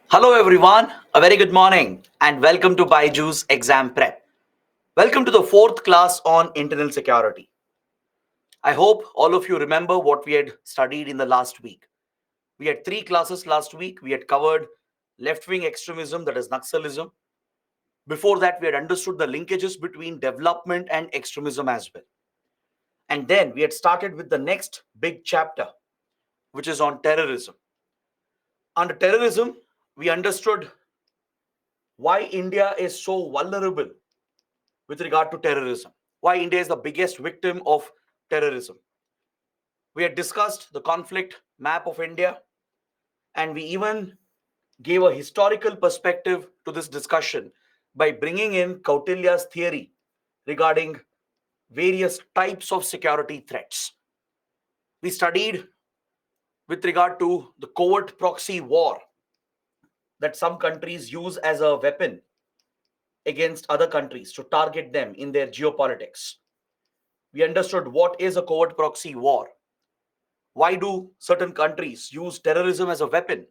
Hello everyone, a very good morning and welcome to Byju's Exam Prep. Welcome to the fourth class on internal security. I hope all of you remember what we had studied in the last week. We had three classes last week. We had covered left-wing extremism, that is Naxalism. Before that, we had understood the linkages between development and extremism as well. And then we had started with the next big chapter, which is on terrorism. Under terrorism, we understood why India is so vulnerable with regard to terrorism, why India is the biggest victim of terrorism. We had discussed the conflict map of India, and we even gave a historical perspective to this discussion by bringing in Kautilya's theory regarding various types of security threats. We studied with regard to the covert proxy war that some countries use as a weapon against other countries to target them in their geopolitics. We understood what is a covert proxy war. Why do certain countries use terrorism as a weapon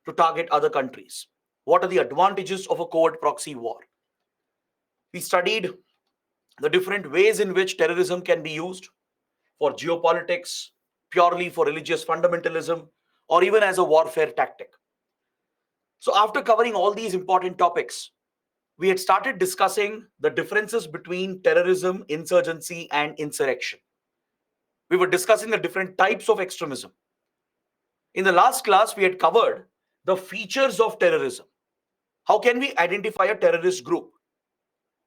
to target other countries? What are the advantages of a covert proxy war? We studied the different ways in which terrorism can be used for geopolitics, purely for religious fundamentalism, or even as a warfare tactic. So, after covering all these important topics, we had started discussing the differences between terrorism, insurgency, and insurrection. We were discussing the different types of extremism. In the last class, we had covered the features of terrorism. How can we identify a terrorist group?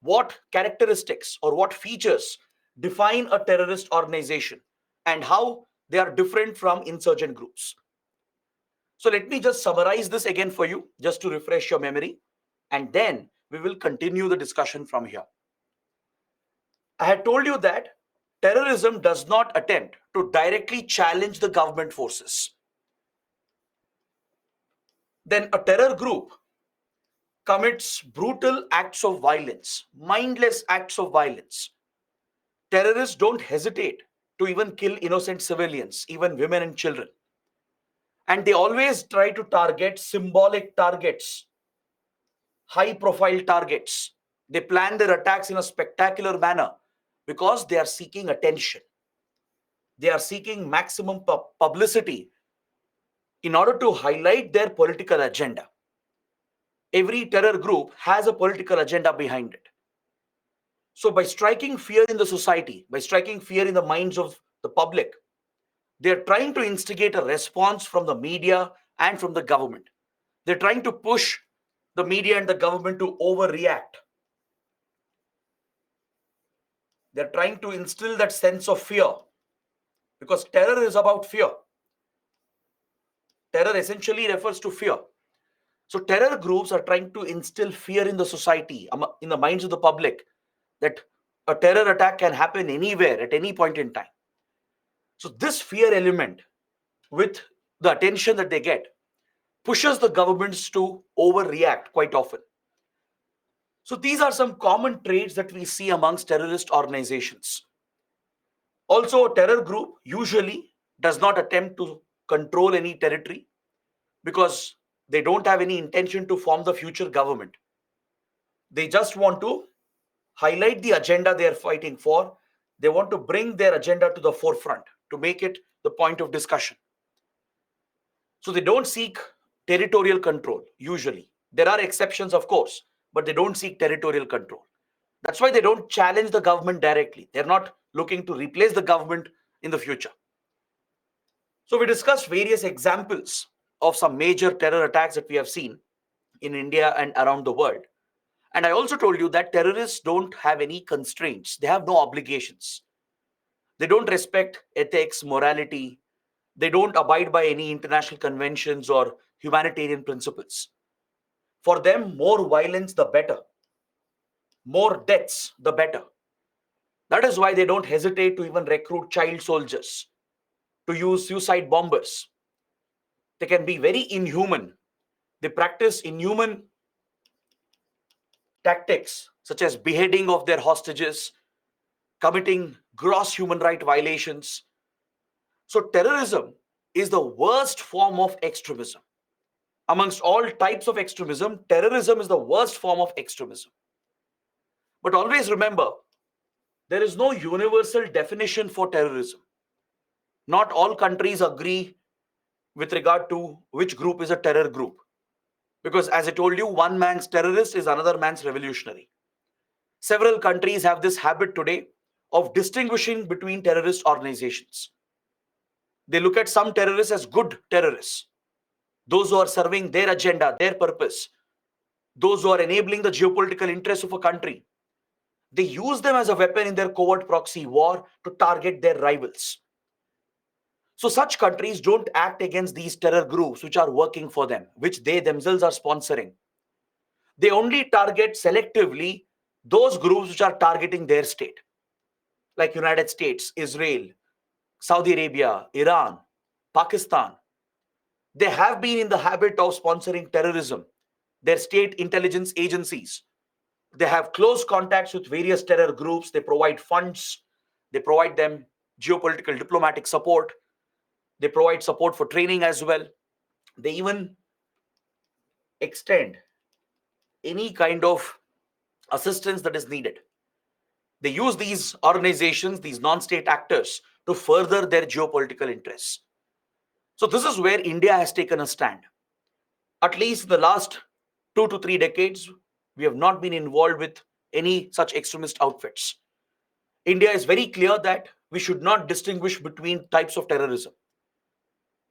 What characteristics or what features define a terrorist organization and how they are different from insurgent groups? So let me just summarize this again for you, just to refresh your memory, and then we will continue the discussion from here. I had told you that terrorism does not attempt to directly challenge the government forces. Then a terror group commits brutal acts of violence, mindless acts of violence. Terrorists don't hesitate to even kill innocent civilians, even women and children. And they always try to target symbolic targets, high profile targets. They plan their attacks in a spectacular manner because they are seeking attention. They are seeking maximum publicity in order to highlight their political agenda. Every terror group has a political agenda behind it. So, by striking fear in the society, by striking fear in the minds of the public, they're trying to instigate a response from the media and from the government. They're trying to push the media and the government to overreact. They're trying to instill that sense of fear because terror is about fear. Terror essentially refers to fear. So, terror groups are trying to instill fear in the society, in the minds of the public, that a terror attack can happen anywhere at any point in time. So, this fear element, with the attention that they get, pushes the governments to overreact quite often. So, these are some common traits that we see amongst terrorist organizations. Also, a terror group usually does not attempt to control any territory because they don't have any intention to form the future government. They just want to highlight the agenda they are fighting for. They want to bring their agenda to the forefront to make it the point of discussion. So they don't seek territorial control usually. There are exceptions, of course, but they don't seek territorial control. That's why they don't challenge the government directly. They're not looking to replace the government in the future. So we discussed various examples of some major terror attacks that we have seen in India and around the world. And I also told you that terrorists don't have any constraints. They have no obligations. They don't respect ethics, morality. They don't abide by any international conventions or humanitarian principles. For them, more violence, the better. More deaths, the better. That is why they don't hesitate to even recruit child soldiers, to use suicide bombers. They can be very inhuman. They practice inhuman tactics such as beheading of their hostages, committing gross human right violations. So terrorism is the worst form of extremism. Amongst all types of extremism, terrorism is the worst form of extremism. But always remember, there is no universal definition for terrorism. Not all countries agree with regard to which group is a terror group. Because as I told you, one man's terrorist is another man's revolutionary. Several countries have this habit today of distinguishing between terrorist organizations. They look at some terrorists as good terrorists, those who are serving their agenda, their purpose, those who are enabling the geopolitical interests of a country. They use them as a weapon in their covert proxy war to target their rivals. So such countries don't act against these terror groups which are working for them, which they themselves are sponsoring. They only target selectively those groups which are targeting their state, like United States, Israel, Saudi Arabia, Iran, Pakistan. They have been in the habit of sponsoring terrorism, their state intelligence agencies. They have close contacts with various terror groups. They provide funds. They provide them geopolitical diplomatic support. They provide support for training as well. They even extend any kind of assistance that is needed. They use these organizations, these non-state actors, to further their geopolitical interests. So this is where India has taken a stand. At least in the last 2 to 3 decades, we have not been involved with any such extremist outfits. India is very clear that we should not distinguish between types of terrorism.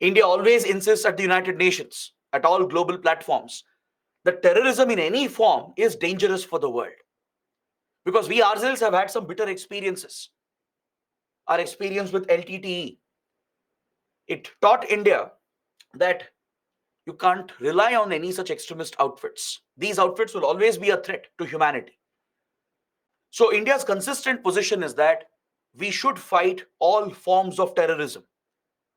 India always insists at the United Nations, at all global platforms, that terrorism in any form is dangerous for the world. Because we ourselves have had some bitter experiences. Our experience with LTTE, it taught India that you can't rely on any such extremist outfits. These outfits will always be a threat to humanity. So India's consistent position is that we should fight all forms of terrorism.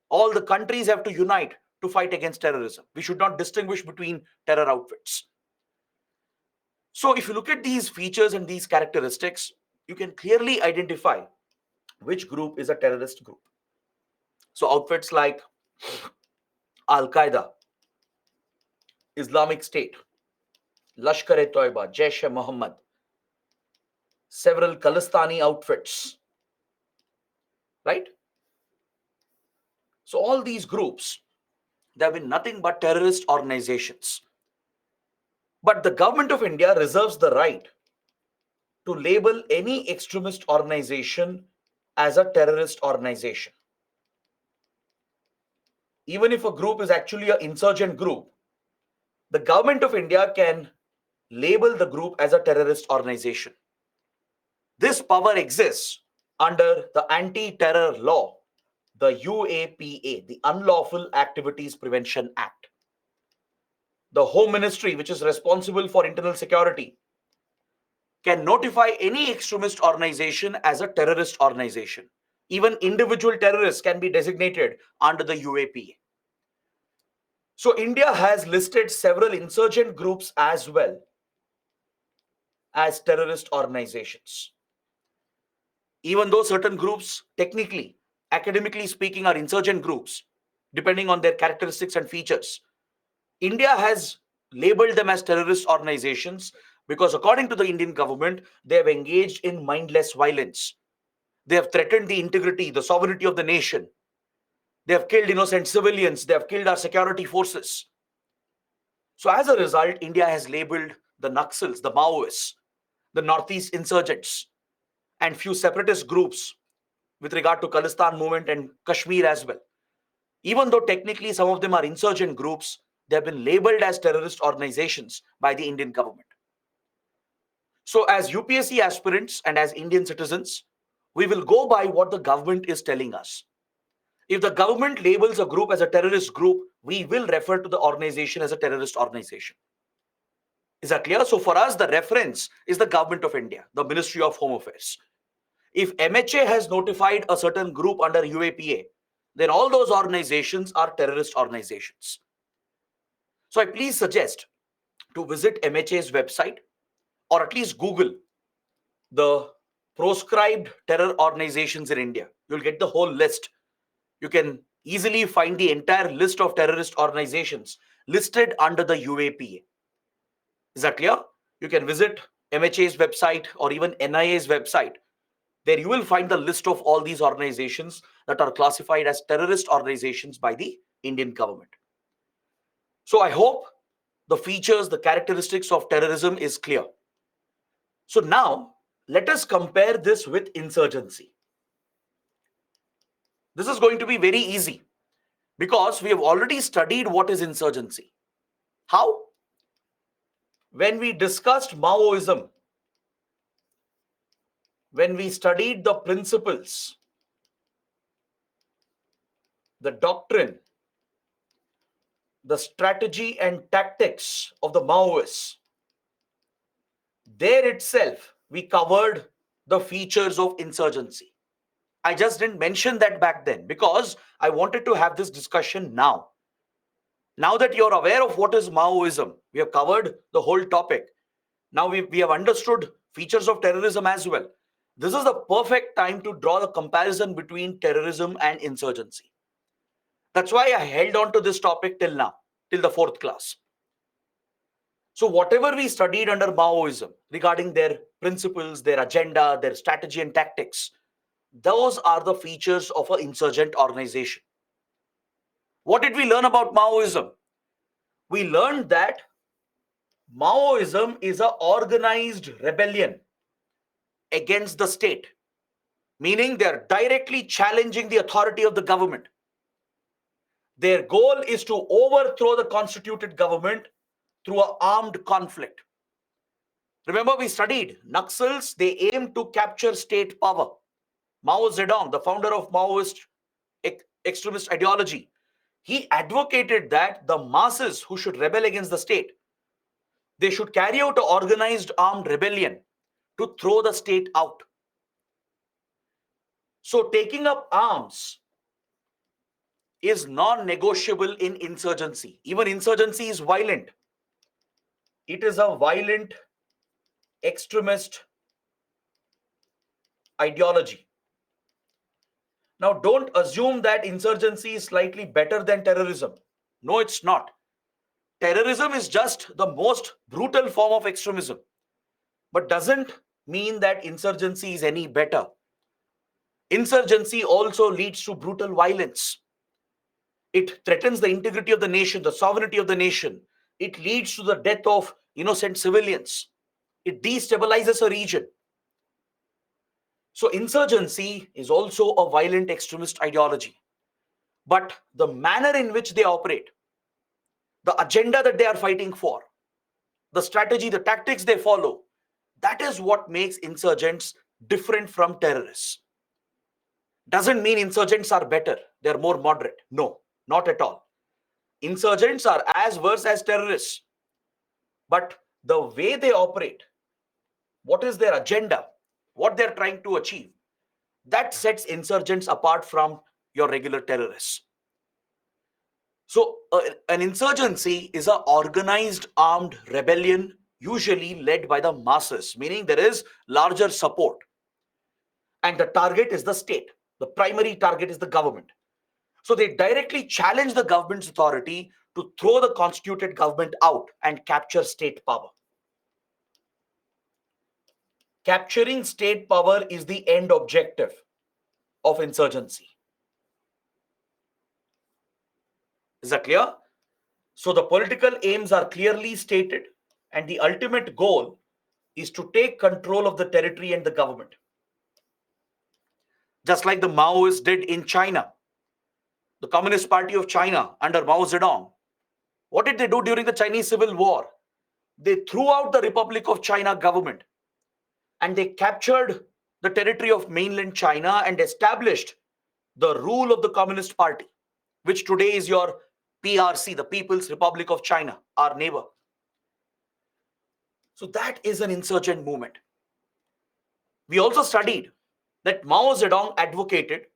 All the countries have to unite to fight against terrorism. We should not distinguish between terror outfits. So if you look at these features and these characteristics, you can clearly identify which group is a terrorist group. So outfits like Al-Qaeda, Islamic State, Lashkar-e-Toiba, Jaish-e-Mohammed, several Khalistani outfits, right? So all these groups, they have been nothing but terrorist organizations. But the government of India reserves the right to label any extremist organization as a terrorist organization. Even if a group is actually an insurgent group, the government of India can label the group as a terrorist organization. This power exists under the Anti-Terror Law, the UAPA, the Unlawful Activities Prevention Act. The Home Ministry, which is responsible for internal security, can notify any extremist organization as a terrorist organization. Even individual terrorists can be designated under the UAPA. So India has listed several insurgent groups as well as terrorist organizations. Even though certain groups, technically, academically speaking, are insurgent groups, depending on their characteristics and features, India has labeled them as terrorist organizations because, according to the Indian government, they have engaged in mindless violence. They have threatened the integrity, the sovereignty of the nation. They have killed innocent civilians. They have killed our security forces. So as a result, India has labeled the Naxals, the Maoists, the Northeast insurgents, and few separatist groups with regard to Khalistan movement and Kashmir as well. Even though technically some of them are insurgent groups, they have been labeled as terrorist organizations by the Indian government. So as UPSC aspirants and as Indian citizens, we will go by what the government is telling us. If the government labels a group as a terrorist group, we will refer to the organization as a terrorist organization. Is that clear? So for us, the reference is the government of India, the Ministry of Home Affairs. If MHA has notified a certain group under UAPA, then all those organizations are terrorist organizations. So I please suggest to visit MHA's website or at least Google the proscribed terror organizations in India. You'll get the whole list. You can easily find the entire list of terrorist organizations listed under the UAPA. Is that clear? You can visit MHA's website or even NIA's website. There you will find the list of all these organizations that are classified as terrorist organizations by the Indian government. So I hope the features, the characteristics of terrorism is clear. So now let us compare this with insurgency. This is going to be very easy because we have already studied what is insurgency. How? When we discussed Maoism, when we studied the principles, the doctrine, the strategy and tactics of the Maoists, there itself we covered the features of insurgency. I just didn't mention that back then because I wanted to have this discussion now. Now that you're aware of what is Maoism, we have covered the whole topic. Now we have understood features of terrorism as well. This is the perfect time to draw the comparison between terrorism and insurgency. That's why I held on to this topic till now, till the 4th class. So whatever we studied under Maoism regarding their principles, their agenda, their strategy and tactics, those are the features of an insurgent organization. What did we learn about Maoism? We learned that Maoism is an organized rebellion against the state, meaning they are directly challenging the authority of the government. Their goal is to overthrow the constituted government through an armed conflict. Remember, we studied Naxals, they aim to capture state power. Mao Zedong, the founder of Maoist extremist ideology, he advocated that the masses who should rebel against the state, they should carry out an organized armed rebellion to throw the state out. So taking up arms is non-negotiable in insurgency. Even insurgency is violent. It is a violent extremist ideology. Now, don't assume that insurgency is slightly better than terrorism. No, it's not. Terrorism is just the most brutal form of extremism, but doesn't mean that insurgency is any better. Insurgency also leads to brutal violence. It threatens the integrity of the nation, the sovereignty of the nation. It leads to the death of innocent civilians. It destabilizes a region. So insurgency is also a violent extremist ideology. But the manner in which they operate, the agenda that they are fighting for, the strategy, the tactics they follow, that is what makes insurgents different from terrorists. Doesn't mean insurgents are better, they're more moderate. No, not at all. Insurgents are as worse as terrorists. But the way they operate, what is their agenda, what they're trying to achieve, that sets insurgents apart from your regular terrorists. So an insurgency is an organized armed rebellion, usually led by the masses, meaning there is larger support. And the target is the state. The primary target is the government. So they directly challenge the government's authority to throw the constituted government out and capture state power. Capturing state power is the end objective of insurgency. Is that clear? So the political aims are clearly stated, and the ultimate goal is to take control of the territory and the government. Just like the Maoists did in China, the Communist Party of China under Mao Zedong. What did they do during the Chinese Civil War? They threw out the Republic of China government and they captured the territory of mainland China and established the rule of the Communist Party, which today is your PRC, the People's Republic of China, our neighbor. So that is an insurgent movement. We also studied that Mao Zedong advocated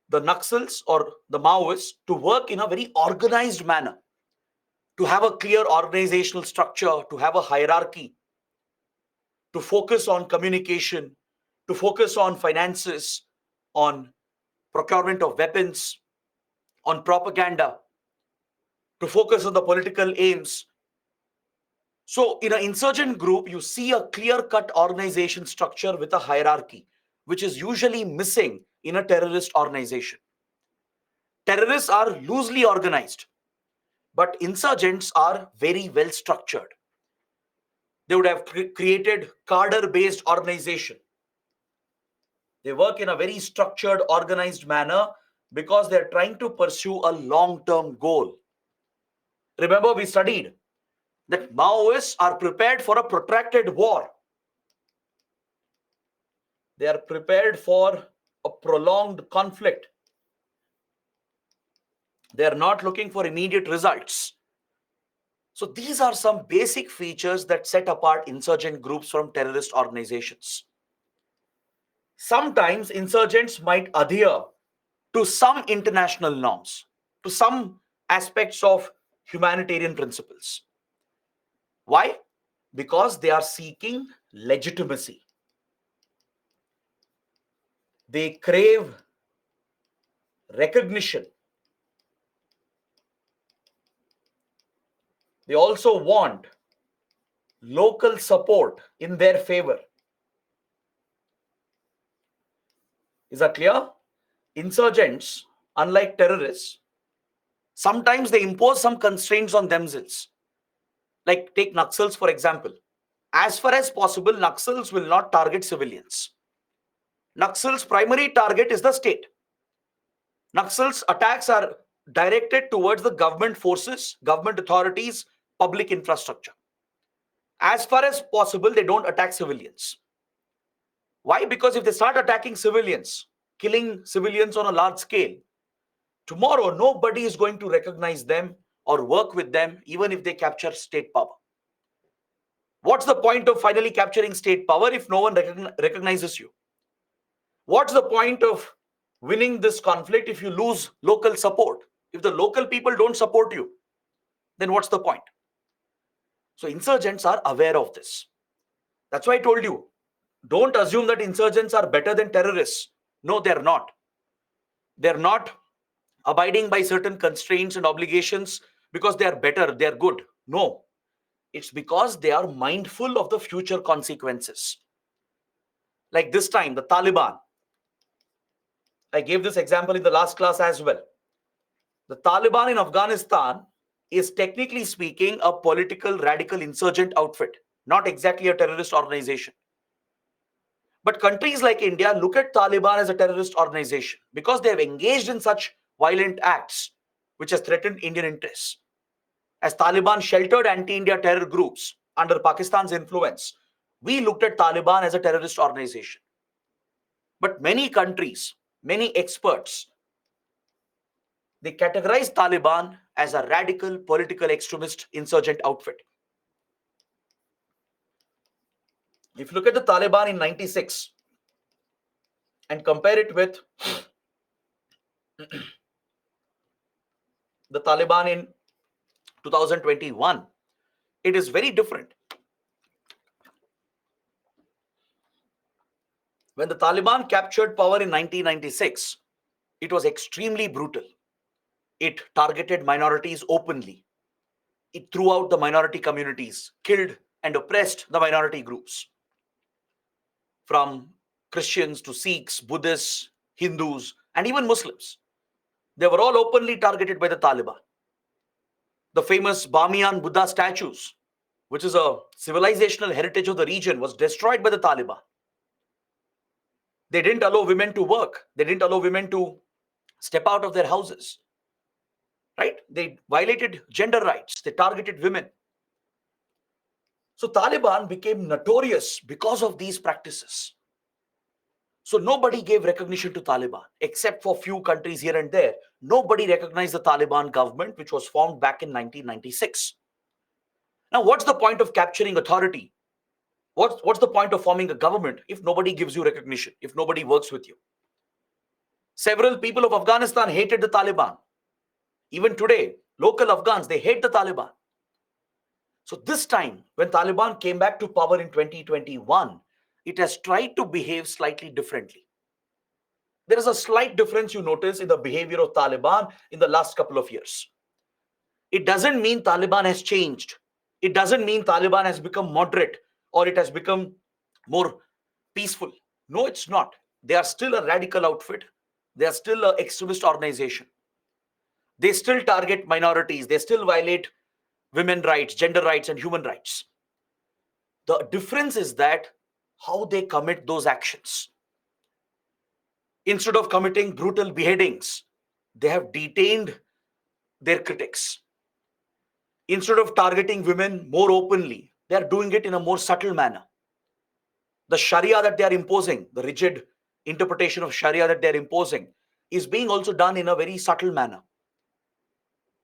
the Naxals or the Maoists to work in a very organized manner, to have a clear organizational structure, to have a hierarchy, to focus on communication, to focus on finances, on procurement of weapons, on propaganda, to focus on the political aims. So, in an insurgent group, you see a clear cut organization structure with a hierarchy, which is usually missing in a terrorist organization. Terrorists are loosely organized, but insurgents are very well structured. They would have created cadre based organization. They work in a very structured, organized manner because they're trying to pursue a long term goal. Remember, we studied that Maoists are prepared for a protracted war. They are prepared for a prolonged conflict. They are not looking for immediate results. So these are some basic features that set apart insurgent groups from terrorist organizations. Sometimes insurgents might adhere to some international norms, to some aspects of humanitarian principles. Why? Because they are seeking legitimacy. They crave recognition. They also want local support in their favor. Is that clear? Insurgents, unlike terrorists, sometimes they impose some constraints on themselves. Like take Naxals, for example. As far as possible, Naxals will not target civilians. Naxals' primary target is the state. Naxals' attacks are directed towards the government forces, government authorities, public infrastructure. As far as possible, they don't attack civilians. Why? Because if they start attacking civilians, killing civilians on a large scale, tomorrow nobody is going to recognize them or work with them, even if they capture state power. What's the point of finally capturing state power if no one recognizes you? What's the point of winning this conflict if you lose local support? If the local people don't support you, then what's the point? So insurgents are aware of this. That's why I told you, don't assume that insurgents are better than terrorists. No, they're not. They're not abiding by certain constraints and obligations because they are better, they are good. No, it's because they are mindful of the future consequences. Like this time, the Taliban. I gave this example in the last class as well. The Taliban in Afghanistan is technically speaking a political radical insurgent outfit, not exactly a terrorist organization. But countries like India look at Taliban as a terrorist organization because they have engaged in such violent acts which has threatened Indian interests. As Taliban sheltered anti-India terror groups under Pakistan's influence, we looked at Taliban as a terrorist organization. But many countries, many experts, they categorize Taliban as a radical political extremist insurgent outfit. If you look at the Taliban in 96 and compare it with the Taliban in 2021, it is very different. When the Taliban captured power in 1996, it was extremely brutal. It targeted minorities openly. It threw out the minority communities, killed and oppressed the minority groups, from Christians to Sikhs, Buddhists, Hindus, and even Muslims. They were all openly targeted by the Taliban. The famous Bamiyan Buddha statues, which is a civilizational heritage of the region, was destroyed by the Taliban. They didn't allow women to work. They didn't allow women to step out of their houses. Right? They violated gender rights. They targeted women. So Taliban became notorious because of these practices. So nobody gave recognition to Taliban, except for few countries here and there. Nobody recognized the Taliban government, which was formed back in 1996. Now, what's the point of capturing authority? What's the point of forming a government if nobody gives you recognition, if nobody works with you? Several people of Afghanistan hated the Taliban. Even today, local Afghans, they hate the Taliban. So this time, when Taliban came back to power in 2021, it has tried to behave slightly differently. There is a slight difference you notice in the behavior of Taliban in the last couple of years. It doesn't mean Taliban has changed. It doesn't mean Taliban has become moderate or it has become more peaceful. No, it's not. They are still a radical outfit. They are still an extremist organization. They still target minorities. They still violate women rights, gender rights, and human rights. The difference is that how they commit those actions. Instead of committing brutal beheadings, they have detained their critics. Instead of targeting women more openly, they are doing it in a more subtle manner. The Sharia that they are imposing, the rigid interpretation of Sharia that they are imposing, is being also done in a very subtle manner.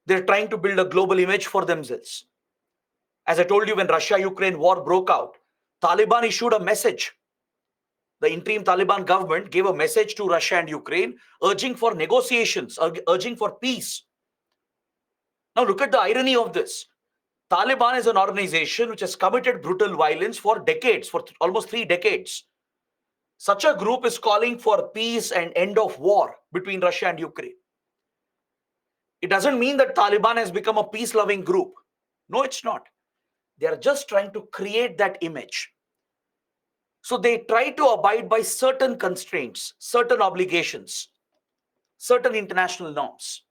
They're trying to build a global image for themselves. As I told you, when Russia-Ukraine war broke out, Taliban issued a message. The interim Taliban government gave a message to Russia and Ukraine urging for negotiations, urging for peace. Now look at the irony of this. Taliban is an organization which has committed brutal violence for decades, for almost 3 decades. Such a group is calling for peace and end of war between Russia and Ukraine. It doesn't mean that Taliban has become a peace-loving group. No, it's not. They are just trying to create that image. So they try to abide by certain constraints, certain obligations, certain international norms.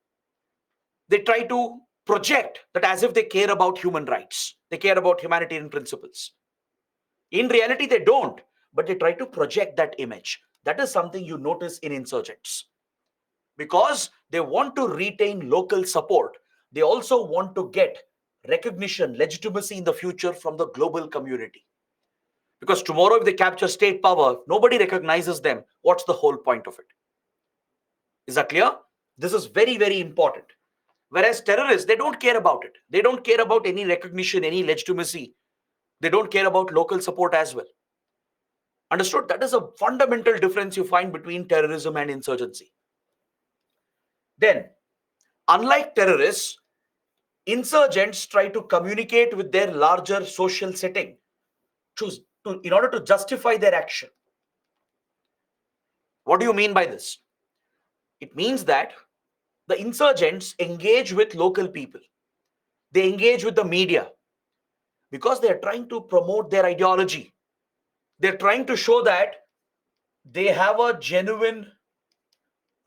They try to project that as if they care about human rights. They care about humanitarian principles. In reality, they don't, but they try to project that image. That is something you notice in insurgents. Because they want to retain local support, they also want to get recognition, legitimacy in the future from the global community. Because tomorrow, if they capture state power, nobody recognizes them. What's the whole point of it? Is that clear? This is very, very important. Whereas terrorists, they don't care about it. They don't care about any recognition, any legitimacy. They don't care about local support as well. Understood? That is a fundamental difference you find between terrorism and insurgency. Then, unlike terrorists, insurgents try to communicate with their larger social setting in order to justify their action. What do you mean by this? It means that the insurgents engage with local people. They engage with the media because they are trying to promote their ideology. They're trying to show that they have a genuine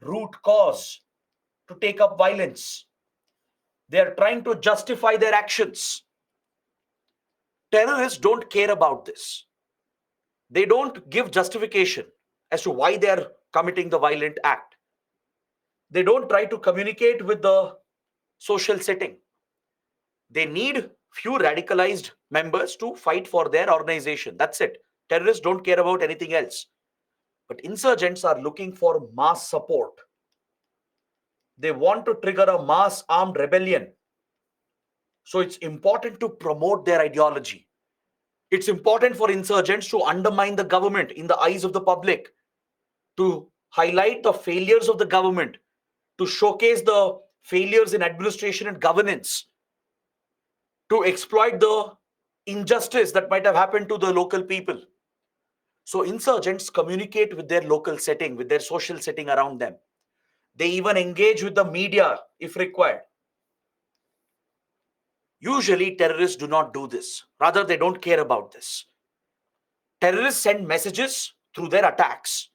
root cause to take up violence. They're trying to justify their actions. Terrorists don't care about this. They don't give justification as to why they're committing the violent act. They don't try to communicate with the social setting. They need few radicalized members to fight for their organization. That's it. Terrorists don't care about anything else. But insurgents are looking for mass support. They want to trigger a mass armed rebellion. So it's important to promote their ideology. It's important for insurgents to undermine the government in the eyes of the public, to highlight the failures of the government, to showcase the failures in administration and governance, to exploit the injustice that might have happened to the local people. So insurgents communicate with their local setting, with their social setting around them. They even engage with the media if required. Usually, terrorists do not do this. Rather, they don't care about this. Terrorists send messages through their attacks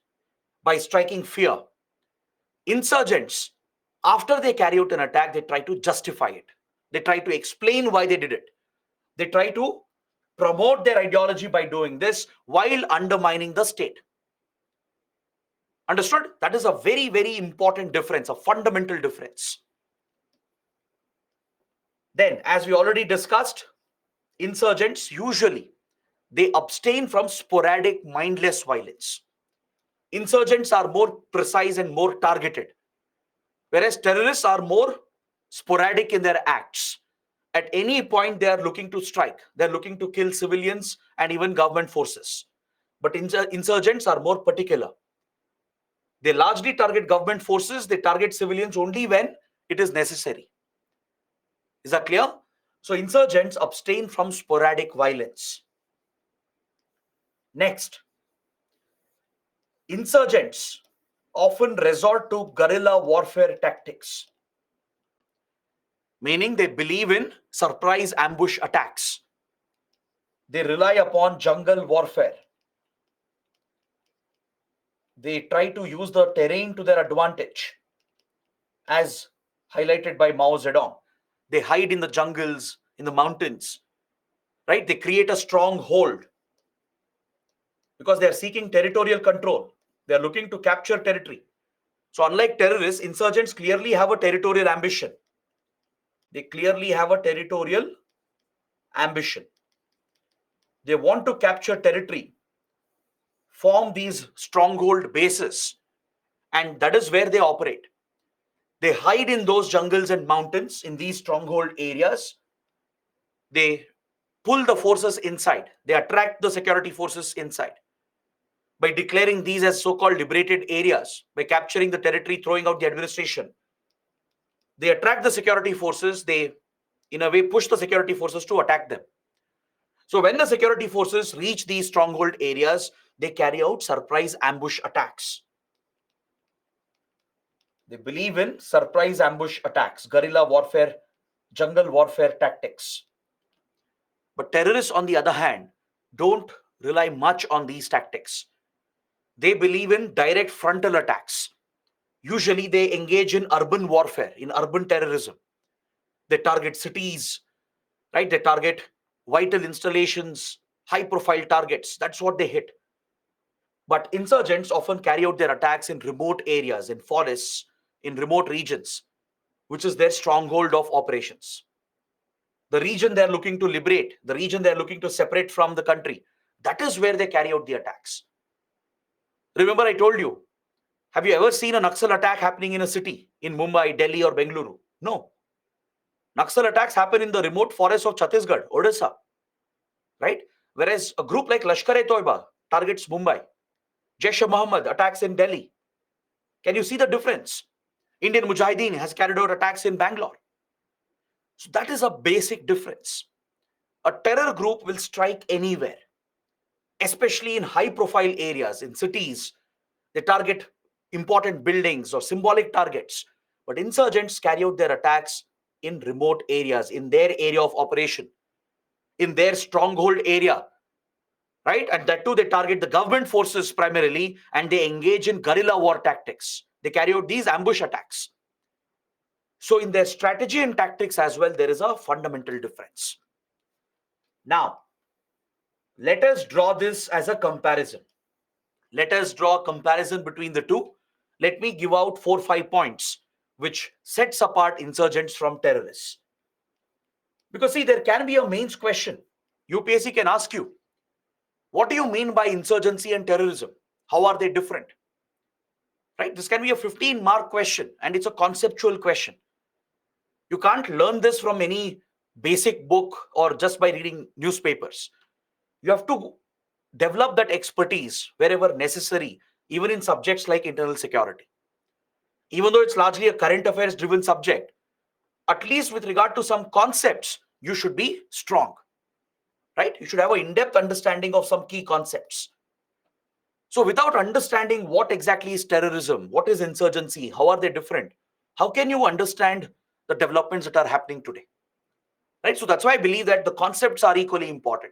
by striking fear. Insurgents, after they carry out an attack, they try to justify it. They try to explain why they did it. They try to promote their ideology by doing this while undermining the state. Understood? That is a very, very important difference, a fundamental difference. Then, as we already discussed, insurgents usually they abstain from sporadic, mindless violence. Insurgents are more precise and more targeted, whereas terrorists are more sporadic in their acts. At any point, they are looking to strike. They're looking to kill civilians and even government forces. But insurgents are more particular. They largely target government forces. They target civilians only when it is necessary. Is that clear? So insurgents abstain from sporadic violence. Next, insurgents often resort to guerrilla warfare tactics, meaning they believe in surprise ambush attacks. They rely upon jungle warfare. They try to use the terrain to their advantage, as highlighted by Mao Zedong. They hide in the jungles, in the mountains, right? They create a stronghold because they are seeking territorial control. They are looking to capture territory. So, unlike terrorists, insurgents clearly have a territorial ambition. They clearly have a territorial ambition. They want to capture territory, form these stronghold bases, and that is where they operate. They hide in those jungles and mountains in these stronghold areas. They pull the forces inside. They attract the security forces inside by declaring these as so-called liberated areas, by capturing the territory, throwing out the administration. They attract the security forces. They, in a way, push the security forces to attack them. So when the security forces reach these stronghold areas, they carry out surprise ambush attacks. They believe in surprise ambush attacks, guerrilla warfare, jungle warfare tactics. But terrorists, on the other hand, don't rely much on these tactics. They believe in direct frontal attacks. Usually they engage in urban warfare, in urban terrorism. They target cities, right? They target vital installations, high profile targets. That's what they hit. But insurgents often carry out their attacks in remote areas, in forests, in remote regions, which is their stronghold of operations. The region they're looking to liberate, the region they're looking to separate from the country, that is where they carry out the attacks. Remember, I told you, have you ever seen a Naxal attack happening in a city, in Mumbai, Delhi, or Bengaluru? No. Naxal attacks happen in the remote forests of Chhattisgarh, Odisha, right? Whereas a group like Lashkar-e-Toiba targets Mumbai. Jaish-e-Mohammed attacks in Delhi. Can you see the difference? Indian Mujahideen has carried out attacks in Bangalore. So that is a basic difference. A terror group will strike anywhere, especially in high profile areas, in cities. They target important buildings or symbolic targets. But insurgents carry out their attacks in remote areas, in their area of operation, in their stronghold area, right? And that too, they target the government forces primarily, and they engage in guerrilla war tactics. They carry out these ambush attacks. So in their strategy and tactics as well, there is a fundamental difference. Now, let us draw this as a comparison. Let us draw a comparison between the two. Let me give out 4-5 points which sets apart insurgents from terrorists. Because see, there can be a mains question. UPSC can ask you, what do you mean by insurgency and terrorism? How are they different? Right? This can be a 15-mark question, and it's a conceptual question. You can't learn this from any basic book or just by reading newspapers. You have to develop that expertise wherever necessary, even in subjects like internal security. Even though it's largely a current affairs driven subject, at least with regard to some concepts, you should be strong, right? You should have an in-depth understanding of some key concepts. So without understanding what exactly is terrorism, what is insurgency, how are they different, how can you understand the developments that are happening today, right? So that's why I believe that the concepts are equally important.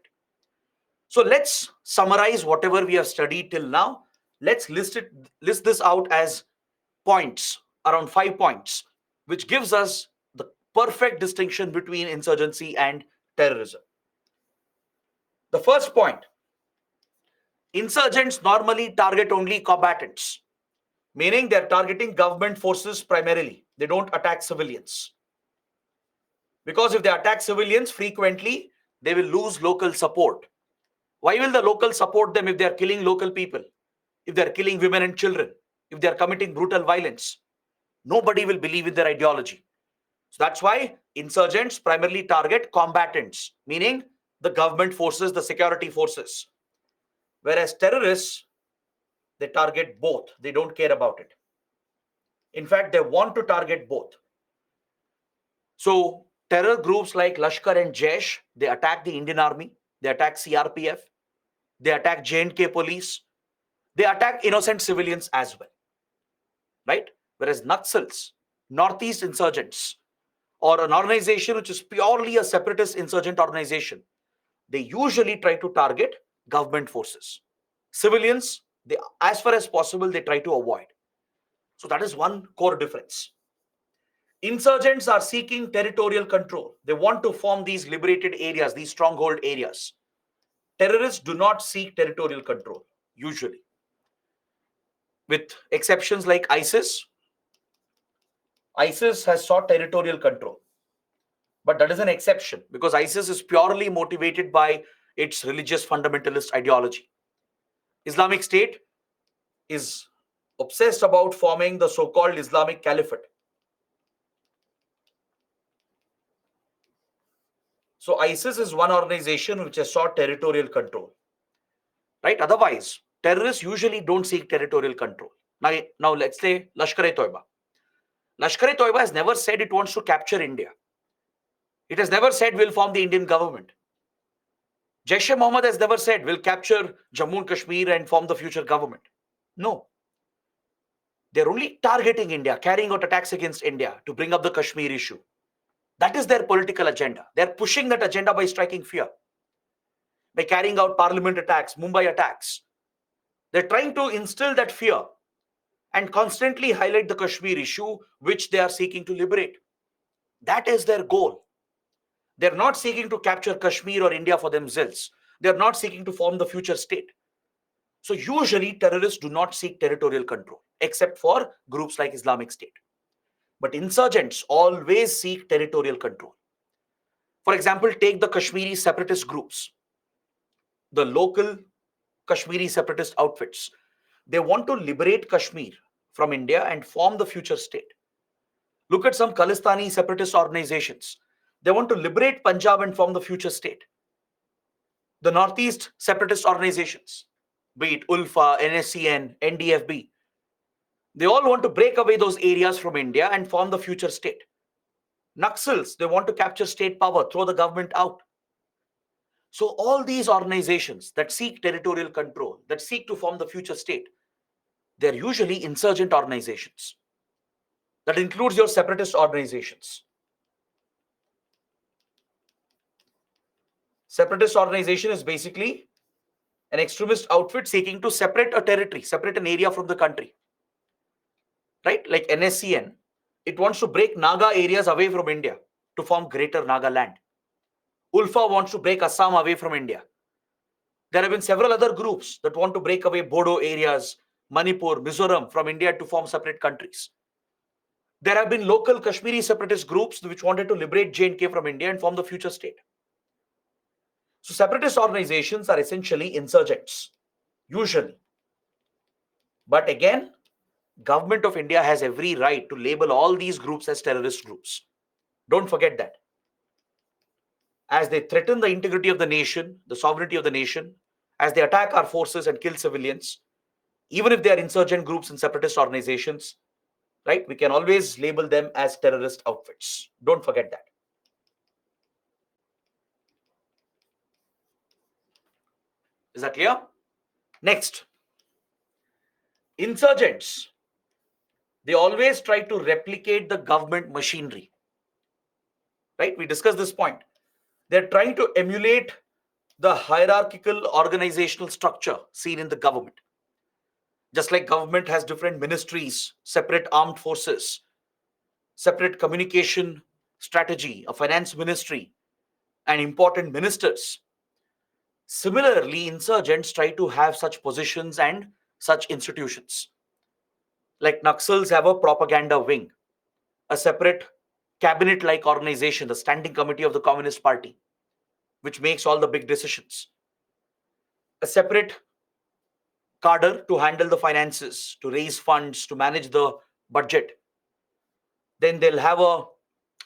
So let's summarize whatever we have studied till now. Let's list this out as points, around 5 points, which gives us the perfect distinction between insurgency and terrorism. The first point, insurgents normally target only combatants, meaning they're targeting government forces primarily. They don't attack civilians. Because if they attack civilians frequently, they will lose local support. Why will the locals support them if they are killing local people, if they are killing women and children, if they are committing brutal violence? Nobody will believe in their ideology. So that's why insurgents primarily target combatants, meaning the government forces, the security forces. Whereas terrorists, they target both. They don't care about it. In fact, they want to target both. So terror groups like Lashkar and Jaish, they attack the Indian Army, they attack CRPF, they attack J&K police, they attack innocent civilians as well. right? Whereas Naxals, Northeast insurgents, or an organization which is purely a separatist insurgent organization, they usually try to target government forces. Civilians, they, as far as possible, they try to avoid. So that is one core difference. Insurgents are seeking territorial control. They want to form these liberated areas, these stronghold areas. Terrorists do not seek territorial control, usually. With exceptions like ISIS, ISIS has sought territorial control. But that is an exception because ISIS is purely motivated by its religious fundamentalist ideology. Islamic State is obsessed about forming the so-called Islamic Caliphate. So ISIS is one organization which has sought territorial control, right? Otherwise, terrorists usually don't seek territorial control. Now let's say Lashkar-e-Toiba. Lashkar-e-Toiba has never said it wants to capture India. It has never said we'll form the Indian government. Jaish-e-Mohammed has never said we'll capture Jammu and Kashmir and form the future government. No. They're only targeting India, carrying out attacks against India to bring up the Kashmir issue. That is their political agenda. They're pushing that agenda by striking fear, by carrying out parliament attacks, Mumbai attacks. They're trying to instill that fear and constantly highlight the Kashmir issue, which they are seeking to liberate. That is their goal. They're not seeking to capture Kashmir or India for themselves. They're not seeking to form the future state. So usually terrorists do not seek territorial control, except for groups like Islamic State. But insurgents always seek territorial control. For example, take the Kashmiri separatist groups, the local Kashmiri separatist outfits. They want to liberate Kashmir from India and form the future state. Look at some Khalistani separatist organizations. They want to liberate Punjab and form the future state. The Northeast separatist organizations, be it ULFA, NSCN, NDFB, they all want to break away those areas from India and form the future state. Naxals, they want to capture state power, throw the government out. So all these organizations that seek territorial control, that seek to form the future state, they're usually insurgent organizations. That includes your separatist organizations. Separatist organization is basically an extremist outfit seeking to separate a territory, separate an area from the country. Right? Like NSCN, it wants to break Naga areas away from India to form Greater Nagaland. ULFA wants to break Assam away from India. There have been several other groups that want to break away Bodo areas, Manipur, Mizoram from India to form separate countries. There have been local Kashmiri separatist groups which wanted to liberate J&K from India and form the future state. So separatist organizations are essentially insurgents, usually. But again, Government of India has every right to label all these groups as terrorist groups. Don't forget that. As they threaten the integrity of the nation, the sovereignty of the nation, as they attack our forces and kill civilians, even if they are insurgent groups and separatist organizations, right, we can always label them as terrorist outfits. Don't forget that. Is that clear? Next, insurgents, they always try to replicate the government machinery. Right? We discussed this point. They're trying to emulate the hierarchical organizational structure seen in the government. Just like government has different ministries, separate armed forces, separate communication strategy, a finance ministry, and important ministers. Similarly, insurgents try to have such positions and such institutions. Like Naxals have a propaganda wing, a separate cabinet-like organization, the Standing Committee of the Communist Party, which makes all the big decisions. A separate cadre to handle the finances, to raise funds, to manage the budget. Then they'll have a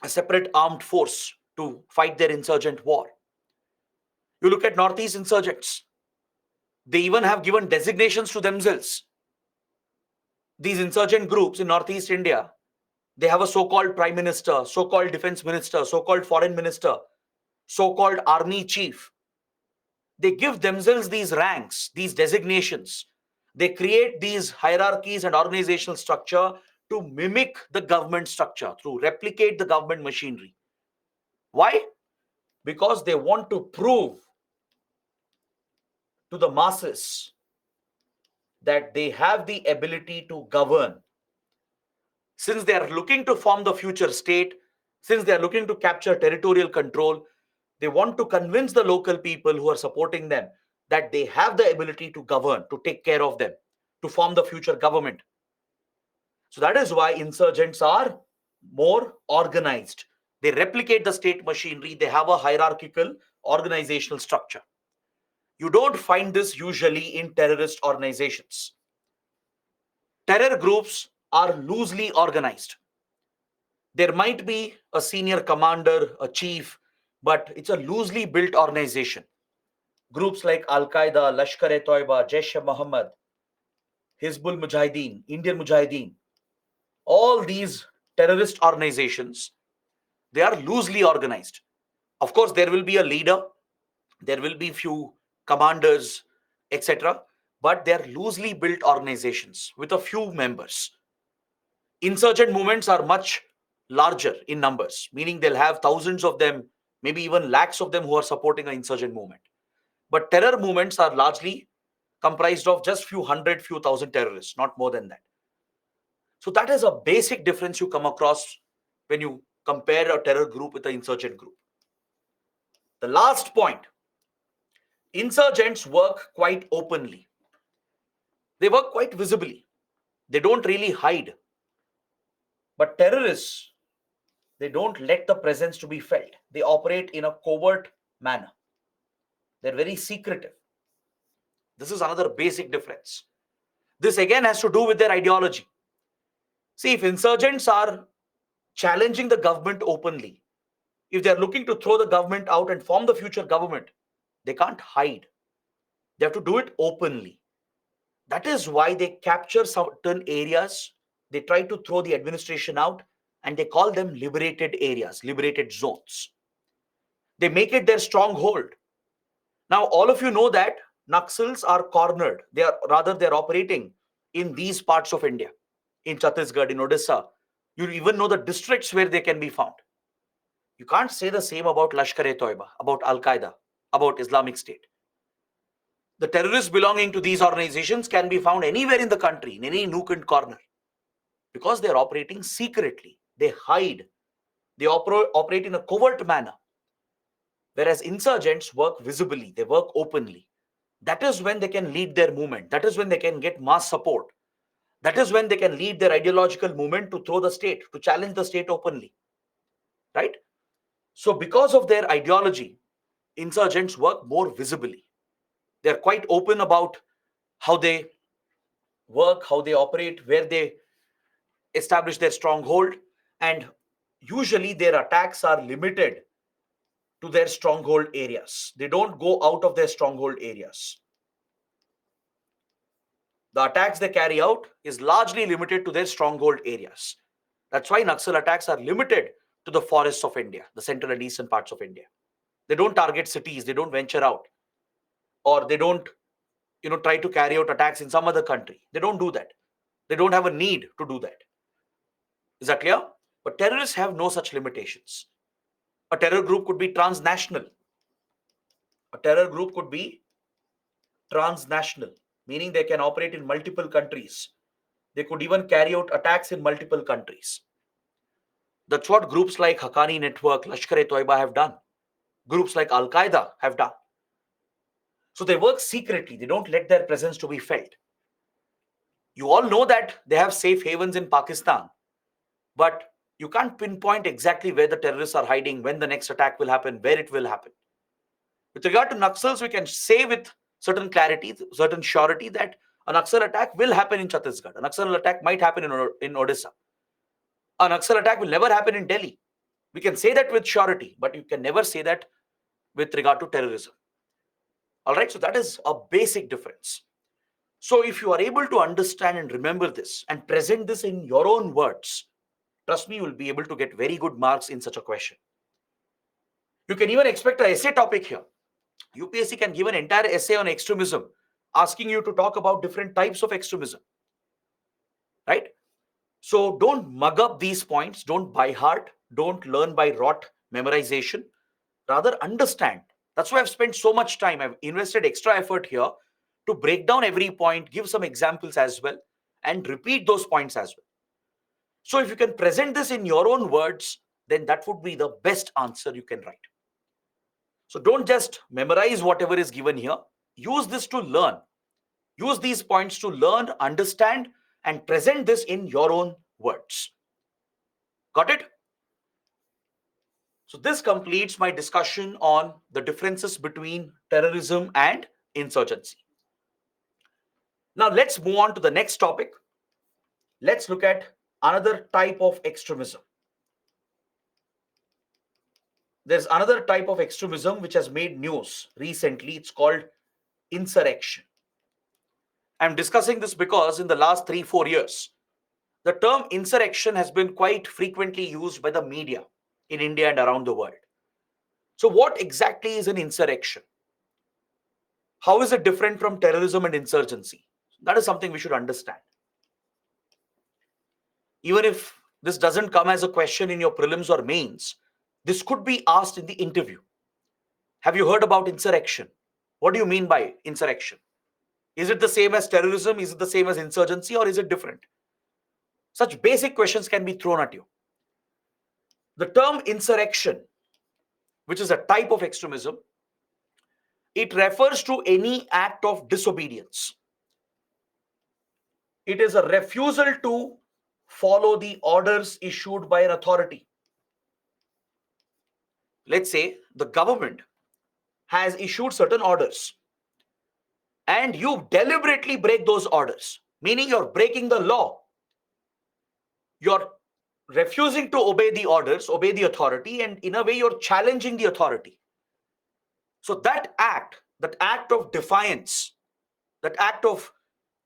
separate armed force to fight their insurgent war. You look at Northeast insurgents. They even have given designations to themselves. These insurgent groups in Northeast India, they have a so-called prime minister, so-called defense minister, so-called foreign minister, so-called army chief. They give themselves these ranks, these designations. They create these hierarchies and organizational structure to mimic the government structure, to replicate the government machinery. Why? Because they want to prove to the masses that they have the ability to govern. Since they are looking to form the future state, since they are looking to capture territorial control, they want to convince the local people who are supporting them that they have the ability to govern, to take care of them, to form the future government. So that is why insurgents are more organized. They replicate the state machinery, they have a hierarchical organizational structure. You don't find this usually in terrorist organizations. Terror groups are loosely organized. There might be a senior commander, a chief, but it's a loosely built organization. Groups like Al Qaeda, Lashkar-e-Toiba, Jaish-e-Mohammed, Hizbul Mujahideen, Indian Mujahideen, all these terrorist organizations, they are loosely organized. Of course, there will be a leader, there will be few commanders, etc. But they are loosely built organizations with a few members. Insurgent movements are much larger in numbers, meaning they'll have thousands of them, maybe even lakhs of them who are supporting an insurgent movement. But terror movements are largely comprised of just few hundred, few thousand terrorists, not more than that. So that is a basic difference you come across when you compare a terror group with an insurgent group. The last point, insurgents work quite openly. They work quite visibly. They don't really hide. But terrorists, they don't let the presence to be felt. They operate in a covert manner. They're very secretive. This is another basic difference. This again has to do with their ideology. See, if insurgents are challenging the government openly, if they're looking to throw the government out and form the future government, they can't hide. They have to do it openly. That is why they capture certain areas, they try to throw the administration out, and they call them liberated areas, liberated zones. They make it their stronghold. Now, all of you know that Naxals are cornered. They're operating in these parts of India, in Chhattisgarh, in Odisha. You even know the districts where they can be found. You can't say the same about Lashkar-e-Toiba, about Al Qaeda, about Islamic State. The terrorists belonging to these organizations can be found anywhere in the country, in any nook and corner, because they are operating secretly. They hide. They operate in a covert manner. Whereas insurgents work visibly, they work openly. That is when they can lead their movement. That is when they can get mass support. That is when they can lead their ideological movement to throw the state, to challenge the state openly. Right? So because of their ideology, insurgents work more visibly. They're quite open about how they work, how they operate, where they establish their stronghold, and usually their attacks are limited to their stronghold areas. They don't go out of their stronghold areas. The attacks they carry out is largely limited to their stronghold areas. That's why Naxal attacks are limited to the forests of India, the central and eastern parts of India. They don't target cities, they don't venture out, or they don't try to carry out attacks in some other country. They don't do that. They don't have a need to do that. Is that clear? But terrorists have no such limitations. A terror group could be transnational. A terror group could be transnational, meaning they can operate in multiple countries. They could even carry out attacks in multiple countries. That's what groups like Haqqani Network, Lashkar-e-Toiba have done. Groups like Al Qaeda have done. So they work secretly. They don't let their presence to be felt. You all know that they have safe havens in Pakistan, but you can't pinpoint exactly where the terrorists are hiding, when the next attack will happen, where it will happen. With regard to Naxals, we can say with certain clarity, certain surety that a Naxal attack will happen in Chhattisgarh. A Naxal attack might happen in Odisha. A Naxal attack will never happen in Delhi. We can say that with surety, but you can never say that with regard to terrorism. All right, so that is a basic difference. So if you are able to understand and remember this and present this in your own words, trust me, you will be able to get very good marks in such a question. You can even expect an essay topic here. UPSC can give an entire essay on extremism, asking you to talk about different types of extremism. Right? So don't mug up these points, don't by heart, don't learn by rote memorization. Rather, understand. That's why I've spent so much time. I've invested extra effort here to break down every point, give some examples as well, and repeat those points as well. So if you can present this in your own words, then that would be the best answer you can write. So don't just memorize whatever is given here. Use this to learn. Use these points to learn, understand, and present this in your own words. Got it? So this completes my discussion on the differences between terrorism and insurgency. Now let's move on to the next topic. Let's look at another type of extremism. There's another type of extremism which has made news recently. It's called insurrection. I'm discussing this because in the last 3-4 years, the term insurrection has been quite frequently used by the media in India and around the world. So what exactly is an insurrection? How is it different from terrorism and insurgency? That is something we should understand. Even if this doesn't come as a question in your prelims or mains, this could be asked in the interview. Have you heard about insurrection? What do you mean by insurrection? Is it the same as terrorism? Is it the same as insurgency, or is it different? Such basic questions can be thrown at you. The term insurrection, which is a type of extremism, it refers to any act of disobedience. It is a refusal to follow the orders issued by an authority. Let's say the government has issued certain orders and you deliberately break those orders, meaning you're breaking the law. You're refusing to obey the orders, obey the authority, and in a way you're challenging the authority. So that act of defiance, that act of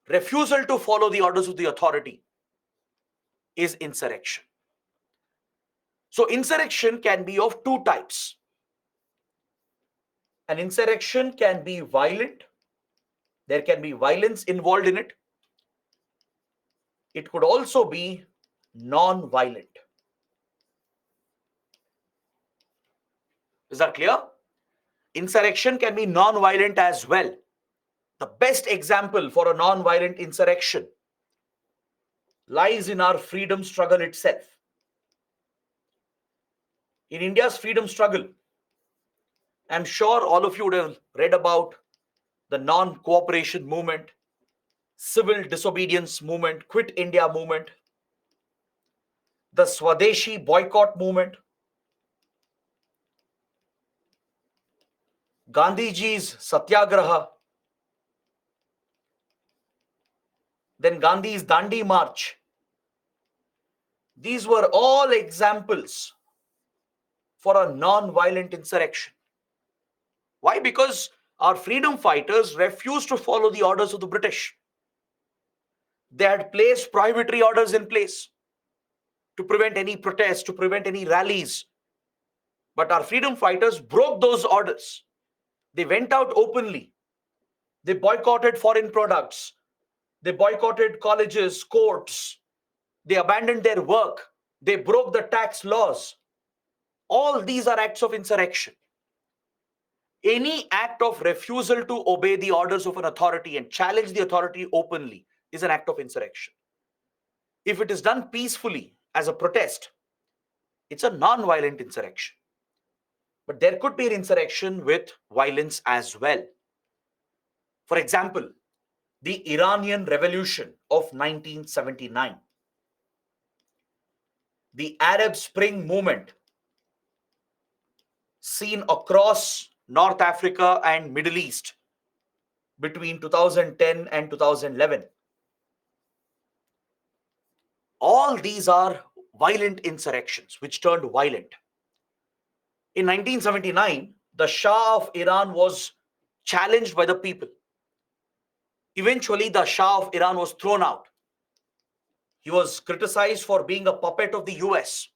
refusal to follow the orders of the authority is insurrection. So insurrection can be of two types. An insurrection can be violent. There can be violence involved in it. It could also be non-violent. Is that clear? Insurrection can be non-violent as well. The best example for a non-violent insurrection lies in our freedom struggle itself. In India's freedom struggle, I'm sure all of you would have read about the non-cooperation movement, civil disobedience movement, Quit India movement, the Swadeshi boycott movement, Gandhiji's Satyagraha, then Gandhi's Dandi March. These were all examples for a non-violent insurrection. Why? Because our freedom fighters refused to follow the orders of the British. They had placed prohibitory orders in place to prevent any protests, to prevent any rallies. But our freedom fighters broke those orders. They went out openly. They boycotted foreign products. They boycotted colleges, courts. They abandoned their work. They broke the tax laws. All these are acts of insurrection. Any act of refusal to obey the orders of an authority and challenge the authority openly is an act of insurrection. If it is done peacefully as a protest, it's a non-violent insurrection. But there could be an insurrection with violence as well. For example, the Iranian Revolution of 1979, the Arab Spring movement seen across North Africa and Middle East between 2010 and 2011. All these are violent insurrections which turned violent. In 1979, the Shah of Iran was challenged by the people. Eventually, the Shah of Iran was thrown out. He was criticized for being a puppet of the US.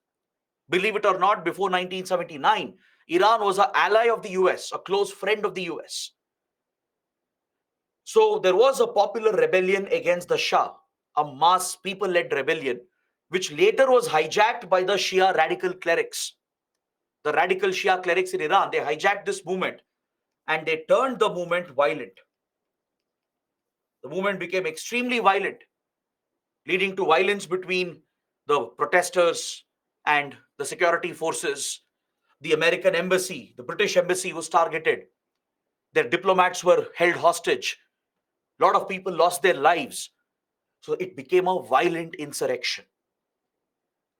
Believe it or not, before 1979, Iran was an ally of the US, a close friend of the US. So there was a popular rebellion against the Shah, a mass people-led rebellion which later was hijacked by the Shia radical clerics. The radical Shia clerics in Iran, they hijacked this movement and they turned the movement violent. The movement became extremely violent, leading to violence between the protesters and the security forces. The American embassy, the British embassy was targeted. Their diplomats were held hostage. A lot of people lost their lives. So it became a violent insurrection.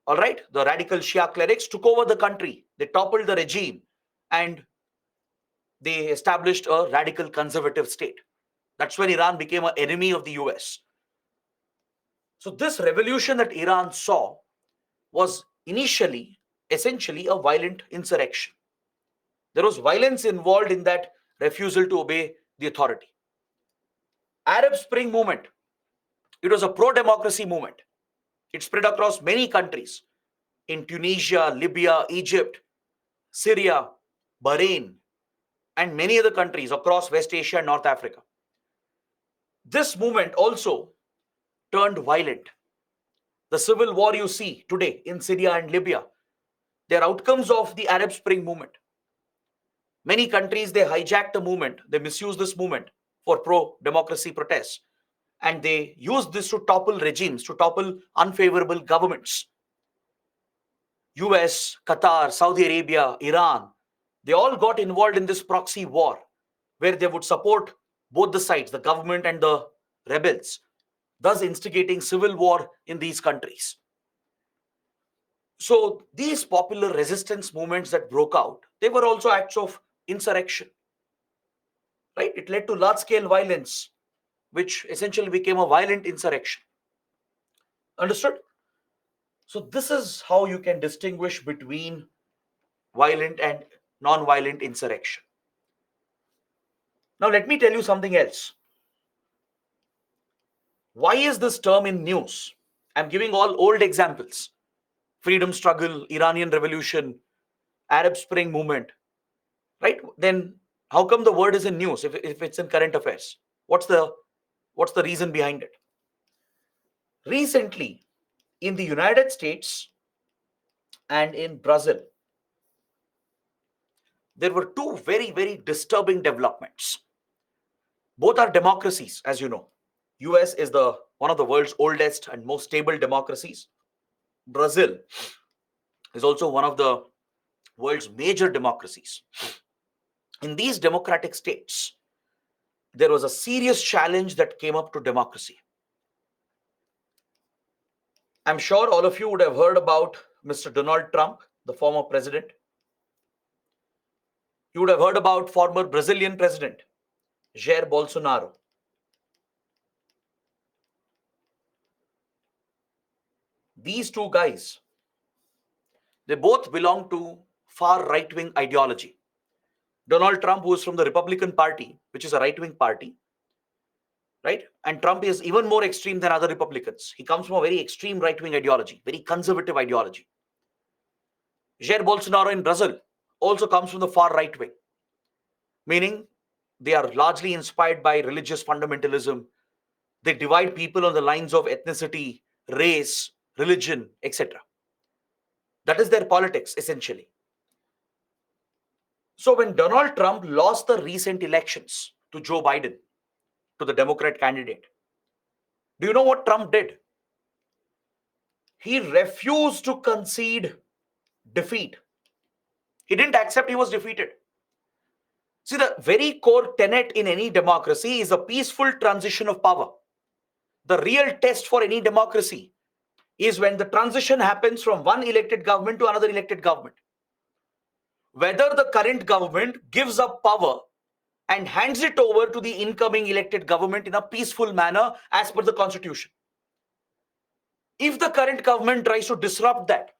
All right, the radical Shia clerics took over the country. They toppled the regime and they established a radical conservative state. That's when Iran became an enemy of the US. So, this revolution that Iran saw was initially, essentially, a violent insurrection. There was violence involved in that refusal to obey the authority. Arab Spring movement, it was a pro-democracy movement. It spread across many countries in Tunisia, Libya, Egypt, Syria, Bahrain, and many other countries across West Asia and North Africa. This movement also turned violent. The civil war you see today in Syria and Libya, they are outcomes of the Arab Spring movement. Many countries, they hijack the movement, they misuse this movement for pro-democracy protests, and they use this to topple regimes, to topple unfavorable governments. US, Qatar, Saudi Arabia, Iran, they all got involved in this proxy war where they would support both the sides, the government and the rebels, thus instigating civil war in these countries. So these popular resistance movements that broke out, they were also acts of insurrection, right? It led to large-scale violence, which essentially became a violent insurrection. Understood? So this is how you can distinguish between violent and non-violent insurrection. Now let me tell you something else. Why is this term in news? I'm giving all old examples. Freedom struggle, Iranian revolution, Arab Spring movement, right? Then how come the word is in news if it's in current affairs? What's the reason behind it? Recently, in the United States and in Brazil, there were two very, very disturbing developments. Both are democracies, as you know. US is the one of the world's oldest and most stable democracies. Brazil is also one of the world's major democracies. In these democratic states, there was a serious challenge that came up to democracy. I'm sure all of you would have heard about Mr. Donald Trump, the former president. You would have heard about former Brazilian president, Jair Bolsonaro. These two guys, they both belong to far right-wing ideology. Donald Trump, who is from the Republican Party, which is a right-wing party, right? And Trump is even more extreme than other Republicans. He comes from a very extreme right-wing ideology, very conservative ideology. Jair Bolsonaro in Brazil also comes from the far right-wing, meaning they are largely inspired by religious fundamentalism. They divide people on the lines of ethnicity, race, religion, etc. That is their politics, essentially. So when Donald Trump lost the recent elections to Joe Biden, to the Democrat candidate, do you know what Trump did? He refused to concede defeat. He didn't accept he was defeated. See, the very core tenet in any democracy is a peaceful transition of power. The real test for any democracy is when the transition happens from one elected government to another elected government. Whether the current government gives up power and hands it over to the incoming elected government in a peaceful manner as per the constitution. If the current government tries to disrupt that,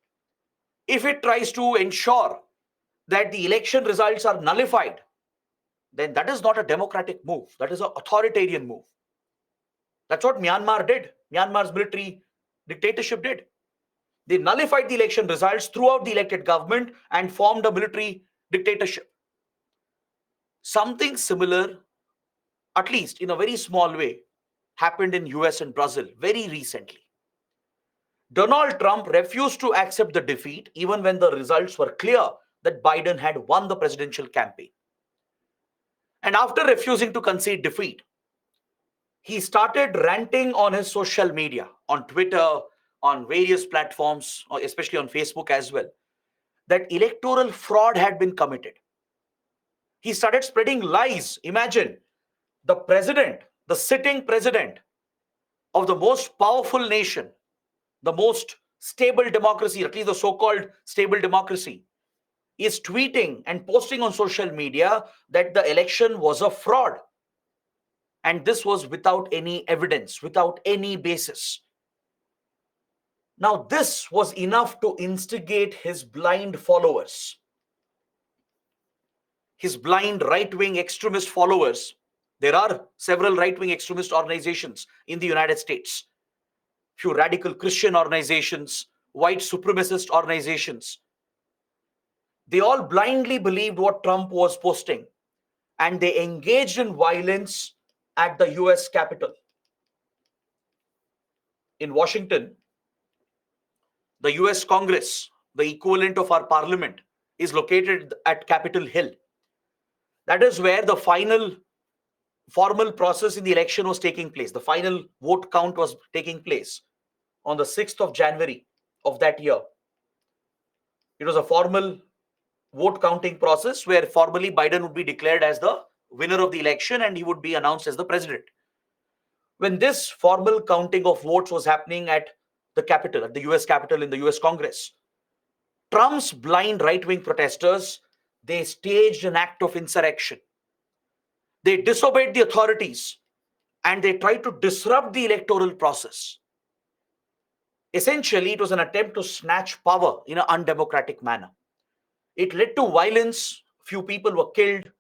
if it tries to ensure that the election results are nullified, then that is not a democratic move. That is an authoritarian move. That's what Myanmar did. Myanmar's military dictatorship did. They nullified the election results throughout the elected government and formed a military dictatorship. Something similar, at least in a very small way, happened in US and Brazil very recently. Donald Trump refused to accept the defeat even when the results were clear that Biden had won the presidential campaign. And after refusing to concede defeat, he started ranting on his social media, on Twitter, on various platforms, or especially on Facebook as well, that electoral fraud had been committed. He started spreading lies. Imagine the president, the sitting president of the most powerful nation, the most stable democracy, at least the so called stable democracy, is tweeting and posting on social media that the election was a fraud. And this was without any evidence, without any basis. Now, this was enough to instigate his blind followers, his blind right wing extremist followers. There are several right wing extremist organizations in the United States, few radical Christian organizations, white supremacist organizations. They all blindly believed what Trump was posting, and they engaged in violence at the US Capitol. In Washington, the US Congress, the equivalent of our parliament, is located at Capitol Hill. That is where the final formal process in the election was taking place. The final vote count was taking place on the 6th of January of that year. It was a formal vote counting process where formally Biden would be declared as the winner of the election and he would be announced as the president. When this formal counting of votes was happening at the Capitol, at the US Capitol in the US Congress, Trump's blind right-wing protesters, they staged an act of insurrection. They disobeyed the authorities and they tried to disrupt the electoral process. Essentially, it was an attempt to snatch power in an undemocratic manner. It led to violence, few people were killed,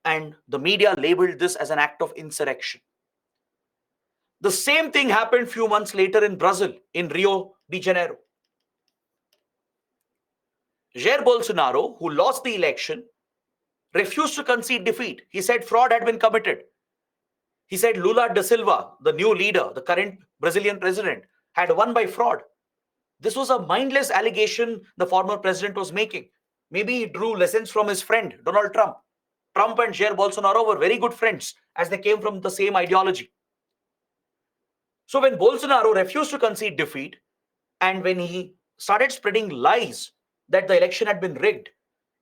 and the media labeled this as an act of insurrection. The same thing happened few months later in Brazil, in Rio de Janeiro. Jair Bolsonaro, who lost the election, refused to concede defeat. He said fraud had been committed. He said Lula da Silva, the new leader, the current Brazilian president, had won by fraud. This was a mindless allegation the former president was making. Maybe he drew lessons from his friend, Donald Trump. Trump and Jair Bolsonaro were very good friends as they came from the same ideology. So when Bolsonaro refused to concede defeat and when he started spreading lies that the election had been rigged,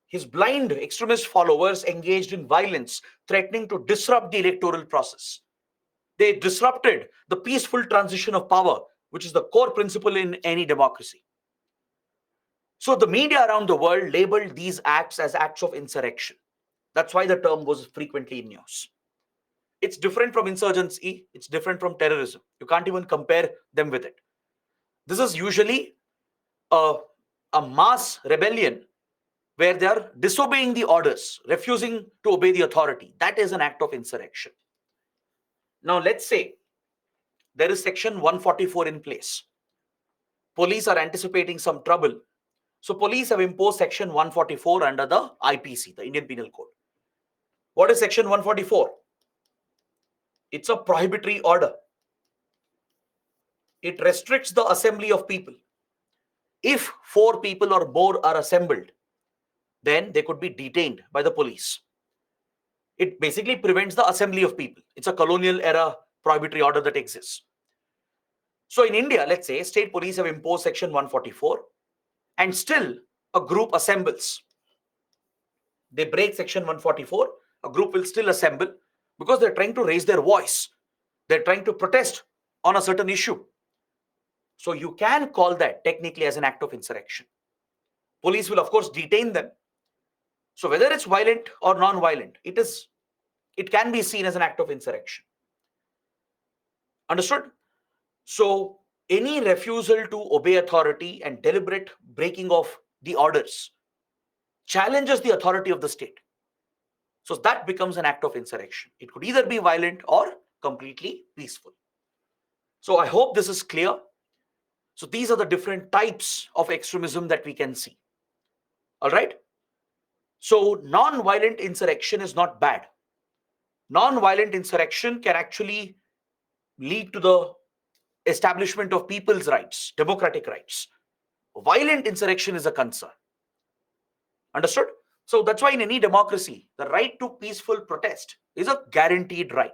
his blind extremist followers engaged in violence, threatening to disrupt the electoral process. They disrupted the peaceful transition of power, which is the core principle in any democracy. So the media around the world labeled these acts as acts of insurrection. That's why the term was frequently in news. It's different from insurgency. It's different from terrorism. You can't even compare them with it. This is usually a mass rebellion where they are disobeying the orders, refusing to obey the authority. That is an act of insurrection. Now, let's say there is section 144 in place. Police are anticipating some trouble. So police have imposed section 144 under the IPC, the Indian Penal Code. What is section 144? It's a prohibitory order. It restricts the assembly of people. If 4 people or more are assembled, then they could be detained by the police. It basically prevents the assembly of people. It's a colonial era prohibitory order that exists. So in India, let's say state police have imposed section 144 and still a group assembles. They break section 144, a group will still assemble because they're trying to raise their voice. They're trying to protest on a certain issue. So you can call that technically as an act of insurrection. Police will, of course, detain them. So whether it's violent or non-violent, it can be seen as an act of insurrection. Understood? So any refusal to obey authority and deliberate breaking of the orders challenges the authority of the state. So that becomes an act of insurrection. It could either be violent or completely peaceful. So I hope this is clear. So these are the different types of extremism that we can see. All right. So non-violent insurrection is not bad. Non-violent insurrection can actually lead to the establishment of people's rights, democratic rights. Violent insurrection is a concern. Understood? So that's why in any democracy, the right to peaceful protest is a guaranteed right.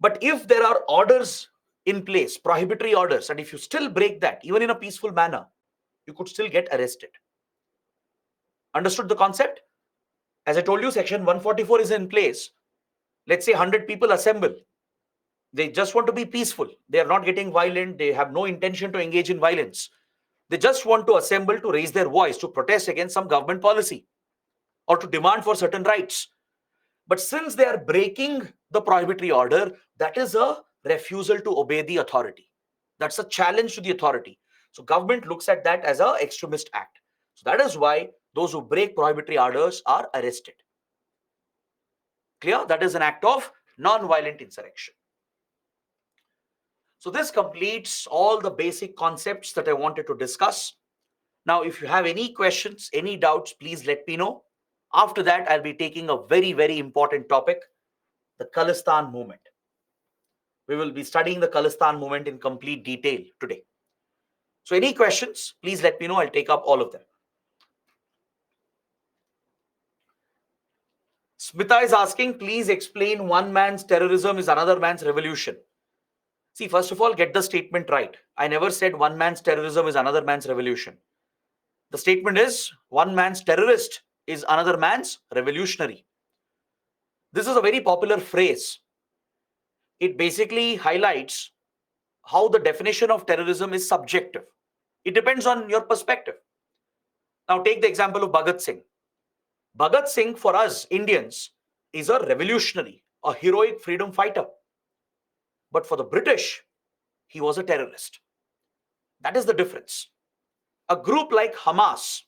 But if there are orders in place, prohibitory orders, and if you still break that, even in a peaceful manner, you could still get arrested. Understood the concept? As I told you, section 144 is in place. Let's say 100 people assemble. They just want to be peaceful. They are not getting violent. They have no intention to engage in violence. They just want to assemble to raise their voice, to protest against some government policy or to demand for certain rights. But since they are breaking the prohibitory order, that is a refusal to obey the authority. That's a challenge to the authority. So government looks at that as an extremist act. So that is why those who break prohibitory orders are arrested. Clear? That is an act of non-violent insurrection. So this completes all the basic concepts that I wanted to discuss. Now, if you have any questions, any doubts, please let me know. After that, I'll be taking a very, very important topic, the Khalistan movement. We will be studying the Khalistan movement in complete detail today. So any questions, please let me know. I'll take up all of them. Smita is asking, please explain one man's terrorism is another man's revolution. See, first of all, get the statement right. I never said one man's terrorism is another man's revolution. The statement is one man's terrorist is another man's revolutionary. This is a very popular phrase. It basically highlights how the definition of terrorism is subjective. It depends on your perspective. Now take the example of Bhagat Singh. Bhagat Singh, for us Indians, is a revolutionary, a heroic freedom fighter. But for the British, he was a terrorist. That is the difference. A group like Hamas,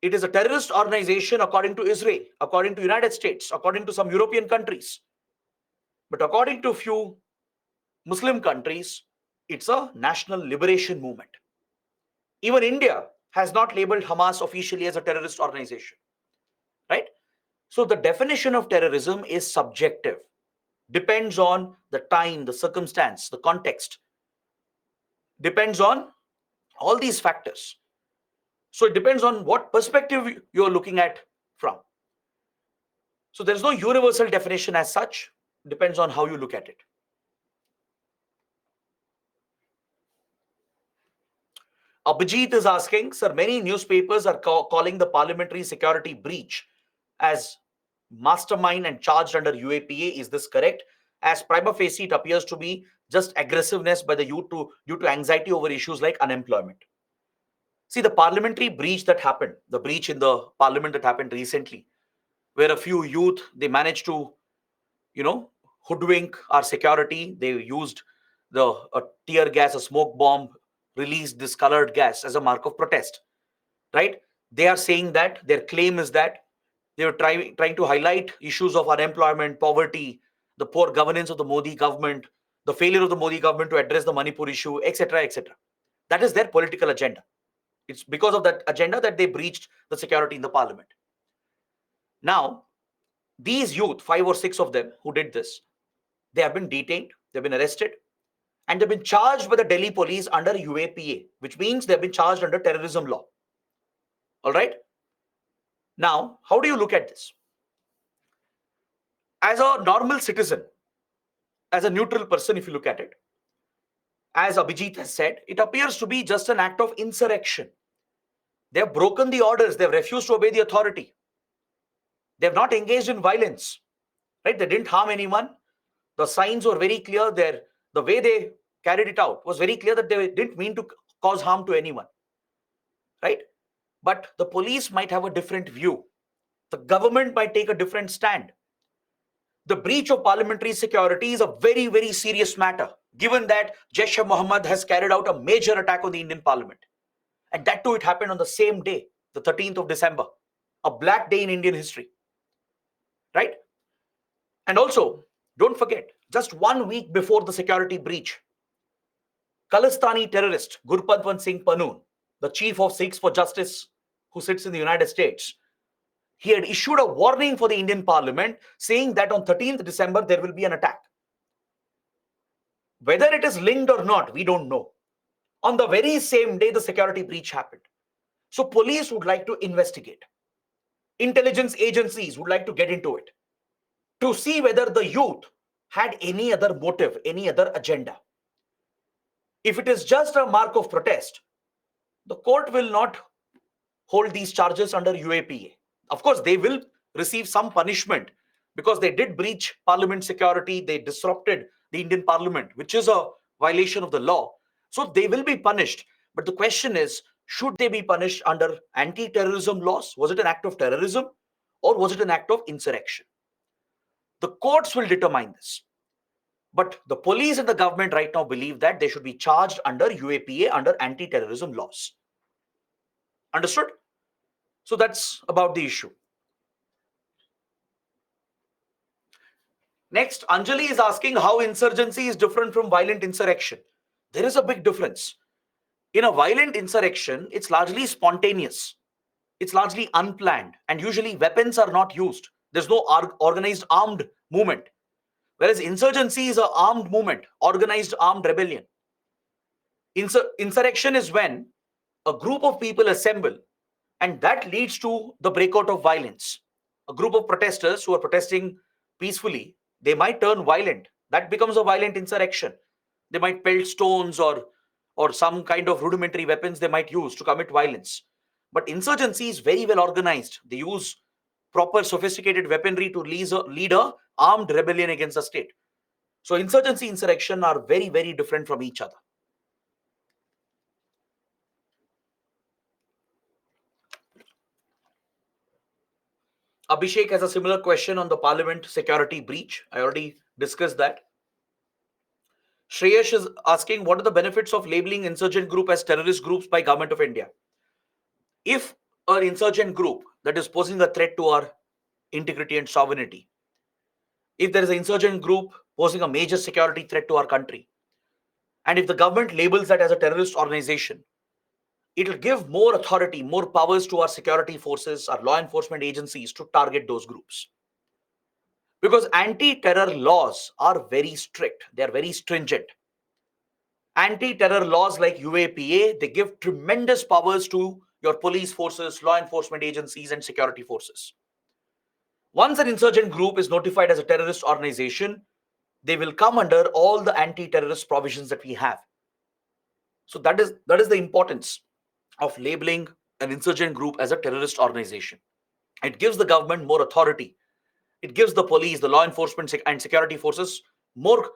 it is a terrorist organization according to Israel, according to United States, according to some European countries. But according to few Muslim countries, it's a national liberation movement. Even India has not labeled Hamas officially as a terrorist organization, right? So the definition of terrorism is subjective, depends on the time, the circumstance, the context, depends on all these factors. So it depends on what perspective you're looking at from. So there's no universal definition as such, depends on how you look at it. Abhijit is asking, sir, many newspapers are calling the parliamentary security breach as mastermind and charged under UAPA. Is this correct? As prima facie, it appears to be just aggressiveness by the youth due to anxiety over issues like unemployment. See, the parliamentary breach that happened, the breach in the parliament that happened recently, where a few youth, they managed to, hoodwink our security. They used a tear gas, a smoke bomb, released this colored gas as a mark of protest, right? They are saying that their claim is that they were trying to highlight issues of unemployment, poverty, the poor governance of the Modi government, the failure of the Modi government to address the Manipur issue, etc., etc. That is their political agenda. It's because of that agenda that they breached the security in the parliament. Now, these youth, 5 or 6 of them who did this, they have been detained, they've been arrested, and they've been charged by the Delhi police under UAPA, which means they've been charged under terrorism law. All right? Now, how do you look at this? As a normal citizen, as a neutral person, if you look at it, as Abhijit has said, it appears to be just an act of insurrection. They have broken the orders. They have refused to obey the authority. They have not engaged in violence, right? They didn't harm anyone. The signs were very clear. The way they carried it out was very clear that they didn't mean to cause harm to anyone, right? But the police might have a different view. The government might take a different stand. The breach of parliamentary security is a very, very serious matter, given that Jaish-e-Mohammed has carried out a major attack on the Indian parliament. And that too, it happened on the same day, the 13th of December, a black day in Indian history, right? And also, don't forget, just 1 week before the security breach, Khalistani terrorist Gurpatwant Singh Pannu, the chief of Sikhs for Justice who sits in the United States, he had issued a warning for the Indian parliament saying that on 13th December there will be an attack. Whether it is linked or not, we don't know. On the very same day, the security breach happened. So police would like to investigate. Intelligence agencies would like to get into it to see whether the youth had any other motive, any other agenda. If it is just a mark of protest, the court will not hold these charges under UAPA. Of course, they will receive some punishment because they did breach parliament security, they disrupted the Indian parliament, which is a violation of the law. So they will be punished. But the question is, should they be punished under anti terrorism laws? Was it an act of terrorism or was it an act of insurrection? The courts will determine this. But the police and the government right now believe that they should be charged under UAPA, under anti terrorism laws. Understood? So that's about the issue. Next, Anjali is asking how insurgency is different from violent insurrection. There is a big difference. In a violent insurrection, it's largely spontaneous, it's largely unplanned, and usually weapons are not used. There's no organized armed movement. Whereas insurgency is an armed movement, organized armed rebellion. Insurrection is when a group of people assemble and that leads to the breakout of violence. A group of protesters who are protesting peacefully, they might turn violent. That becomes a violent insurrection. They might pelt stones or some kind of rudimentary weapons they might use to commit violence. But insurgency is very well organized. They use proper sophisticated weaponry to lead a armed rebellion against the state. So insurgency, insurrection are very, very different from each other. Abhishek has a similar question on the parliament security breach. I already discussed that. Shreyesh is asking, what are the benefits of labeling insurgent group as terrorist groups by Government of India? If an insurgent group that is posing a threat to our integrity and sovereignty, if there is an insurgent group posing a major security threat to our country, and if the government labels that as a terrorist organization, it will give more authority, more powers to our security forces, our law enforcement agencies to target those groups. Because anti-terror laws are very strict, they are very stringent. Anti-terror laws like UAPA, they give tremendous powers to your police forces, law enforcement agencies, and security forces. Once an insurgent group is notified as a terrorist organization, they will come under all the anti-terrorist provisions that we have. So that is the importance of labeling an insurgent group as a terrorist organization. It gives the government more authority. It gives the police, the law enforcement and security forces more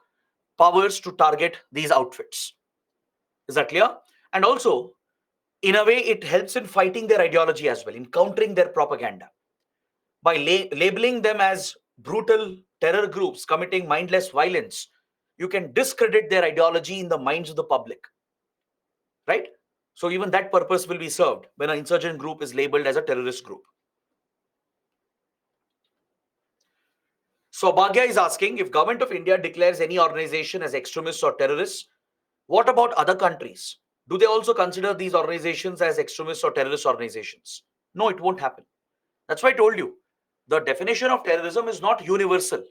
powers to target these outfits. Is that clear? And also, in a way, it helps in fighting their ideology as well, in countering their propaganda. By labeling them as brutal terror groups committing mindless violence, you can discredit their ideology in the minds of the public. Right? So even that purpose will be served when an insurgent group is labeled as a terrorist group. So Bhagya is asking, if Government of India declares any organization as extremists or terrorists, what about other countries? Do they also consider these organizations as extremist or terrorist organizations? No, it won't happen. That's why I told you, the definition of terrorism is not universal.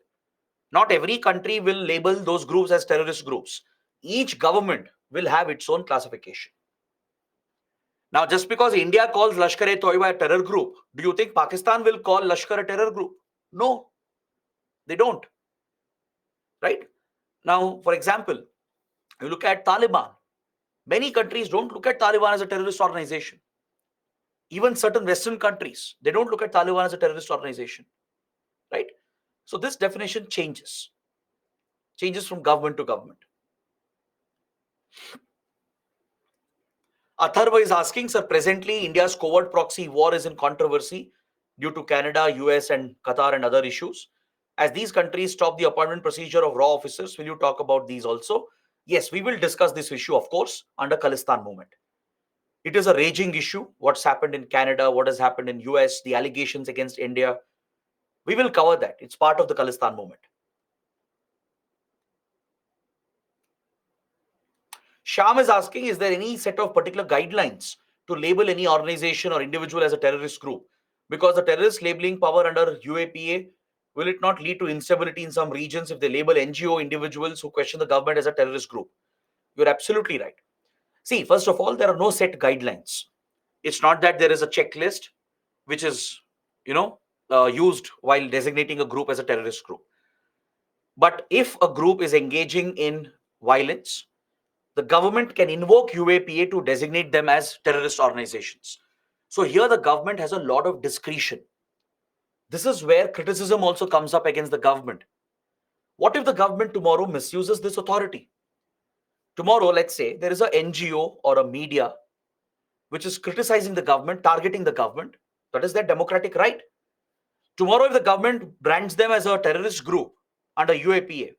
Not every country will label those groups as terrorist groups. Each government will have its own classification. Now, just because India calls Lashkar-e-Toiba a terror group, do you think Pakistan will call Lashkar a terror group? No, they don't. Right? Now, for example, you look at Taliban. Many countries don't look at Taliban as a terrorist organization. Even certain Western countries, they don't look at Taliban as a terrorist organization. Right? So this definition changes from government to government. Atharva is asking, sir, presently India's covert proxy war is in controversy due to Canada, US, and Qatar and other issues. As these countries stop the appointment procedure of raw officers, will you talk about these also? Yes, we will discuss this issue, of course, under Khalistan movement. It is a raging issue. What's happened in Canada, what has happened in US, the allegations against India. We will cover that. It's part of the Khalistan movement. Sham is asking, is there any set of particular guidelines to label any organization or individual as a terrorist group? Because the terrorist labeling power under UAPA Will it not lead to instability in some regions if they label NGO individuals who question the government as a terrorist group? You're absolutely right. See, first of all, there are no set guidelines. It's not that there is a checklist which is, used while designating a group as a terrorist group. But if a group is engaging in violence, the government can invoke UAPA to designate them as terrorist organizations. So here the government has a lot of discretion. This is where criticism also comes up against the government. What if the government tomorrow misuses this authority? Tomorrow, let's say there is a NGO or a media which is criticizing the government, targeting the government. That is their democratic right. Tomorrow, if the government brands them as a terrorist group under UAPA,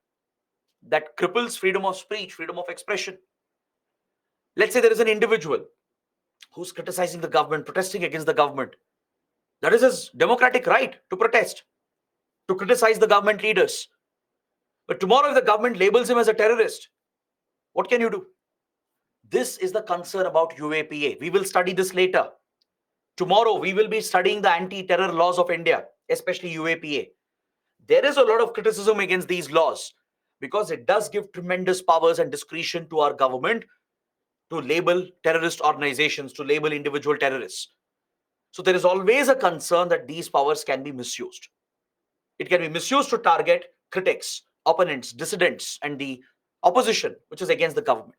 that cripples freedom of speech, freedom of expression. Let's say there is an individual who's criticizing the government, protesting against the government. That is his democratic right to protest, to criticize the government leaders. But tomorrow, if the government labels him as a terrorist, what can you do? This is the concern about UAPA. We will study this later. Tomorrow, we will be studying the anti-terror laws of India, especially UAPA. There is a lot of criticism against these laws because it does give tremendous powers and discretion to our government to label terrorist organizations, to label individual terrorists. So there is always a concern that these powers can be misused. It can be misused to target critics, opponents, dissidents, and the opposition, which is against the government.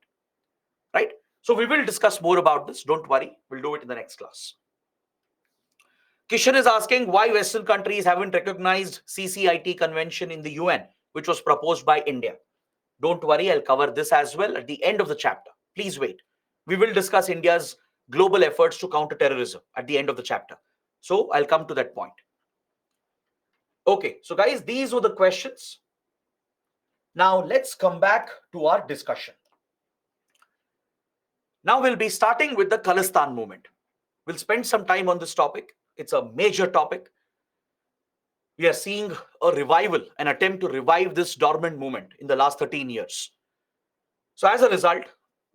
Right? So we will discuss more about this. Don't worry. We'll do it in the next class. Kishan is asking why Western countries haven't recognized CCIT convention in the UN, which was proposed by India. Don't worry, I'll cover this as well at the end of the chapter. Please wait. We will discuss India's global efforts to counter terrorism at the end of the chapter. So I'll come to that point. Okay, so guys, these were the questions. Now let's come back to our discussion. Now we'll be starting with the Khalistan movement. We'll spend some time on this topic. It's a major topic. We are seeing a revival, an attempt to revive this dormant movement in the last 13 years. So as a result,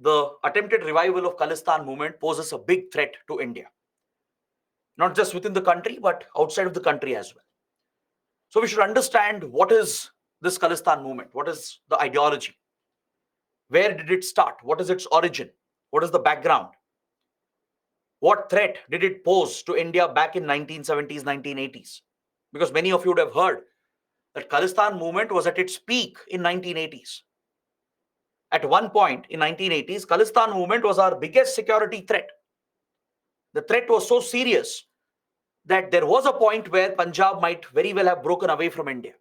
the attempted revival of Khalistan movement poses a big threat to India. Not just within the country, but outside of the country as well. So we should understand what is this Khalistan movement? What is the ideology? Where did it start? What is its origin? What is the background? What threat did it pose to India back in 1970s, 1980s? Because many of you would have heard that Khalistan movement was at its peak in 1980s. At one point in 1980s, Khalistan movement was our biggest security threat. The threat was so serious that there was a point where Punjab might very well have broken away from India.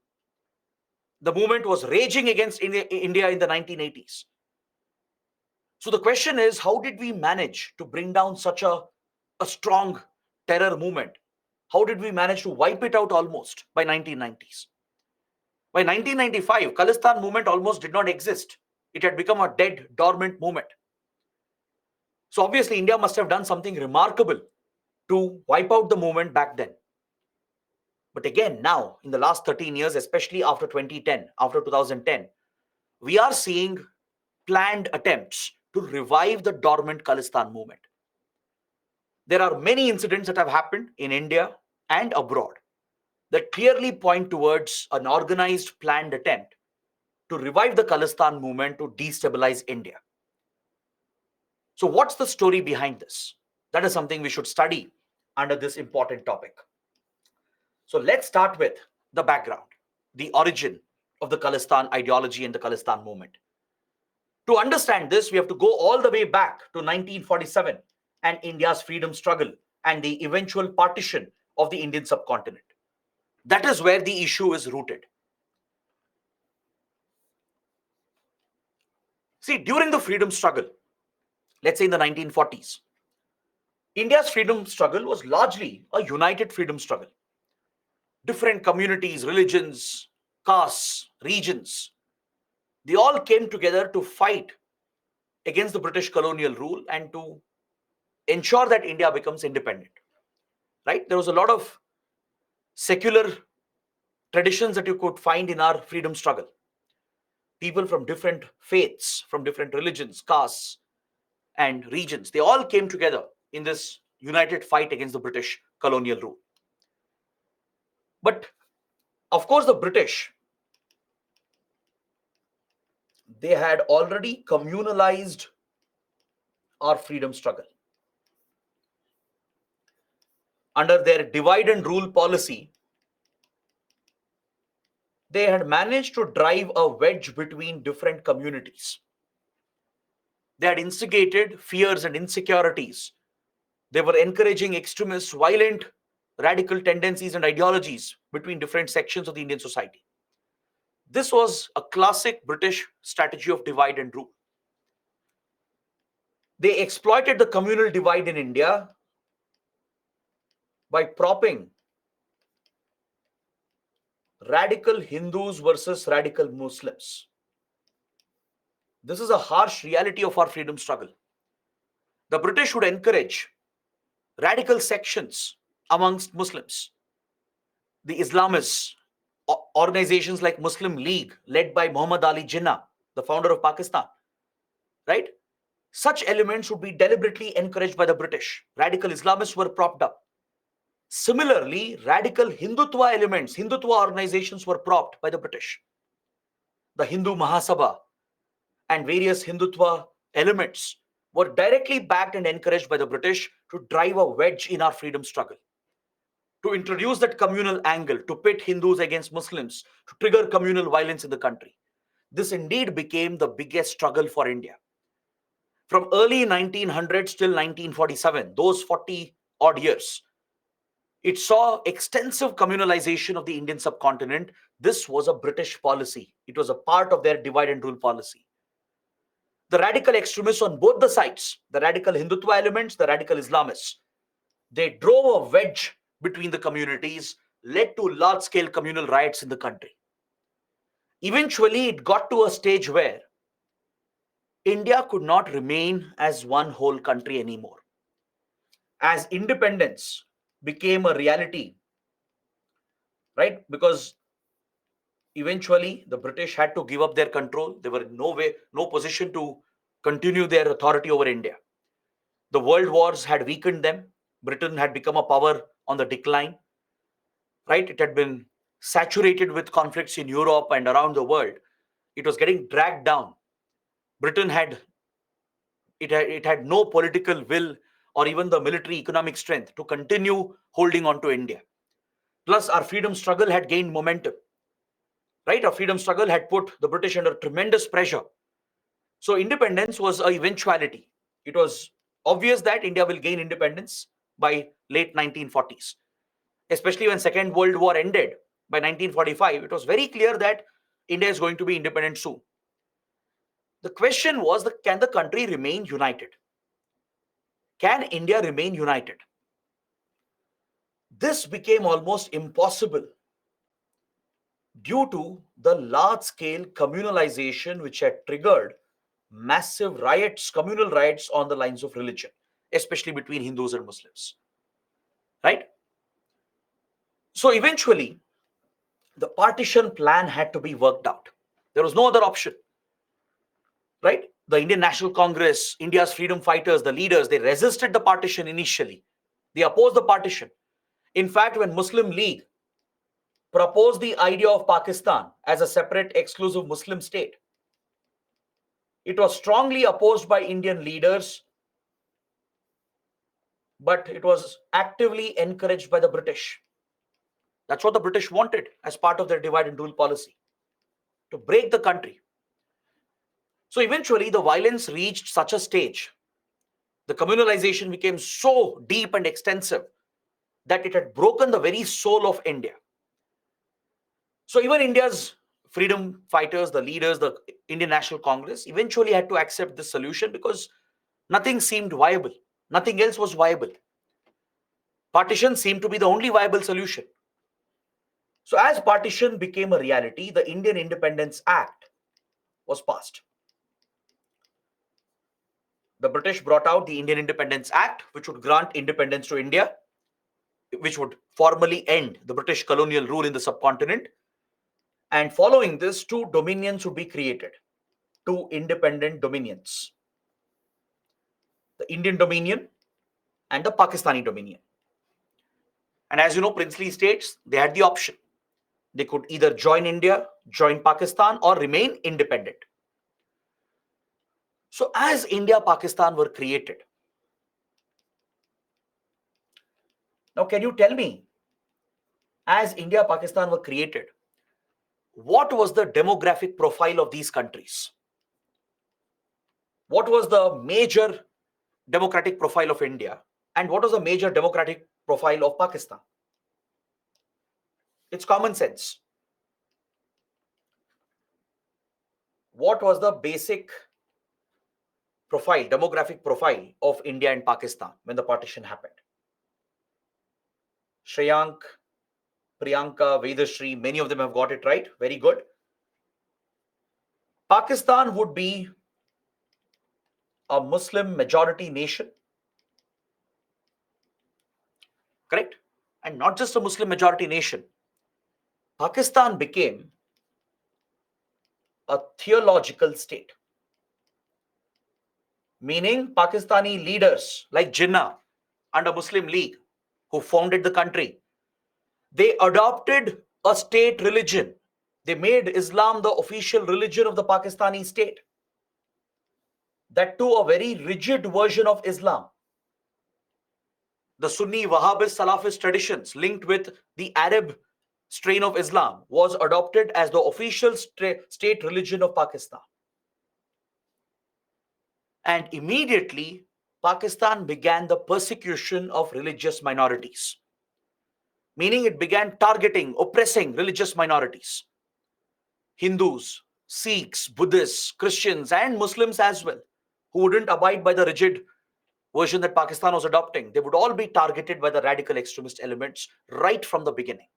The movement was raging against India in the 1980s. So the question is, how did we manage to bring down such a strong terror movement? How did we manage to wipe it out almost by 1990s? By 1995, Khalistan movement almost did not exist. It had become a dead, dormant movement. So obviously, India must have done something remarkable to wipe out the movement back then. But again, now, in the last 13 years, especially after 2010, after 2010, we are seeing planned attempts to revive the dormant Khalistan movement. There are many incidents that have happened in India and abroad that clearly point towards an organized, planned attempt to revive the Khalistan movement to destabilize India. So what's the story behind this? That is something we should study under this important topic. So let's start with the background, the origin of the Khalistan ideology and the Khalistan movement. To understand this, we have to go all the way back to 1947 and India's freedom struggle and the eventual partition of the Indian subcontinent. That is where the issue is rooted. See, during the freedom struggle, let's say in the 1940s, India's freedom struggle was largely a united freedom struggle. Different communities, religions, castes, regions, they all came together to fight against the British colonial rule and to ensure that India becomes independent. Right? There was a lot of secular traditions that you could find in our freedom struggle. People from different faiths, from different religions, castes, and regions, they all came together in this united fight against the British colonial rule. But Of course, the British, they had already communalized our freedom struggle. Under their divide and rule policy, they had managed to drive a wedge between different communities. They had instigated fears and insecurities. They were encouraging extremist, violent, radical tendencies and ideologies between different sections of the Indian society. This was a classic British strategy of divide and rule. They exploited the communal divide in India by propping radical Hindus versus radical Muslims. This is a harsh reality of our freedom struggle. The British would encourage radical sections amongst Muslims. The Islamists, organizations like Muslim League, led by Muhammad Ali Jinnah, the founder of Pakistan, right? Such elements would be deliberately encouraged by the British. Radical Islamists were propped up. Similarly, radical Hindutva elements, Hindutva organizations were propped by the British. The Hindu Mahasabha and various Hindutva elements were directly backed and encouraged by the British to drive a wedge in our freedom struggle, to introduce that communal angle, to pit Hindus against Muslims, to trigger communal violence in the country. This indeed became the biggest struggle for India. From early 1900s till 1947, those 40 odd years, it saw extensive communalization of the Indian subcontinent. This was a British policy. It was a part of their divide and rule policy. The radical extremists on both the sides, the radical Hindutva elements, the radical Islamists, they drove a wedge between the communities, led to large-scale communal riots in the country. Eventually, it got to a stage where India could not remain as one whole country anymore. As independence became a reality, right? Because eventually the British had to give up their control. They were in no position to continue their authority over India. The world wars had weakened them. Britain had become a power on the decline, right? It had been saturated with conflicts in Europe and around the world. It was getting dragged down. Britain had no political will or even the military economic strength to continue holding on to India. Plus, our freedom struggle had gained momentum, right? Our freedom struggle had put the British under tremendous pressure. So independence was an eventuality. It was obvious that India will gain independence by late 1940s, especially when Second World War ended by 1945. It was very clear that India is going to be independent soon. The question was, can the country remain united? Can India remain united? This became almost impossible due to the large-scale communalization which had triggered massive riots, communal riots on the lines of religion, especially between Hindus and Muslims, right? So eventually, the partition plan had to be worked out. There was no other option, right? The Indian National Congress, India's freedom fighters, the leaders, they resisted the partition initially. They opposed the partition. In fact, when Muslim League proposed the idea of Pakistan as a separate exclusive Muslim state, it was strongly opposed by Indian leaders, but it was actively encouraged by the British. That's what the British wanted as part of their divide and rule policy, to break the country. So eventually, the violence reached such a stage, the communalization became so deep and extensive that it had broken the very soul of India. So even India's freedom fighters, the leaders, the Indian National Congress eventually had to accept this solution because nothing seemed viable. Nothing else was viable. Partition seemed to be the only viable solution. So as partition became a reality, the Indian Independence Act was passed. The British brought out the Indian Independence Act, which would grant independence to India, which would formally end the British colonial rule in the subcontinent. And following this, two dominions would be created, two independent dominions, the Indian Dominion and the Pakistani Dominion. And as you know, princely states, they had the option. They could either join India, join Pakistan, or remain independent. So, as India, Pakistan were created, now can you tell me, as India, Pakistan were created, what was the demographic profile of these countries? What was the major democratic profile of India? And what was the major democratic profile of Pakistan? It's common sense. What was the basic profile, demographic profile of India and Pakistan when the partition happened? Shreyank, Priyanka, Vedashri, many of them have got it right. Very good. Pakistan would be a Muslim majority nation, correct? And not just a Muslim majority nation. Pakistan became a theological state, meaning Pakistani leaders like Jinnah and a Muslim League who founded the country, they adopted a state religion. They made Islam the official religion of the Pakistani state. That too, a very rigid version of Islam. The Sunni Wahhabist Salafist traditions linked with the Arab strain of Islam was adopted as the official state religion of Pakistan. And immediately, Pakistan began the persecution of religious minorities, meaning it began targeting, oppressing religious minorities. Hindus, Sikhs, Buddhists, Christians, and Muslims as well, who wouldn't abide by the rigid version that Pakistan was adopting. They would all be targeted by the radical extremist elements right from the beginning.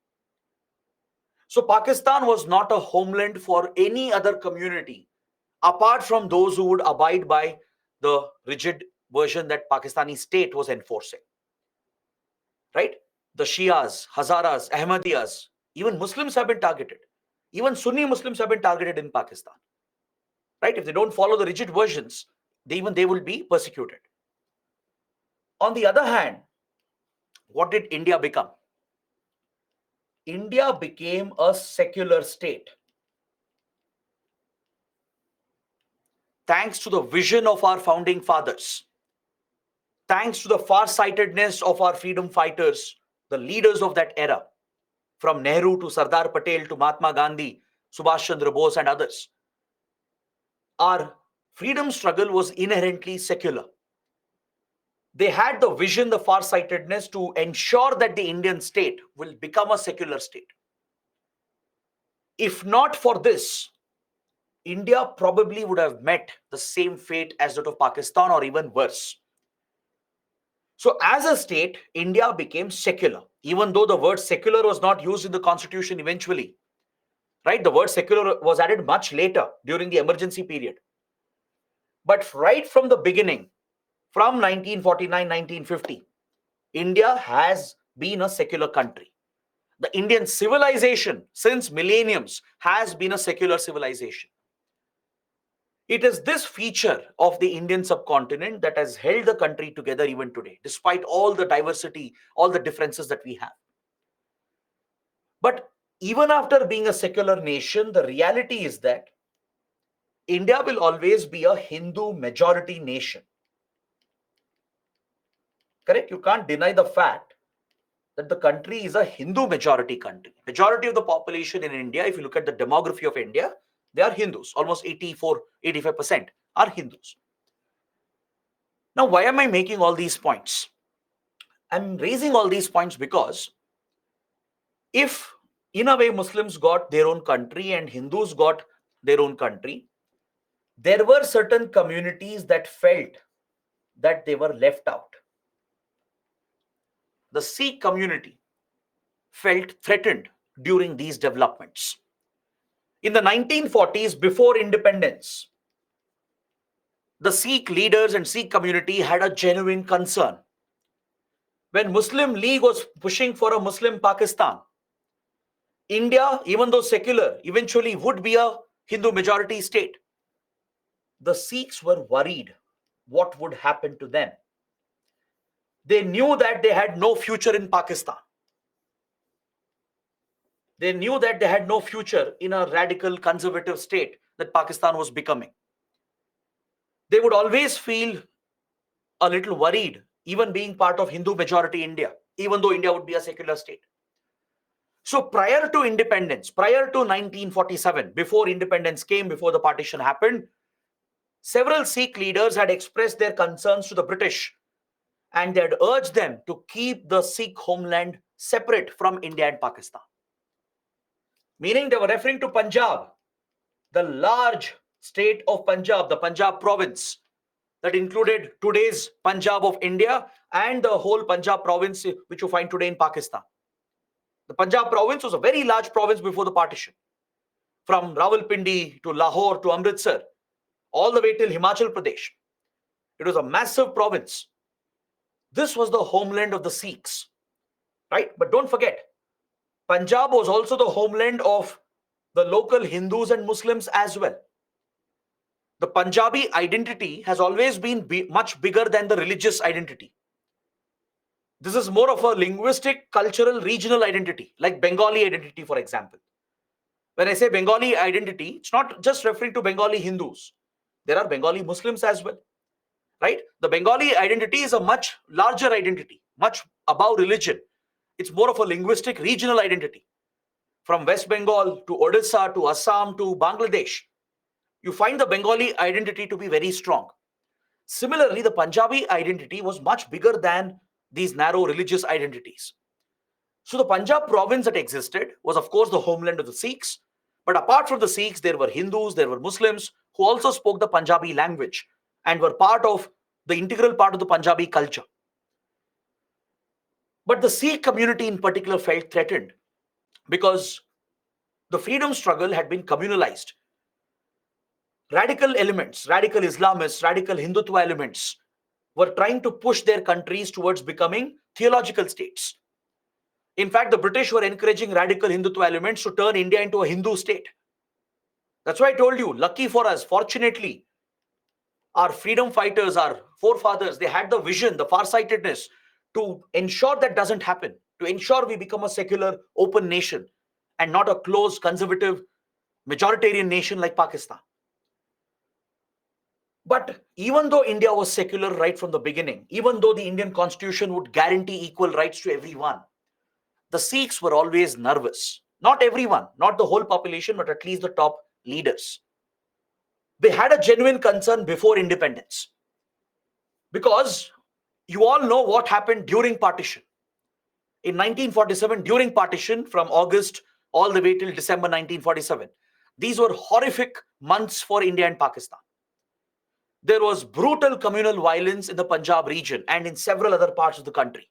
So Pakistan was not a homeland for any other community apart from those who would abide by the rigid version that Pakistani state was enforcing. Right? The Shias, Hazaras, Ahmadiyas, even Muslims have been targeted. Even Sunni Muslims have been targeted in Pakistan. Right? If they don't follow the rigid versions, they will be persecuted. On the other hand, what did India become? India became a secular state. Thanks to the vision of our founding fathers, thanks to the far-sightedness of our freedom fighters, the leaders of that era, from Nehru to Sardar Patel to Mahatma Gandhi, Subhash Chandra Bose and others, our freedom struggle was inherently secular. They had the vision, the far-sightedness to ensure that the Indian state will become a secular state. If not for this, India probably would have met the same fate as that of Pakistan or even worse. So as a state, India became secular, even though the word secular was not used in the constitution eventually. Right? The word secular was added much later during the emergency period. But right from the beginning, from 1949, 1950, India has been a secular country. The Indian civilization since millenniums has been a secular civilization. It is this feature of the Indian subcontinent that has held the country together even today, despite all the diversity, all the differences that we have. But even after being a secular nation, the reality is that India will always be a Hindu majority nation. Correct? You can't deny the fact that the country is a Hindu majority country. Majority of the population in India, if you look at the demography of India, they are Hindus. Almost 84, 85% are Hindus. Now, why am I making all these points? I'm raising all these points because if, in a way, Muslims got their own country and Hindus got their own country, there were certain communities that felt that they were left out. The Sikh community felt threatened during these developments. In the 1940s, before independence, the Sikh leaders and Sikh community had a genuine concern. When Muslim League was pushing for a Muslim Pakistan, India, even though secular, eventually would be a Hindu majority state. The Sikhs were worried what would happen to them. They knew that they had no future in Pakistan. They knew that they had no future in a radical conservative state that Pakistan was becoming. They would always feel a little worried, even being part of Hindu majority India, even though India would be a secular state. So prior to independence, prior to 1947, before independence came, before the partition happened, several Sikh leaders had expressed their concerns to the British, and they had urged them to keep the Sikh homeland separate from India and Pakistan. Meaning they were referring to Punjab, the large state of Punjab, the Punjab province that included today's Punjab of India and the whole Punjab province which you find today in Pakistan. The Punjab province was a very large province before the partition, from Rawalpindi to Lahore to Amritsar, all the way till Himachal Pradesh. It was a massive province. This was the homeland of the Sikhs, right? But don't forget, Punjab was also the homeland of the local Hindus and Muslims as well. The Punjabi identity has always been much bigger than the religious identity. This is more of a linguistic, cultural, regional identity, like Bengali identity, for example. When I say Bengali identity, it's not just referring to Bengali Hindus. There are Bengali Muslims as well, right? The Bengali identity is a much larger identity, much above religion. It's more of a linguistic, regional identity. From West Bengal to Odisha to Assam to Bangladesh, you find the Bengali identity to be very strong. Similarly, the Punjabi identity was much bigger than these narrow religious identities. So the Punjab province that existed was, of course, the homeland of the Sikhs. But apart from the Sikhs, there were Hindus, there were Muslims who also spoke the Punjabi language and were part of the integral part of the Punjabi culture. But the Sikh community in particular felt threatened because the freedom struggle had been communalized. Radical elements, radical Islamists, radical Hindutva elements were trying to push their countries towards becoming theological states. In fact, the British were encouraging radical Hindutva elements to turn India into a Hindu state. That's why I told you, lucky for us, fortunately, our freedom fighters, our forefathers, they had the vision, the farsightedness to ensure that doesn't happen, to ensure we become a secular, open nation and not a closed, conservative, majoritarian nation like Pakistan. But even though India was secular right from the beginning, even though the Indian constitution would guarantee equal rights to everyone, the Sikhs were always nervous. Not everyone, not the whole population, but at least the top leaders. They had a genuine concern before independence. Because you all know what happened during partition. In 1947, during partition, from August all the way till December 1947, these were horrific months for India and Pakistan. There was brutal communal violence in the Punjab region and in several other parts of the country.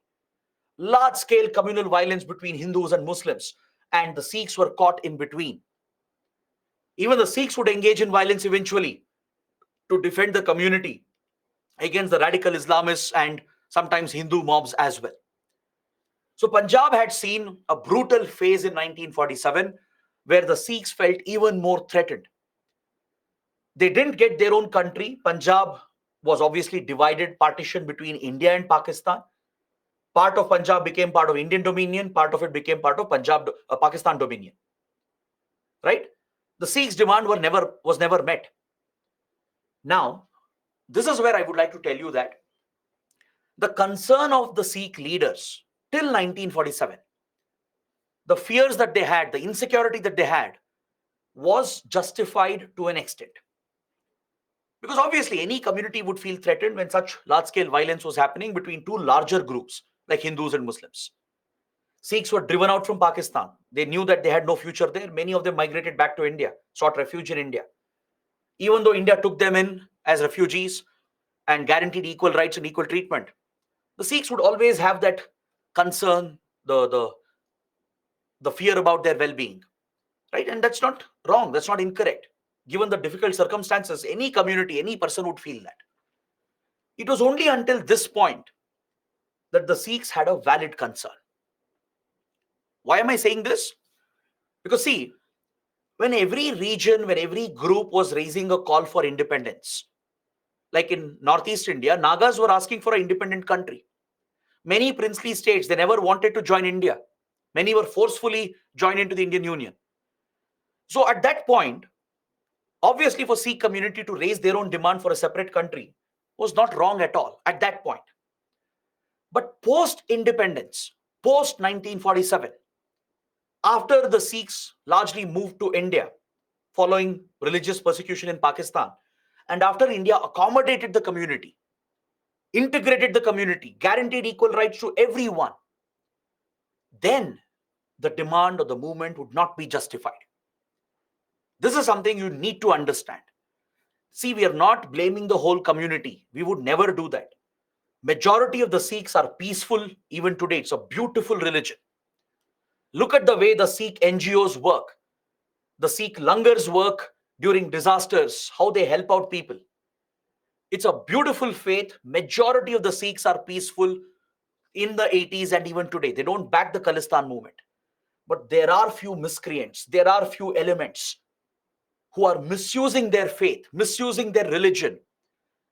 Large-scale communal violence between Hindus and Muslims, and the Sikhs were caught in between. Even the Sikhs would engage in violence eventually to defend the community against the radical Islamists and sometimes Hindu mobs as well. So Punjab had seen a brutal phase in 1947 where the Sikhs felt even more threatened. They didn't get their own country. Punjab was obviously divided, partition between India and Pakistan. Part of Punjab became part of Indian dominion, part of it became part of Pakistan dominion. Right? The Sikhs' demand was never met. Now, this is where I would like to tell you that the concern of the Sikh leaders till 1947, the fears that they had, the insecurity that they had, was justified to an extent. Because obviously any community would feel threatened when such large-scale violence was happening between two larger groups like Hindus and Muslims. Sikhs were driven out from Pakistan. They knew that they had no future there. Many of them migrated back to India, sought refuge in India. Even though India took them in as refugees and guaranteed equal rights and equal treatment, the Sikhs would always have that concern, the fear about their well-being, right? And that's not wrong. That's not incorrect. Given the difficult circumstances, any community, any person would feel that. It was only until this point that the Sikhs had a valid concern. Why am I saying this? Because see, when every region, when every group was raising a call for independence, like in Northeast India, Nagas were asking for an independent country. Many princely states, they never wanted to join India. Many were forcefully joined into the Indian Union. So at that point, obviously for Sikh community to raise their own demand for a separate country was not wrong at all at that point. But post independence, post 1947, after the Sikhs largely moved to India following religious persecution in Pakistan, and after India accommodated the community, integrated the community, guaranteed equal rights to everyone, then the demand of the movement would not be justified. This is something you need to understand. See, we are not blaming the whole community. We would never do that. Majority of the Sikhs are peaceful even today. It's a beautiful religion. Look at the way the Sikh NGOs work, the Sikh langars work during disasters, how they help out people. It's a beautiful faith. Majority of the Sikhs are peaceful in the 80s and even today. They don't back the Khalistan movement. But there are few miscreants, there are few elements who are misusing their faith, misusing their religion,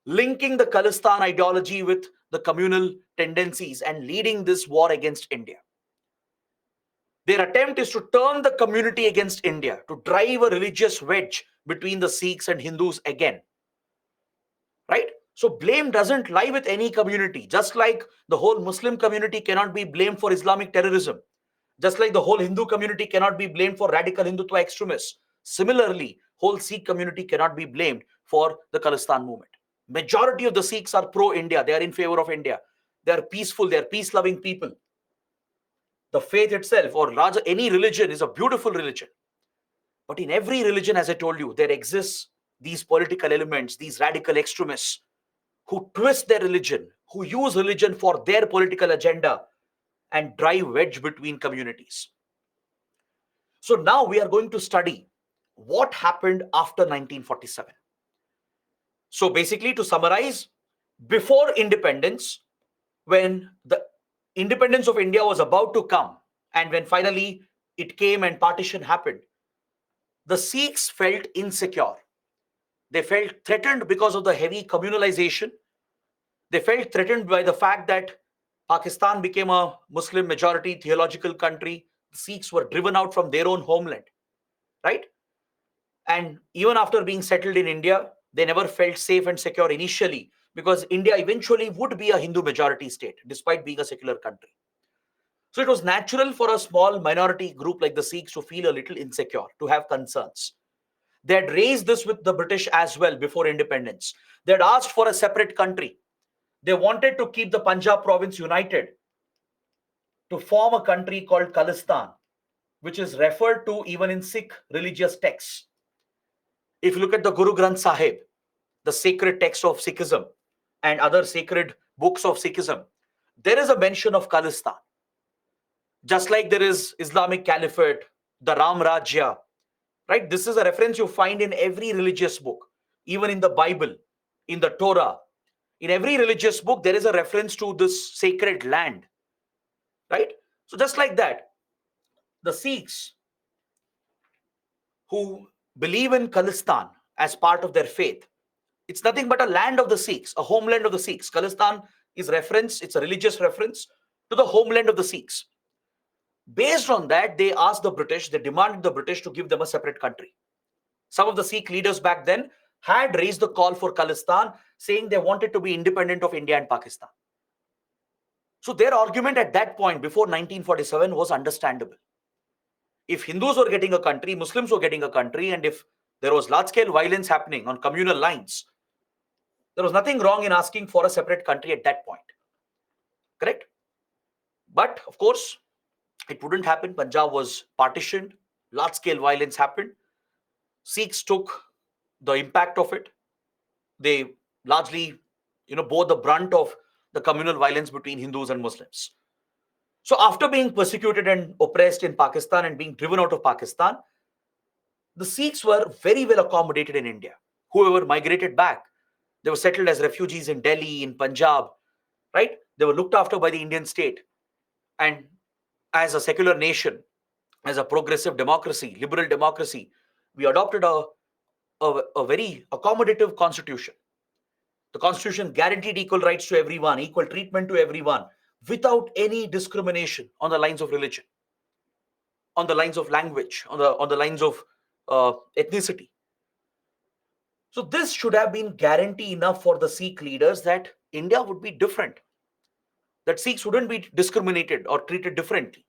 linking the Khalistan ideology with the communal tendencies and leading this war against India. Their attempt is to turn the community against India, to drive a religious wedge between the Sikhs and Hindus again. Right? So blame doesn't lie with any community. Just like the whole Muslim community cannot be blamed for Islamic terrorism, just like the whole Hindu community cannot be blamed for radical Hindutva extremists. Similarly, whole Sikh community cannot be blamed for the Khalistan movement. Majority of the Sikhs are pro-India. They are in favor of India. They are peaceful. They are peace-loving people. The faith itself, or rather any religion, is a beautiful religion. But in every religion, as I told you, there exists these political elements, these radical extremists who twist their religion, who use religion for their political agenda and drive wedge between communities. So now we are going to study what happened after 1947. So basically, to summarize, before independence, when the independence of India was about to come, and when finally it came and partition happened, the Sikhs felt insecure. They felt threatened because of the heavy communalization. They felt threatened by the fact that Pakistan became a Muslim majority theological country. The Sikhs were driven out from their own homeland, right? And even after being settled in India, they never felt safe and secure initially because India eventually would be a Hindu majority state despite being a secular country. So it was natural for a small minority group like the Sikhs to feel a little insecure, to have concerns. They had raised this with the British as well before independence. They had asked for a separate country. They wanted to keep the Punjab province united to form a country called Khalistan, which is referred to even in Sikh religious texts. If you look at the Guru Granth Sahib, the sacred text of Sikhism and other sacred books of Sikhism, there is a mention of Khalistan. Just like there is Islamic Caliphate, the Ram Rajya, right? This is a reference you find in every religious book, even in the Bible, in the Torah. In every religious book, there is a reference to this sacred land, right? So just like that, the Sikhs who believe in Khalistan as part of their faith, it's nothing but a land of the Sikhs, a homeland of the Sikhs. Khalistan is reference, it's a religious reference to the homeland of the Sikhs. Based on that, they asked the British, they demanded the British to give them a separate country. Some of the Sikh leaders back then had raised the call for Khalistan, saying they wanted to be independent of India and Pakistan. So their argument at that point, before 1947, was understandable. If Hindus were getting a country, Muslims were getting a country, and if there was large-scale violence happening on communal lines, there was nothing wrong in asking for a separate country at that point. Correct? But, of course, it wouldn't happen. Punjab was partitioned. Large-scale violence happened. Sikhs took the impact of it. They largely, bore the brunt of the communal violence between Hindus and Muslims. So after being persecuted and oppressed in Pakistan and being driven out of Pakistan, the Sikhs were very well accommodated in India. Whoever migrated back, they were settled as refugees in Delhi, in Punjab, right? They were looked after by the Indian state. And as a secular nation, as a progressive democracy, liberal democracy, we adopted a very accommodative constitution. The constitution guaranteed equal rights to everyone, equal treatment to everyone, without any discrimination on the lines of religion. on the lines of language, on the lines of ethnicity. So this should have been guarantee enough for the Sikh leaders that India would be different, that Sikhs wouldn't be discriminated or treated differently.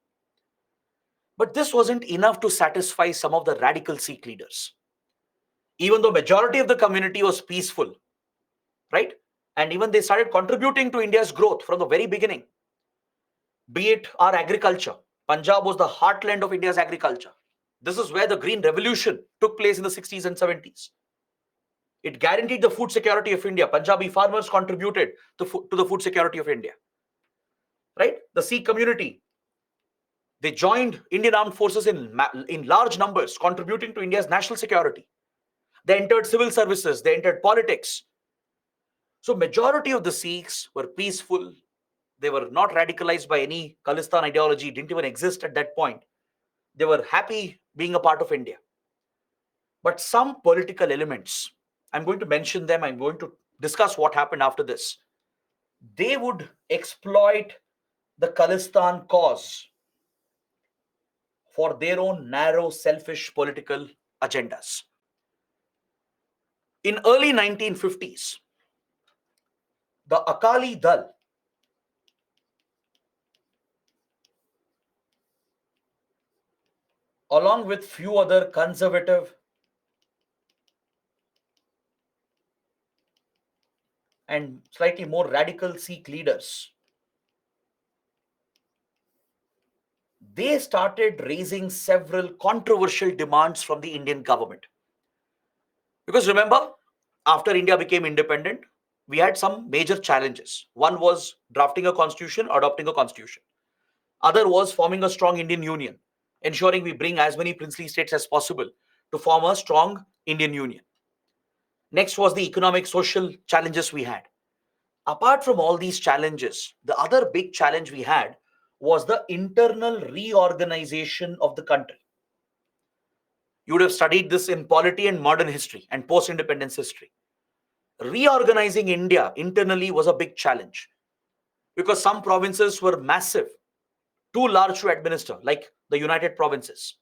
But this wasn't enough to satisfy some of the radical Sikh leaders. Even though majority of the community was peaceful, right? And even they started contributing to India's growth from the very beginning, be it our agriculture. Punjab was the heartland of India's agriculture. This is where the Green Revolution took place in the 60s and 70s. It guaranteed the food security of India. Punjabi farmers contributed to the food security of India. Right? The Sikh community, they joined Indian armed forces in large numbers, contributing to India's national security. They entered civil services, they entered politics. So majority of the Sikhs were peaceful. They were not radicalized by any Khalistan ideology, didn't even exist at that point. They were happy being a part of India. But some political elements, I'm going to mention them, I'm going to discuss what happened after this. They would exploit the Khalistan cause for their own narrow, selfish political agendas. In early 1950s, the Akali Dal, along with few other conservative and slightly more radical Sikh leaders, they started raising several controversial demands from the Indian government. Because remember, after India became independent, we had some major challenges. One was drafting a constitution, adopting a constitution. Other was forming a strong Indian union, ensuring we bring as many princely states as possible to form a strong Indian union. Next was the economic, social challenges we had. Apart from all these challenges, the other big challenge we had was the internal reorganization of the country. You would have studied this in polity and modern history and post-independence history. Reorganizing India internally was a big challenge because some provinces were massive, too large to administer, like the United Provinces.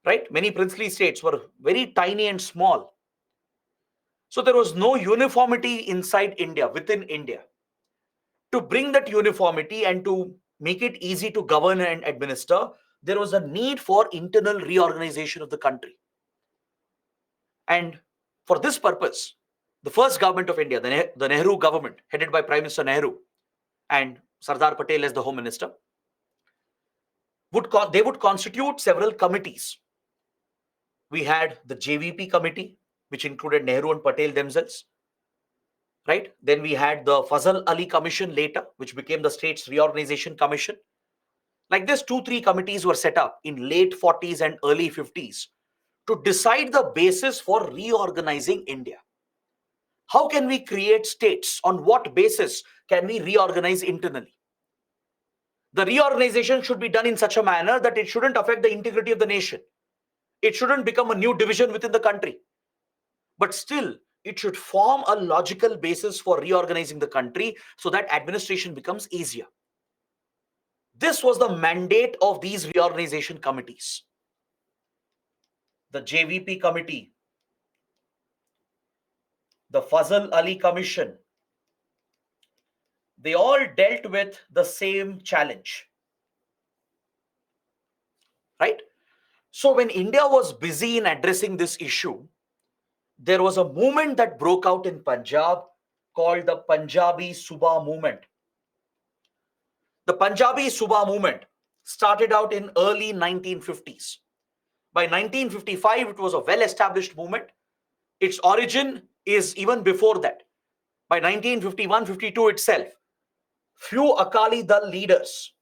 Right? Many princely states were very tiny and small. So there was no uniformity inside India, within India. To bring that uniformity and to make it easy to govern and administer, there was a need for internal reorganization of the country. And for this purpose, the first government of India, the Nehru government, headed by Prime Minister Nehru and Sardar Patel as the Home Minister, they would constitute several committees. We had the JVP committee, which included Nehru and Patel themselves. Right? Then we had the Fazal Ali Commission later, which became the States Reorganization Commission. Like this, 2-3 committees were set up in late 40s and early 50s to decide the basis for reorganizing India. How can we create states? On what basis can we reorganize internally? The reorganization should be done in such a manner that it shouldn't affect the integrity of the nation. It shouldn't become a new division within the country. But still, it should form a logical basis for reorganizing the country so that administration becomes easier. This was the mandate of these reorganization committees. The JVP committee, the Fazal Ali Commission, they all dealt with the same challenge. Right? So when India was busy in addressing this issue, there was a movement that broke out in Punjab called the Punjabi Subha movement. The Punjabi Subha movement started out in early 1950s. By 1955, it was a well-established movement. Its origin is even before that. By 1951-52 itself, few Akali Dal leaders,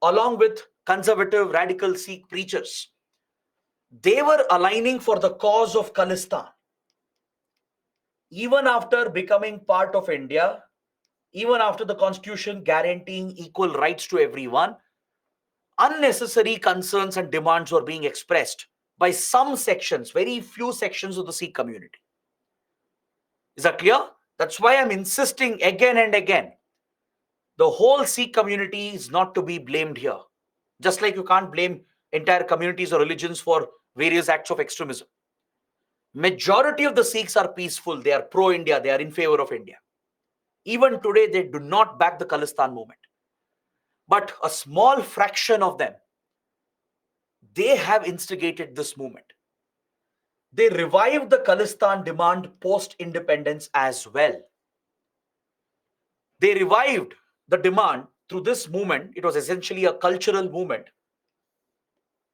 along with conservative radical Sikh preachers, they were aligning for the cause of Khalistan. Even after becoming part of India, even after the constitution guaranteeing equal rights to everyone, unnecessary concerns and demands were being expressed by some sections, very few sections of the Sikh community. Is that clear? That's why I'm insisting again and again. The whole Sikh community is not to be blamed here. Just like you can't blame entire communities or religions for various acts of extremism. Majority of the Sikhs are peaceful. They are pro-India. They are in favor of India. Even today, they do not back the Khalistan movement. But a small fraction of them, they have instigated this movement. They revived the Khalistan demand post-independence as well. They revived the demand through this movement. It was essentially a cultural movement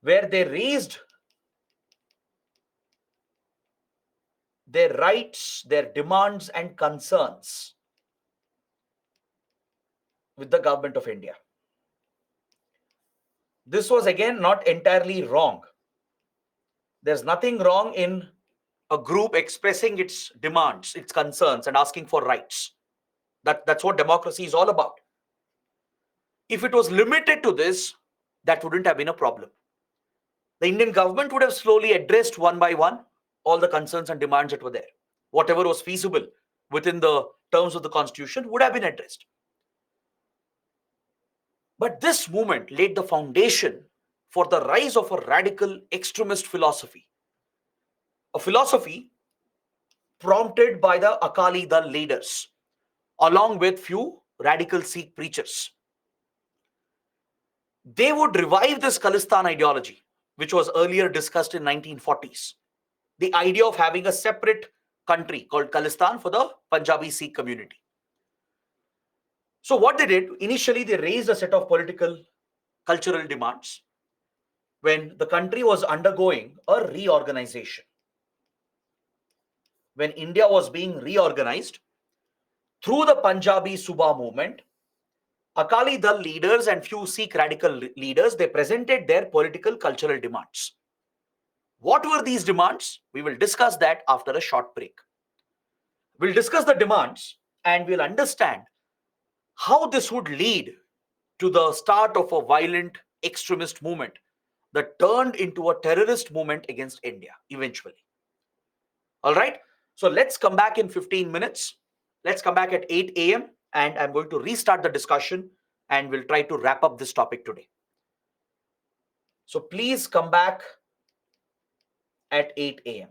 where they raised their rights, their demands, and concerns with the government of India. This was again not entirely wrong. There's nothing wrong in a group expressing its demands, its concerns, and asking for rights. That's what democracy is all about. If it was limited to this, that wouldn't have been a problem. The Indian government would have slowly addressed one by one all the concerns and demands that were there. Whatever was feasible within the terms of the constitution would have been addressed. But this movement laid the foundation for the rise of a radical extremist philosophy, a philosophy prompted by the Akali Dal leaders, along with few radical Sikh preachers. They would revive this Khalistan ideology, which was earlier discussed in 1940s. The idea of having a separate country called Khalistan for the Punjabi Sikh community. So what they did, initially they raised a set of political, cultural demands when the country was undergoing a reorganization. When India was being reorganized through the Punjabi Suba movement, Akali Dal leaders and few Sikh radical leaders, they presented their political cultural demands. What were these demands? We will discuss that after a short break. We'll discuss the demands and we'll understand how this would lead to the start of a violent extremist movement that turned into a terrorist movement against India eventually. All right. So let's come back in 15 minutes. Let's come back at 8 a.m. and I'm going to restart the discussion and we'll try to wrap up this topic today. So please come back at 8 a.m.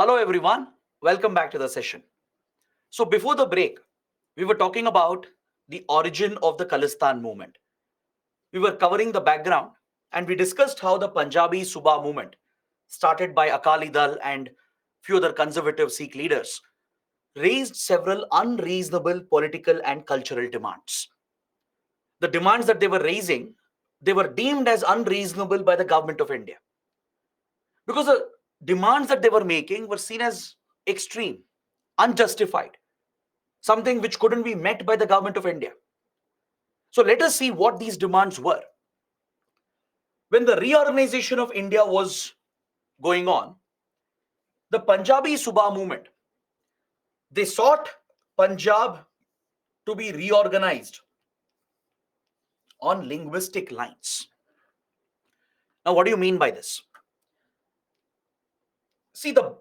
Hello, everyone. Welcome back to the session. So, before the break, we were talking about the origin of the Khalistan movement. We were covering the background and we discussed how the Punjabi Suba movement, started by Akali Dal and few other conservative Sikh leaders, raised several unreasonable political and cultural demands. The demands that they were raising, they were deemed as unreasonable by the government of India because the demands that they were making were seen as extreme, unjustified, something which couldn't be met by the government of India. So let us see what these demands were. When the reorganization of India was going on, the Punjabi Suba movement, they sought Punjab to be reorganized on linguistic lines. Now, what do you mean by this? See, the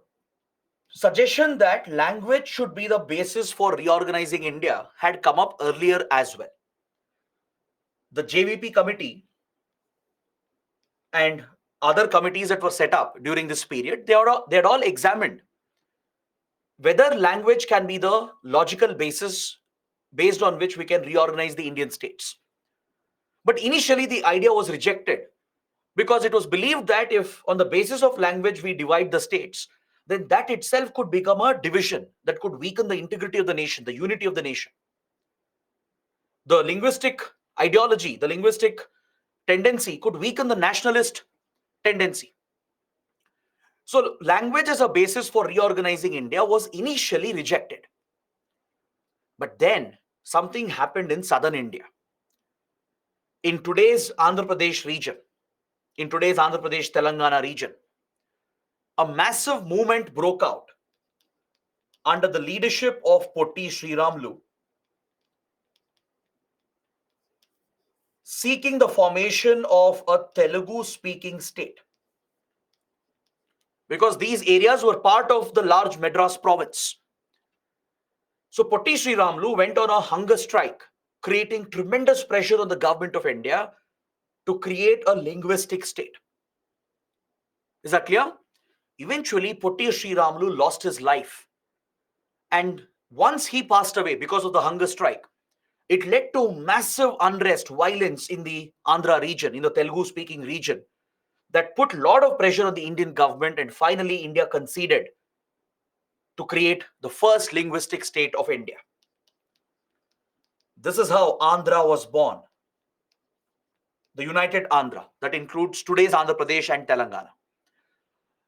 suggestion that language should be the basis for reorganizing India had come up earlier as well. The JVP committee and other committees that were set up during this period, they had all examined whether language can be the logical basis based on which we can reorganize the Indian states. But initially, the idea was rejected because it was believed that if on the basis of language we divide the states, then that itself could become a division that could weaken the integrity of the nation, the unity of the nation. The linguistic ideology, the linguistic tendency could weaken the nationalist tendency. So, language as a basis for reorganizing India was initially rejected. But then something happened in southern India. In today's Andhra Pradesh region, in today's Andhra Pradesh Telangana region, a massive movement broke out under the leadership of Potti Sriramulu, seeking the formation of a Telugu speaking state. Because these areas were part of the large Madras province. So Potti Sriramulu went on a hunger strike, creating tremendous pressure on the government of India to create a linguistic state. Is that clear? Eventually, Potti Sriramulu lost his life. And once he passed away because of the hunger strike, it led to massive unrest, violence in the Andhra region, in the Telugu-speaking region, that put a lot of pressure on the Indian government, and finally India conceded to create the first linguistic state of India. This is how Andhra was born. The United Andhra, that includes today's Andhra Pradesh and Telangana.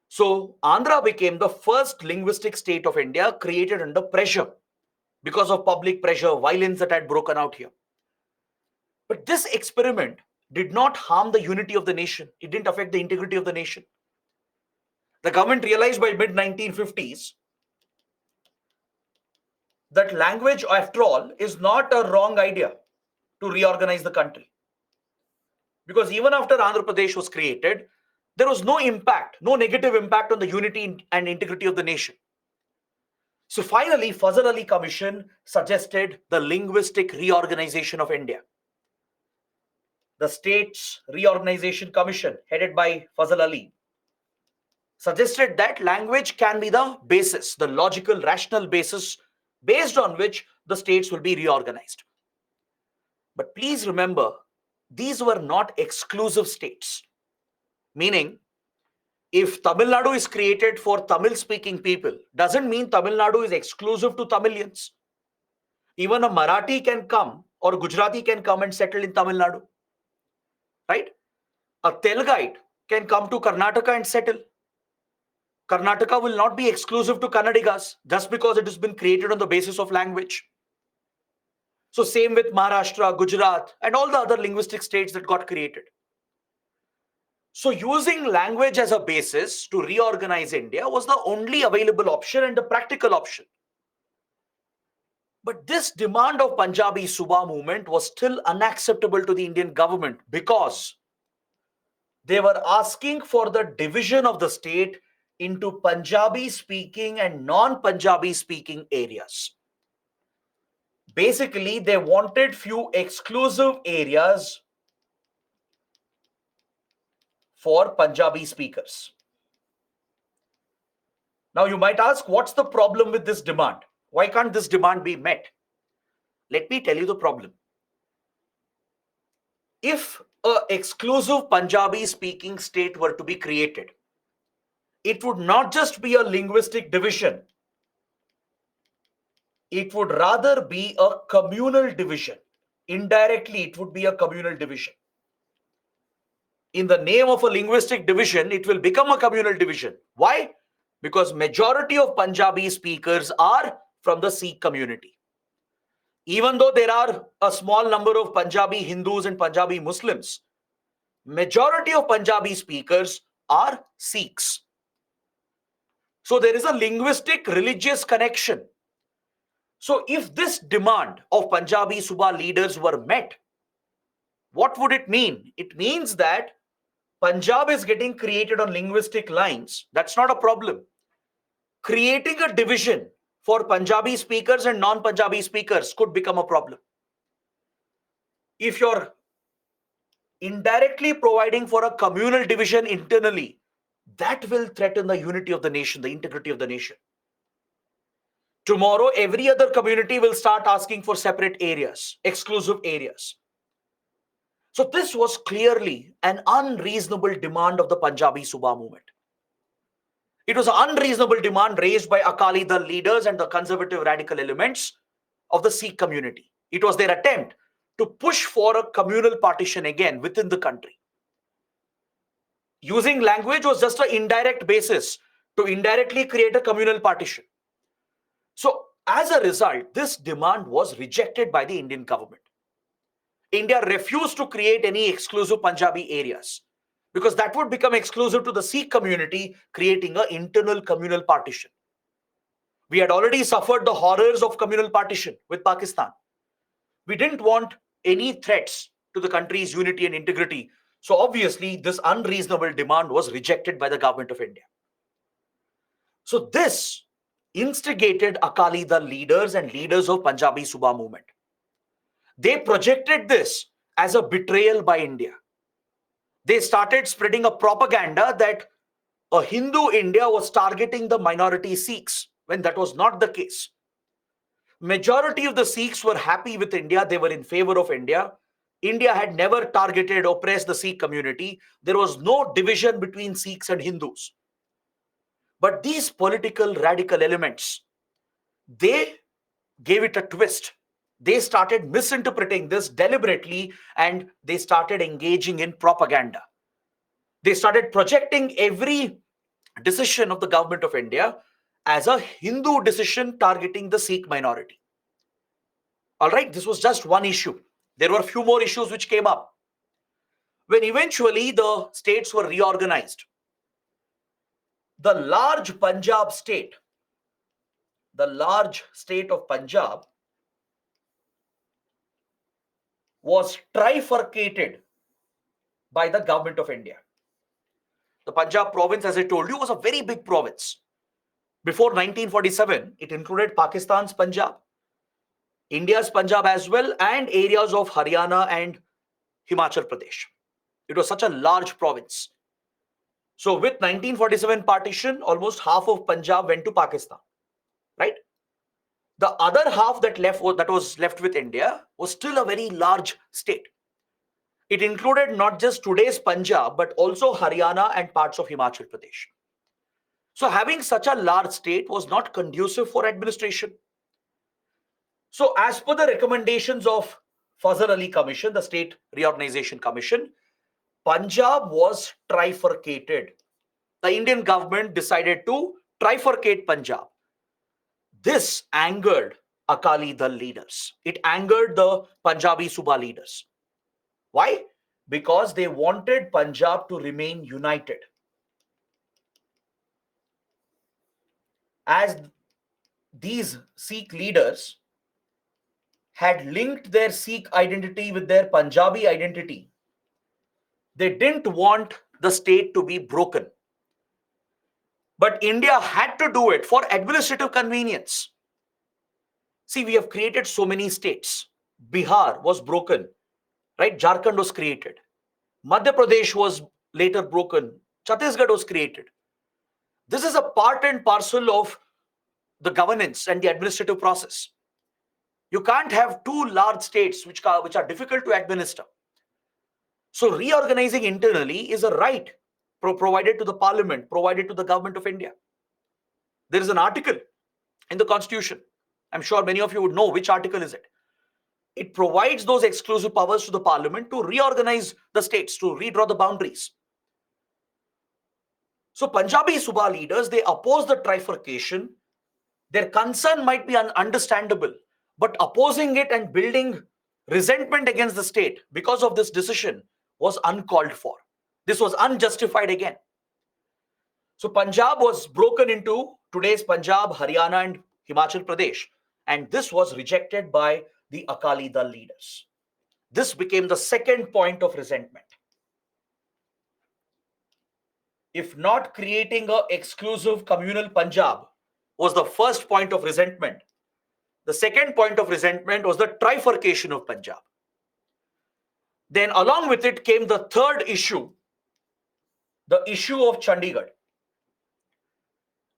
So Andhra became the first linguistic state of India created under pressure because of public pressure, violence that had broken out here. But this experiment did not harm the unity of the nation. It didn't affect the integrity of the nation. The government realized by mid-1950s that language, after all, is not a wrong idea to reorganize the country. Because even after Andhra Pradesh was created, there was no impact, no negative impact on the unity and integrity of the nation. So finally, Fazal Ali Commission suggested the linguistic reorganization of India. The States Reorganization Commission, headed by Fazal Ali, suggested that language can be the basis, the logical, rational basis based on which the states will be reorganized. But please remember, these were not exclusive states. Meaning, if Tamil Nadu is created for Tamil-speaking people, doesn't mean Tamil Nadu is exclusive to Tamilians. Even a Marathi can come or Gujarati can come and settle in Tamil Nadu. Right? A Telgite can come to Karnataka and settle. Karnataka will not be exclusive to Kannadigas just because it has been created on the basis of language. So same with Maharashtra, Gujarat, and all the other linguistic states that got created. So using language as a basis to reorganize India was the only available option and the practical option. But this demand of Punjabi Suba movement was still unacceptable to the Indian government because they were asking for the division of the state into Punjabi speaking and non-Punjabi speaking areas. Basically, they wanted few exclusive areas for Punjabi speakers. Now you might ask, what's the problem with this demand? Why can't this demand be met? Let me tell you the problem. If an exclusive Punjabi speaking state were to be created, it would not just be a linguistic division, it would rather be a communal division. Indirectly, it would be a communal division. In the name of a linguistic division, it will become a communal division. Why? Because majority of Punjabi speakers are from the Sikh community. Even though there are a small number of Punjabi Hindus and Punjabi Muslims, majority of Punjabi speakers are Sikhs. So there is a linguistic religious connection. So if this demand of Punjabi Suba leaders were met, what would it mean? It means that Punjab is getting created on linguistic lines. That's not a problem. Creating a division for Punjabi speakers and non-Punjabi speakers could become a problem. If you're indirectly providing for a communal division internally, that will threaten the unity of the nation, the integrity of the nation. Tomorrow, every other community will start asking for separate areas, exclusive areas. So this was clearly an unreasonable demand of the Punjabi Suba movement. It was an unreasonable demand raised by Akali Dal leaders and the conservative radical elements of the Sikh community. It was their attempt to push for a communal partition again within the country. Using language was just an indirect basis to indirectly create a communal partition. So as a result, this demand was rejected by the Indian government. India refused to create any exclusive Punjabi areas because that would become exclusive to the Sikh community, creating an internal communal partition. We had already suffered the horrors of communal partition with Pakistan. We didn't want any threats to the country's unity and integrity. So obviously, this unreasonable demand was rejected by the government of India. So this instigated Akali Dal leaders and leaders of Punjabi Suba movement. They projected this as a betrayal by India. They started spreading a propaganda that a Hindu India was targeting the minority Sikhs, when that was not the case. Majority of the Sikhs were happy with India. They were in favor of India. India had never targeted, oppressed the Sikh community. There was no division between Sikhs and Hindus. But these political radical elements, they gave it a twist. They started misinterpreting this deliberately and they started engaging in propaganda. They started projecting every decision of the government of India as a Hindu decision targeting the Sikh minority. All right, this was just one issue. There were a few more issues which came up. When eventually the states were reorganized, the large state of Punjab was trifurcated by the government of India. The Punjab province, as I told you, was a very big province. Before 1947, it included Pakistan's Punjab, India's Punjab as well, and areas of Haryana and Himachal Pradesh. It was such a large province. So with 1947 partition, almost half of Punjab went to Pakistan, right? The other half that was left with India was still a very large state. It included not just today's Punjab, but also Haryana and parts of Himachal Pradesh. So having such a large state was not conducive for administration. So as per the recommendations of Fazal Ali Commission, the State Reorganization Commission, Punjab was trifurcated. The Indian government decided to trifurcate Punjab. This angered Akali Dal leaders. It angered the Punjabi Suba leaders. Why? Because they wanted Punjab to remain united. As these Sikh leaders had linked their Sikh identity with their Punjabi identity, they didn't want the state to be broken. But India had to do it for administrative convenience. See, we have created so many states. Bihar was broken, right? Jharkhand was created. Madhya Pradesh was later broken. Chhattisgarh was created. This is a part and parcel of the governance and the administrative process. You can't have two large states which are difficult to administer. So reorganizing internally is a right provided to the parliament, provided to the government of India. There is an article in the constitution. I'm sure many of you would know which article is it. It provides those exclusive powers to the parliament to reorganize the states, to redraw the boundaries. So Punjabi Suba leaders, they oppose the trifurcation. Their concern might be understandable, but opposing it and building resentment against the state because of this decision was uncalled for. This was unjustified again. So Punjab was broken into today's Punjab, Haryana, and Himachal Pradesh, and this was rejected by the Akali Dal leaders. This became the second point of resentment. If not creating an exclusive communal Punjab was the first point of resentment, the second point of resentment was the trifurcation of Punjab. Then along with it came the third issue, the issue of Chandigarh.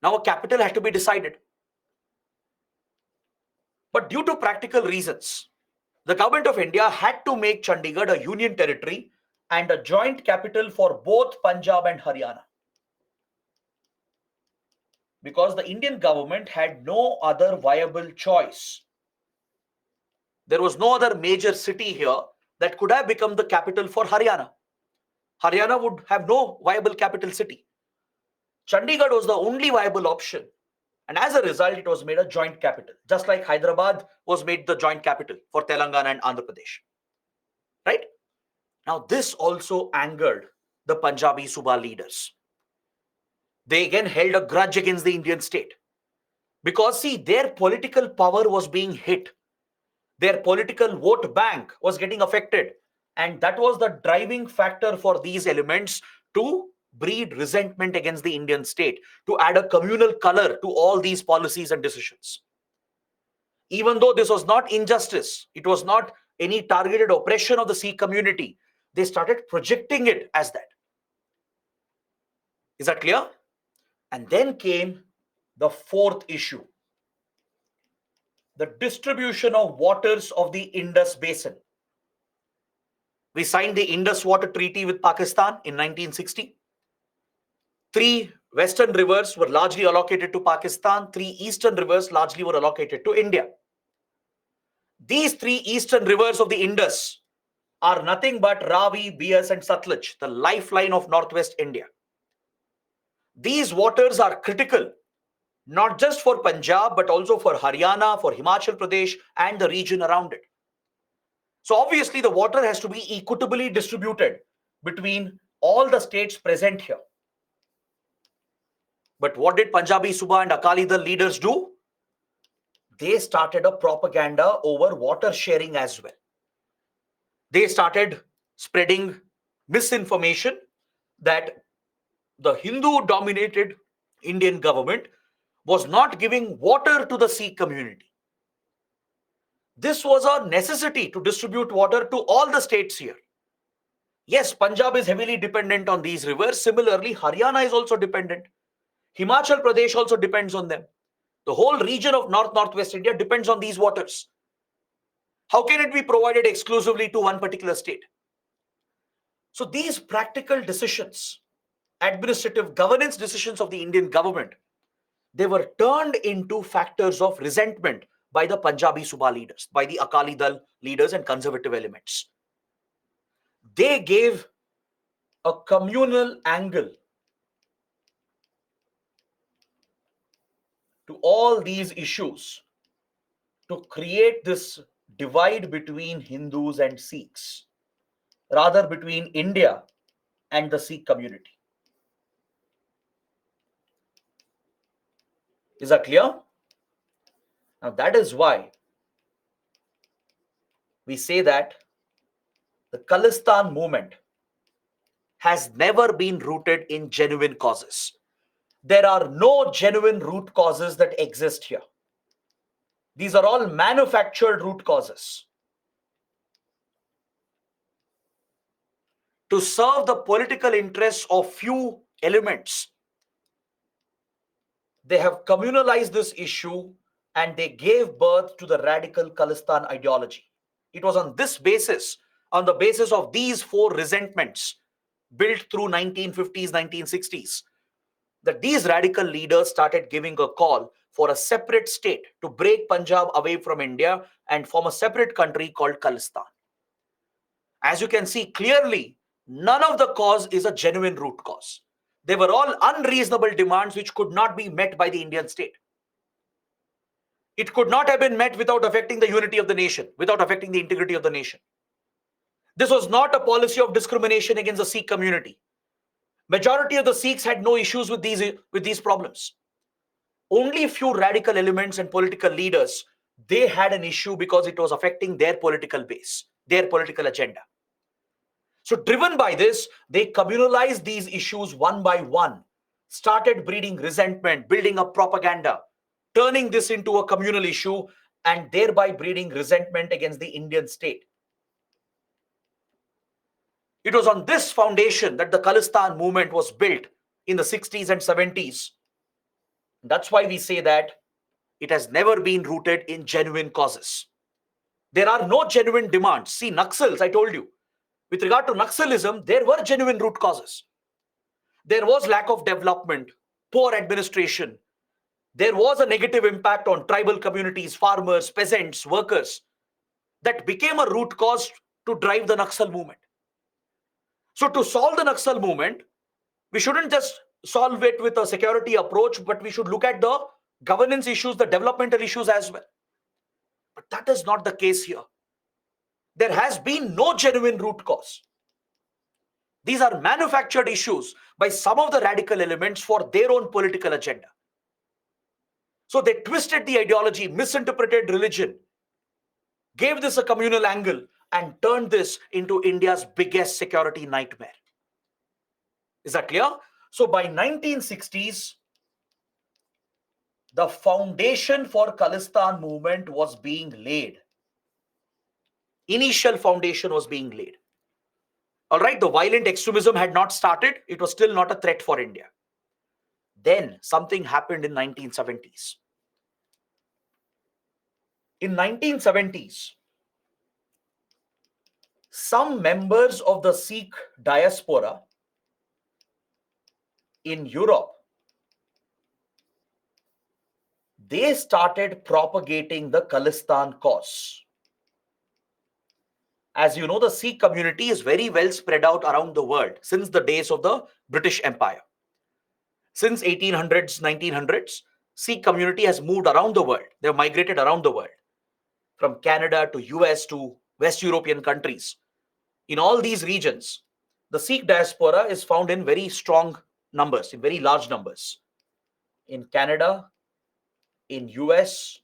Now a capital had to be decided. But due to practical reasons, the government of India had to make Chandigarh a union territory and a joint capital for both Punjab and Haryana. Because the Indian government had no other viable choice. There was no other major city here that could have become the capital for Haryana. Haryana would have no viable capital city. Chandigarh was the only viable option. And as a result, it was made a joint capital, just like Hyderabad was made the joint capital for Telangana and Andhra Pradesh. Right? Now, this also angered the Punjabi Suba leaders. They again held a grudge against the Indian state. Because, see, their political power was being hit. Their political vote bank was getting affected. And that was the driving factor for these elements to breed resentment against the Indian state, to add a communal color to all these policies and decisions. Even though this was not injustice, it was not any targeted oppression of the Sikh community, they started projecting it as that. Is that clear? And then came the fourth issue, the distribution of waters of the Indus Basin. We signed the Indus Water Treaty with Pakistan in 1960. 3 western rivers were largely allocated to Pakistan. 3 eastern rivers largely were allocated to India. These 3 eastern rivers of the Indus are nothing but Ravi, Beas, and Satluj, the lifeline of northwest India. These waters are critical, not just for Punjab, but also for Haryana, for Himachal Pradesh, and the region around it. So obviously, the water has to be equitably distributed between all the states present here. But what did Punjabi Suba and Akali Dal leaders do? They started a propaganda over water sharing as well. They started spreading misinformation that the Hindu-dominated Indian government was not giving water to the Sikh community. This was a necessity to distribute water to all the states here. Yes, Punjab is heavily dependent on these rivers. Similarly, Haryana is also dependent. Himachal Pradesh also depends on them. The whole region of northwest India depends on these waters. How can it be provided exclusively to one particular state? So these practical decisions, administrative governance decisions of the Indian government, they were turned into factors of resentment by the Punjabi Suba leaders, by the Akali Dal leaders and conservative elements. They gave a communal angle to all these issues to create this divide between Hindus and Sikhs, rather between India and the Sikh community. Is that clear? Now that is why we say that the Khalistan movement has never been rooted in genuine causes. There are no genuine root causes that exist here. These are all manufactured root causes to serve the political interests of few elements. They have communalized this issue and they gave birth to the radical Khalistan ideology. It was on the basis of these four resentments built through 1950s, 1960s, that these radical leaders started giving a call for a separate state to break Punjab away from India and form a separate country called Khalistan. As you can see clearly, none of the cause is a genuine root cause. They were all unreasonable demands which could not be met by the Indian state. It could not have been met without affecting the unity of the nation, without affecting the integrity of the nation. This was not a policy of discrimination against the Sikh community. Majority of the Sikhs had no issues with these problems. Only few radical elements and political leaders, they had an issue because it was affecting their political base, their political agenda. So driven by this, they communalized these issues one by one, started breeding resentment, building up propaganda, turning this into a communal issue and thereby breeding resentment against the Indian state. It was on this foundation that the Khalistan movement was built in the 60s and 70s. That's why we say that it has never been rooted in genuine causes. There are no genuine demands. See, Naxals, I told you, with regard to Naxalism, there were genuine root causes. There was lack of development, poor administration. There was a negative impact on tribal communities, farmers, peasants, workers. That became a root cause to drive the Naxal movement. So to solve the Naxal movement, we shouldn't just solve it with a security approach, but we should look at the governance issues, the developmental issues as well. But that is not the case here. There has been no genuine root cause. These are manufactured issues by some of the radical elements for their own political agenda. So they twisted the ideology, misinterpreted religion, gave this a communal angle, and turned this into India's biggest security nightmare. Is that clear? So by 1960s, the foundation for Khalistan movement was being laid. Initial foundation was being laid. All right, the violent extremism had not started. It was still not a threat for India. Then something happened in 1970s. In 1970s, some members of the Sikh diaspora in Europe, they started propagating the Khalistan cause. As you know, the Sikh community is very well spread out around the world since the days of the British Empire. Since 1800s, 1900s, Sikh community has moved around the world. They have migrated around the world, from Canada to US to West European countries. In all these regions, the Sikh diaspora is found in very strong numbers, in very large numbers. In Canada, in US,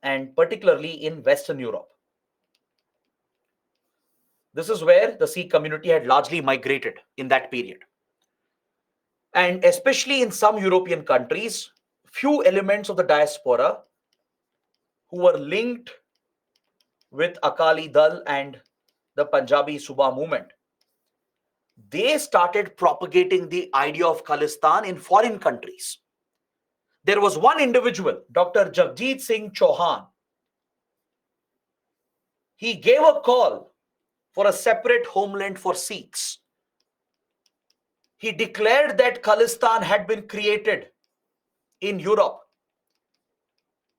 and particularly in Western Europe. This is where the Sikh community had largely migrated in that period. And especially in some European countries, few elements of the diaspora who were linked with Akali Dal and the Punjabi Suba movement, they started propagating the idea of Khalistan in foreign countries. There was one individual, Dr. Jagjit Singh Chauhan. He gave a call for a separate homeland for Sikhs. He declared that Khalistan had been created in Europe.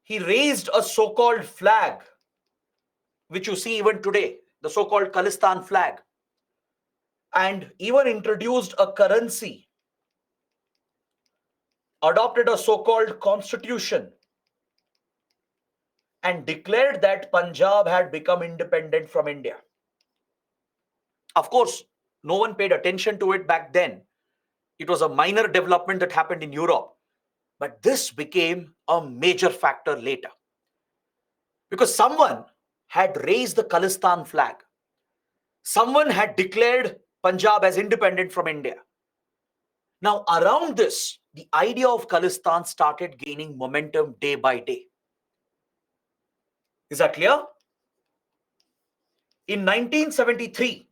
He raised a so-called flag, which you see even today, the so-called Khalistan flag, and even introduced a currency, adopted a so-called constitution, and declared that Punjab had become independent from India. Of course, no one paid attention to it back then. It was a minor development that happened in Europe. But this became a major factor later. Because someone had raised the Khalistan flag. Someone had declared Punjab as independent from India. Now, around this, the idea of Khalistan started gaining momentum day by day. Is that clear? In 1973,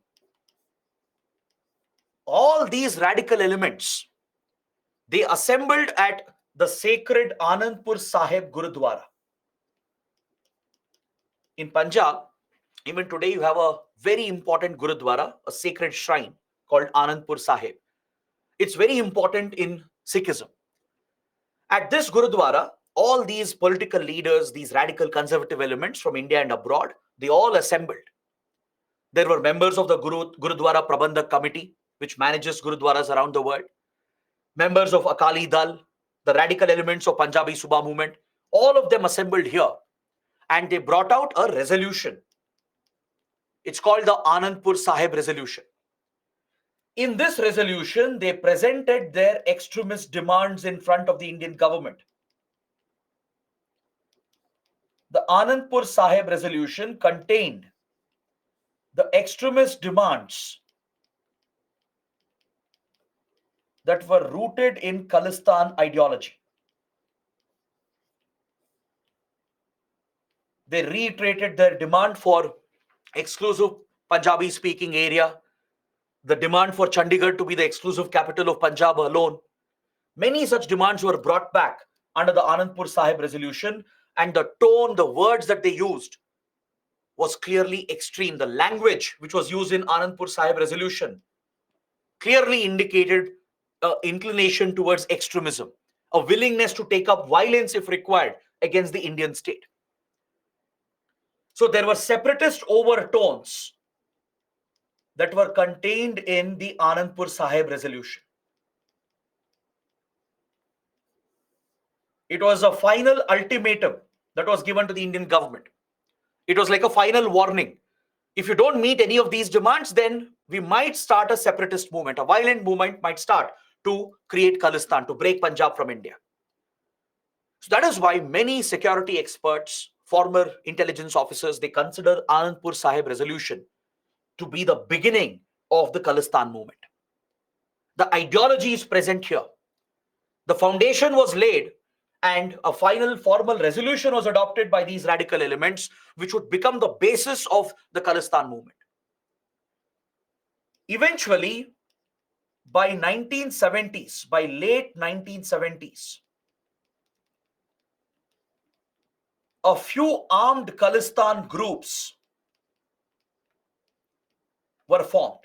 all these radical elements, they assembled at the sacred Anandpur Sahib Gurudwara. In Punjab, even today, you have a very important Gurudwara, a sacred shrine called Anandpur Sahib. It's very important in Sikhism. At this Gurudwara, all these political leaders, these radical conservative elements from India and abroad, they all assembled. There were members of the Gurudwara Prabandhak Committee, which manages Gurudwaras around the world, members of Akali Dal, the radical elements of Punjabi Subha movement, all of them assembled here, and they brought out a resolution. It's called the Anandpur Sahib Resolution. In this resolution, they presented their extremist demands in front of the Indian government. The Anandpur Sahib Resolution contained the extremist demands that were rooted in Khalistan ideology. They reiterated their demand for exclusive Punjabi speaking area, the demand for Chandigarh to be the exclusive capital of Punjab alone. Many such demands were brought back under the Anandpur Sahib resolution, and the tone, the words that they used was clearly extreme. The language which was used in Anandpur Sahib resolution clearly indicated an inclination towards extremism, a willingness to take up violence if required against the Indian state. So there were separatist overtones that were contained in the Anandpur Sahib resolution. It was a final ultimatum that was given to the Indian government. It was like a final warning. If you don't meet any of these demands, then we might start a separatist movement. A violent movement might start to create Khalistan, to break Punjab from India. So that is why many security experts, former intelligence officers, they consider Anandpur Sahib resolution to be the beginning of the Khalistan movement. The ideology is present here. The foundation was laid, and a final formal resolution was adopted by these radical elements, which would become the basis of the Khalistan movement. Eventually, by 1970s, by late 1970s, a few armed Khalistan groups were formed.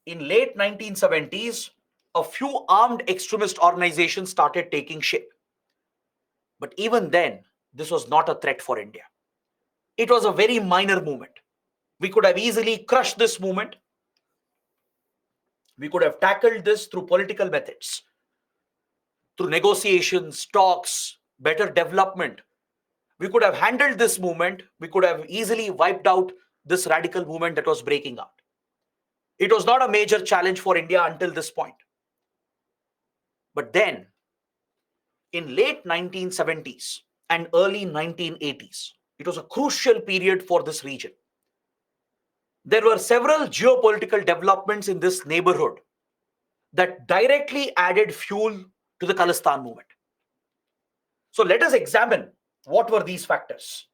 In late 1970s, a few armed extremist organizations started taking shape. But even then, this was not a threat for India. It was a very minor movement. We could have easily crushed this movement. We could have tackled this through political methods, through negotiations, talks, better development. We could have handled this movement. We could have easily wiped out this radical movement that was breaking out. It was not a major challenge for India until this point. But then, in late 1970s and early 1980s, it was a crucial period for this region. There were several geopolitical developments in this neighborhood that directly added fuel to the Khalistan movement. So let us examine what were these factors.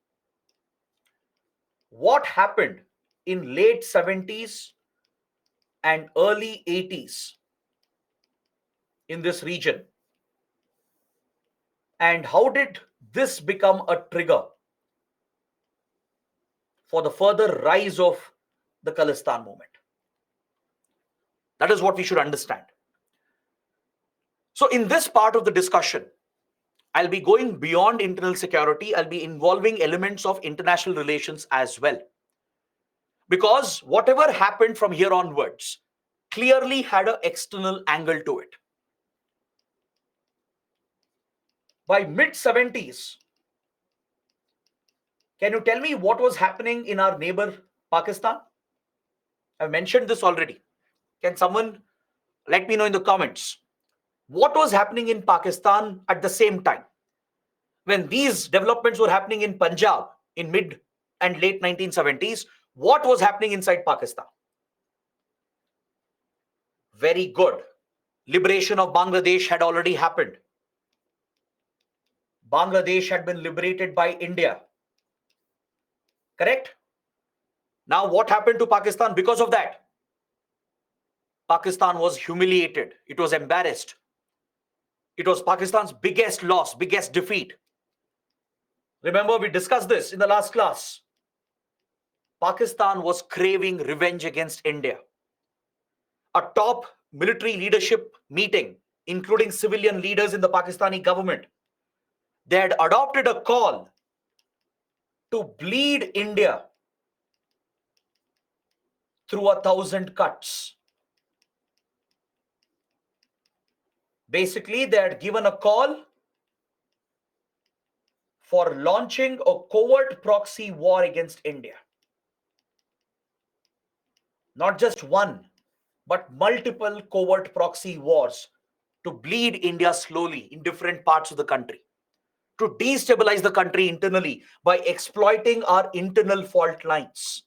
What happened in late 70s and early 80s in this region, and how did this become a trigger for the further rise of the Khalistan movement? That is what we should understand. So in this part of the discussion, I'll be going beyond internal security. I'll be involving elements of international relations as well. Because whatever happened from here onwards clearly had an external angle to it. By mid-70s, can you tell me what was happening in our neighbor Pakistan? I've mentioned this already. Can someone let me know in the comments what was happening in Pakistan at the same time? When these developments were happening in Punjab in mid and late 1970s, what was happening inside Pakistan? Very good. Liberation of Bangladesh had already happened. Bangladesh had been liberated by India. Correct? Now, what happened to Pakistan because of that? Pakistan was humiliated. It was embarrassed. It was Pakistan's biggest loss, biggest defeat. Remember, we discussed this in the last class. Pakistan was craving revenge against India. A top military leadership meeting, including civilian leaders in the Pakistani government, they had adopted a call to bleed India through 1,000 cuts. Basically, they had given a call for launching a covert proxy war against India. Not just one, but multiple covert proxy wars to bleed India slowly in different parts of the country, to destabilize the country internally by exploiting our internal fault lines.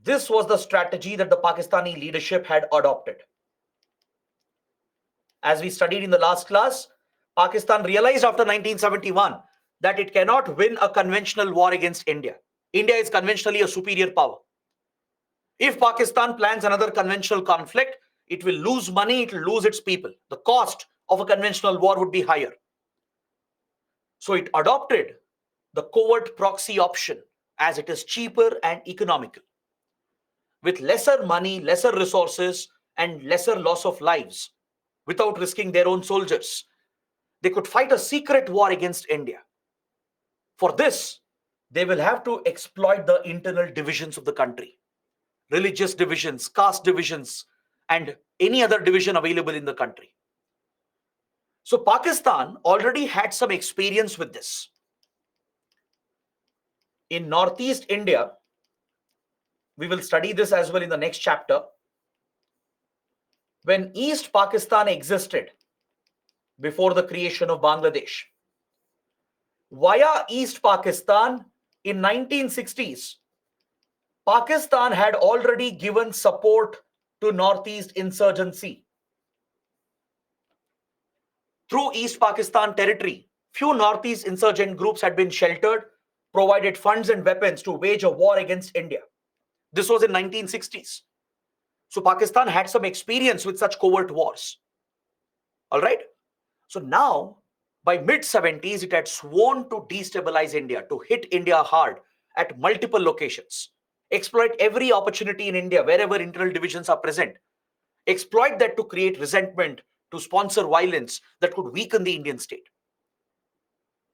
This was the strategy that the Pakistani leadership had adopted. As we studied in the last class, Pakistan realized after 1971 that it cannot win a conventional war against India. India is conventionally a superior power. If Pakistan plans another conventional conflict, it will lose money, it will lose its people. The cost of a conventional war would be higher. So it adopted the covert proxy option as it is cheaper and economical. With lesser money, lesser resources, and lesser loss of lives, without risking their own soldiers, they could fight a secret war against India. For this, they will have to exploit the internal divisions of the country, religious divisions, caste divisions, and any other division available in the country. So Pakistan already had some experience with this. In Northeast India, we will study this as well in the next chapter. When East Pakistan existed before the creation of Bangladesh, via East Pakistan in 1960s, Pakistan had already given support to Northeast insurgency. Through East Pakistan territory, few Northeast insurgent groups had been sheltered, provided funds and weapons to wage a war against India. This was in 1960s. So Pakistan had some experience with such covert wars. All right. So now, by mid 70s, it had sworn to destabilize India, to hit India hard at multiple locations, exploit every opportunity in India wherever internal divisions are present, exploit that to create resentment, to sponsor violence that could weaken the Indian state.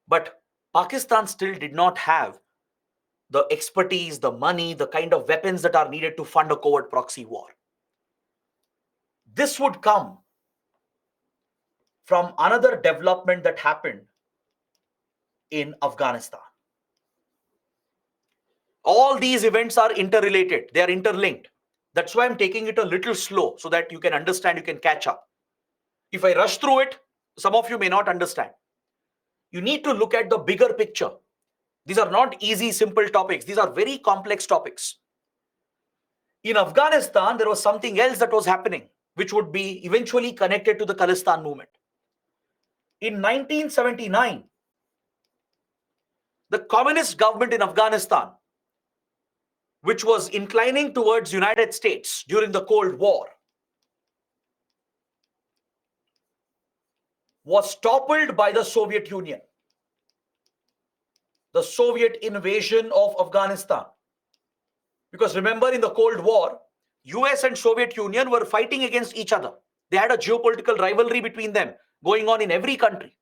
But Pakistan still did not have the expertise, the money, the kind of weapons that are needed to fund a covert proxy war. This would come from another development that happened in Afghanistan. All these events are interrelated, they are interlinked. That's why I'm taking it a little slow so that you can understand, you can catch up. If I rush through it, some of you may not understand. You need to look at the bigger picture. These are not easy, simple topics. These are very complex topics. In Afghanistan, there was something else that was happening, which would be eventually connected to the Khalistan movement. In 1979, the communist government in Afghanistan, which was inclining towards United States during the Cold War, was toppled by the Soviet Union. The Soviet invasion of Afghanistan. Because remember, in the Cold War, US and Soviet Union were fighting against each other. They had a geopolitical rivalry between them going on in every country.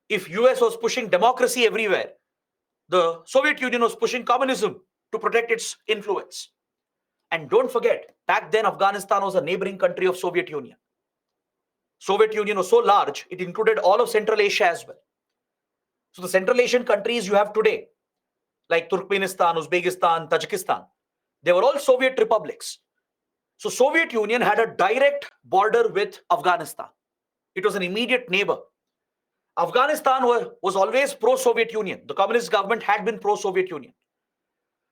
If US was pushing democracy everywhere, the Soviet Union was pushing communism to protect its influence. And don't forget, back then Afghanistan was a neighboring country of Soviet Union. Soviet Union was so large, it included all of Central Asia as well. So the Central Asian countries you have today, like Turkmenistan, Uzbekistan, Tajikistan, they were all Soviet republics. So Soviet Union had a direct border with Afghanistan. It was an immediate neighbor. Afghanistan was always pro-Soviet Union. The communist government had been pro-Soviet Union.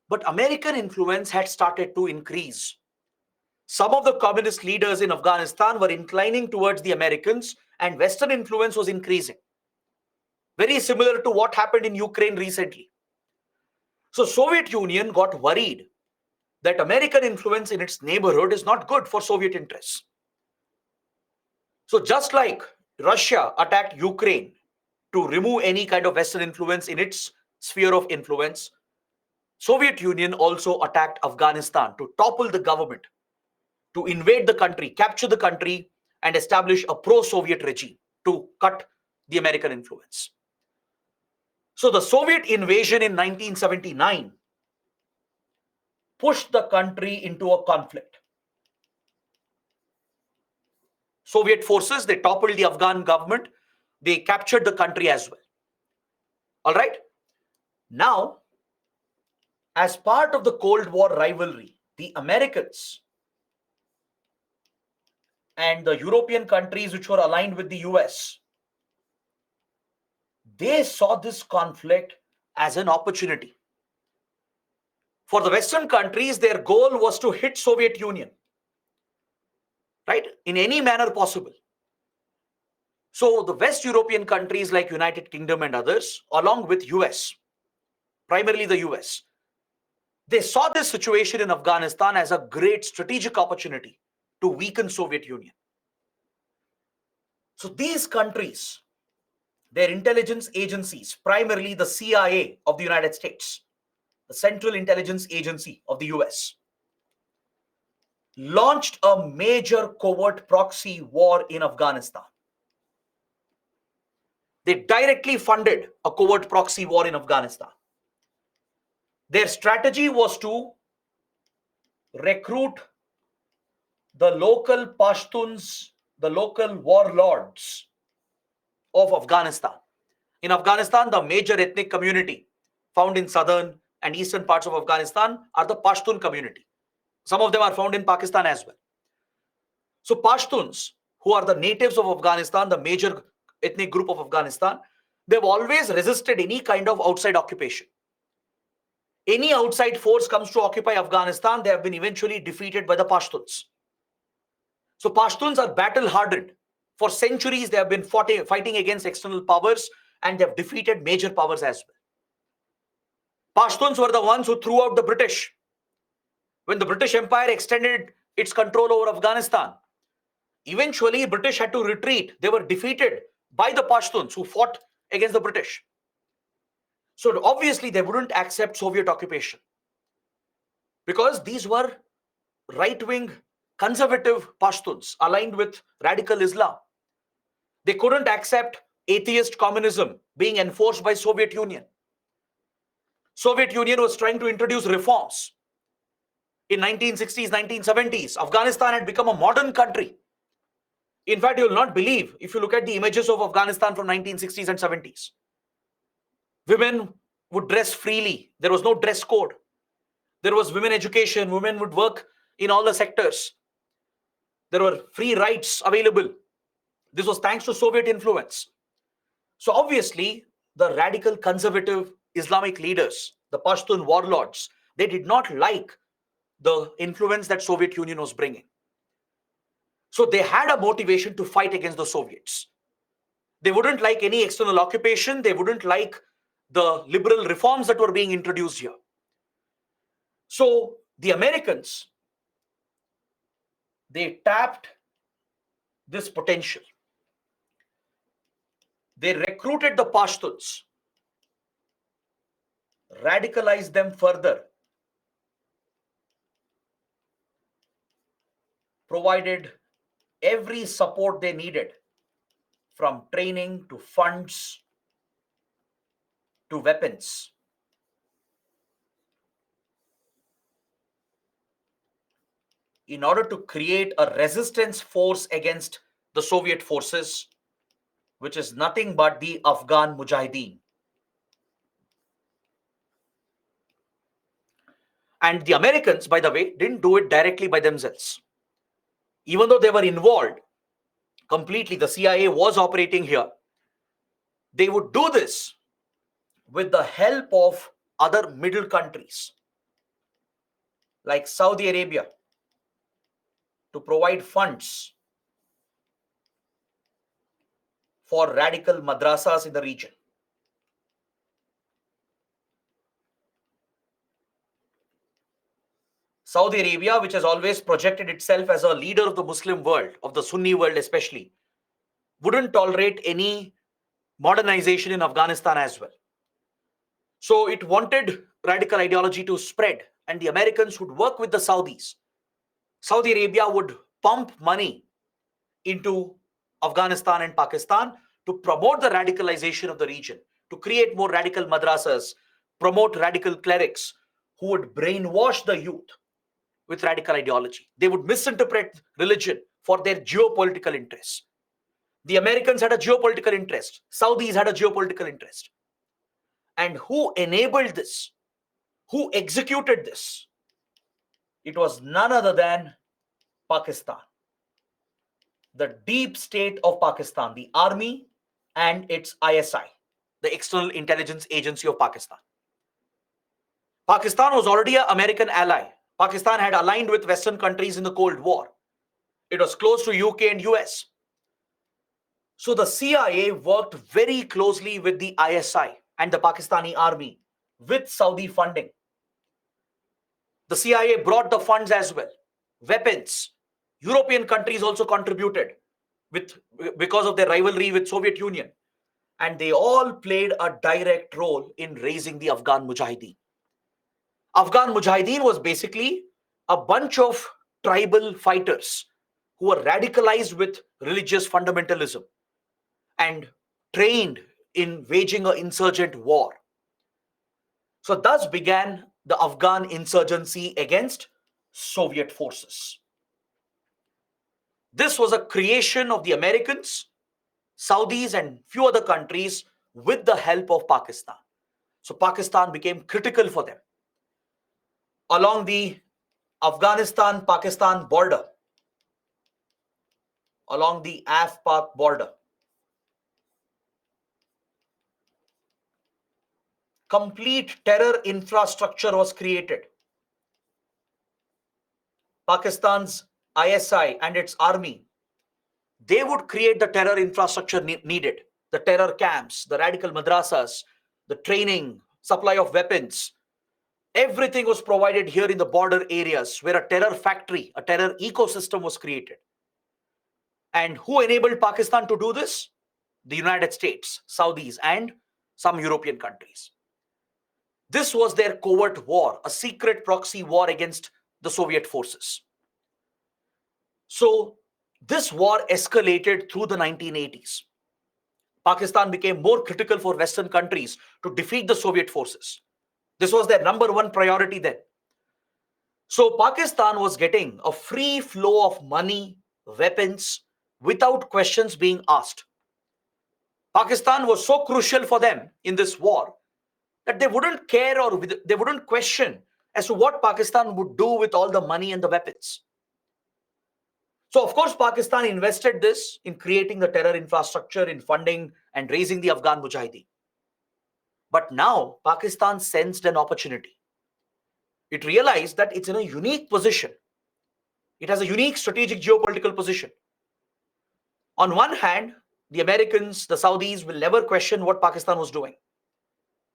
But American influence had started to increase. Some of the communist leaders in Afghanistan were inclining towards the Americans, and Western influence was increasing. Very similar to what happened in Ukraine recently. So Soviet Union got worried that American influence in its neighborhood is not good for Soviet interests. So just like Russia attacked Ukraine to remove any kind of Western influence in its sphere of influence, Soviet Union also attacked Afghanistan to topple the government, to invade the country, capture the country, and establish a pro-Soviet regime to cut the American influence. So the Soviet invasion in 1979 pushed the country into a conflict. Soviet forces, they toppled the Afghan government, they captured the country as well. All right. Now, as part of the Cold War rivalry, the Americans and the European countries which were aligned with the US, they saw this conflict as an opportunity. For the Western countries, their goal was to hit Soviet Union, right, in any manner possible. So the West European countries like United Kingdom and others, along with US, primarily the US, they saw this situation in Afghanistan as a great strategic opportunity to weaken Soviet Union. So these countries, their intelligence agencies, primarily the CIA of the United States, the Central Intelligence Agency of the US, launched a major covert proxy war in Afghanistan. They directly funded a covert proxy war in Afghanistan. Their strategy was to recruit the local Pashtuns, the local warlords of Afghanistan. In Afghanistan, the major ethnic community found in southern and eastern parts of Afghanistan are the Pashtun community. Some of them are found in Pakistan as well. So Pashtuns, who are the natives of Afghanistan, the major ethnic group of Afghanistan, they've always resisted any kind of outside occupation. Any outside force comes to occupy Afghanistan, they have been eventually defeated by the Pashtuns. So Pashtuns are battle hardened. For centuries, they have been fighting against external powers and they have defeated major powers as well. Pashtuns were the ones who threw out the British. When the British Empire extended its control over Afghanistan, eventually British had to retreat. They were defeated by the Pashtuns who fought against the British. So obviously they wouldn't accept Soviet occupation because these were right-wing conservative Pashtuns aligned with radical Islam. They couldn't accept atheist communism being enforced by Soviet Union. Soviet Union was trying to introduce reforms. In 1960s, 1970s, Afghanistan had become a modern country. In fact, you will not believe if you look at the images of Afghanistan from 1960s and 70s. Women would dress freely. There was no dress code. There was women education. Women would work in all the sectors. There were free rights available. This was thanks to Soviet influence. So obviously, the radical conservative Islamic leaders, the Pashtun warlords, they did not like the influence that Soviet Union was bringing. So they had a motivation to fight against the Soviets. They wouldn't like any external occupation. They wouldn't like the liberal reforms that were being introduced here. So the Americans, they tapped this potential. They recruited the Pashtuns, radicalized them further, provided every support they needed, from training to funds to weapons. In order to create a resistance force against the Soviet forces, which is nothing but the Afghan Mujahideen. And the Americans, by the way, didn't do it directly by themselves. Even though they were involved completely, the CIA was operating here, they would do this with the help of other middle countries like Saudi Arabia to provide funds for radical madrasas in the region. Saudi Arabia, which has always projected itself as a leader of the Muslim world, of the Sunni world especially, wouldn't tolerate any modernization in Afghanistan as well. So it wanted radical ideology to spread, and the Americans would work with the Saudis. Saudi Arabia would pump money into Afghanistan and Pakistan to promote the radicalization of the region, to create more radical madrasas, promote radical clerics who would brainwash the youth with radical ideology. They would misinterpret religion for their geopolitical interests. The Americans had a geopolitical interest, Saudis had a geopolitical interest. And who enabled this? Who executed this? It was none other than Pakistan. The deep state of Pakistan, the army and its ISI, the External Intelligence Agency of Pakistan. Pakistan was already an American ally. Pakistan had aligned with Western countries in the Cold War. It was close to UK and US. So the CIA worked very closely with the ISI and the Pakistani army with Saudi funding. The CIA brought the funds as well, weapons. European countries also contributed because of their rivalry with Soviet Union. And they all played a direct role in raising the Afghan Mujahideen. Afghan Mujahideen was basically a bunch of tribal fighters who were radicalized with religious fundamentalism and trained in waging an insurgent war. So thus began the Afghan insurgency against Soviet forces. This was a creation of the Americans, Saudis, and few other countries with the help of Pakistan. So Pakistan became critical for them. Along the Afghanistan-Pakistan border, along the Af-Pak border, complete terror infrastructure was created. Pakistan's ISI and its army, they would create the terror infrastructure needed, the terror camps, the radical madrasas, the training, supply of weapons. Everything was provided here in the border areas where a terror factory, a terror ecosystem was created. And who enabled Pakistan to do this? The United States, Saudis, and some European countries. This was their covert war, a secret proxy war against the Soviet forces. So this war escalated through the 1980s. Pakistan became more critical for Western countries to defeat the Soviet forces. This was their number one priority then. So Pakistan was getting a free flow of money, weapons, without questions being asked. Pakistan was so crucial for them in this war that they wouldn't care or they wouldn't question as to what Pakistan would do with all the money and the weapons. So, of course, Pakistan invested this in creating the terror infrastructure, in funding and raising the Afghan Mujahideen. But now Pakistan sensed an opportunity. It realized that it's in a unique position. It has a unique strategic geopolitical position. On one hand, the Americans, the Saudis will never question what Pakistan was doing.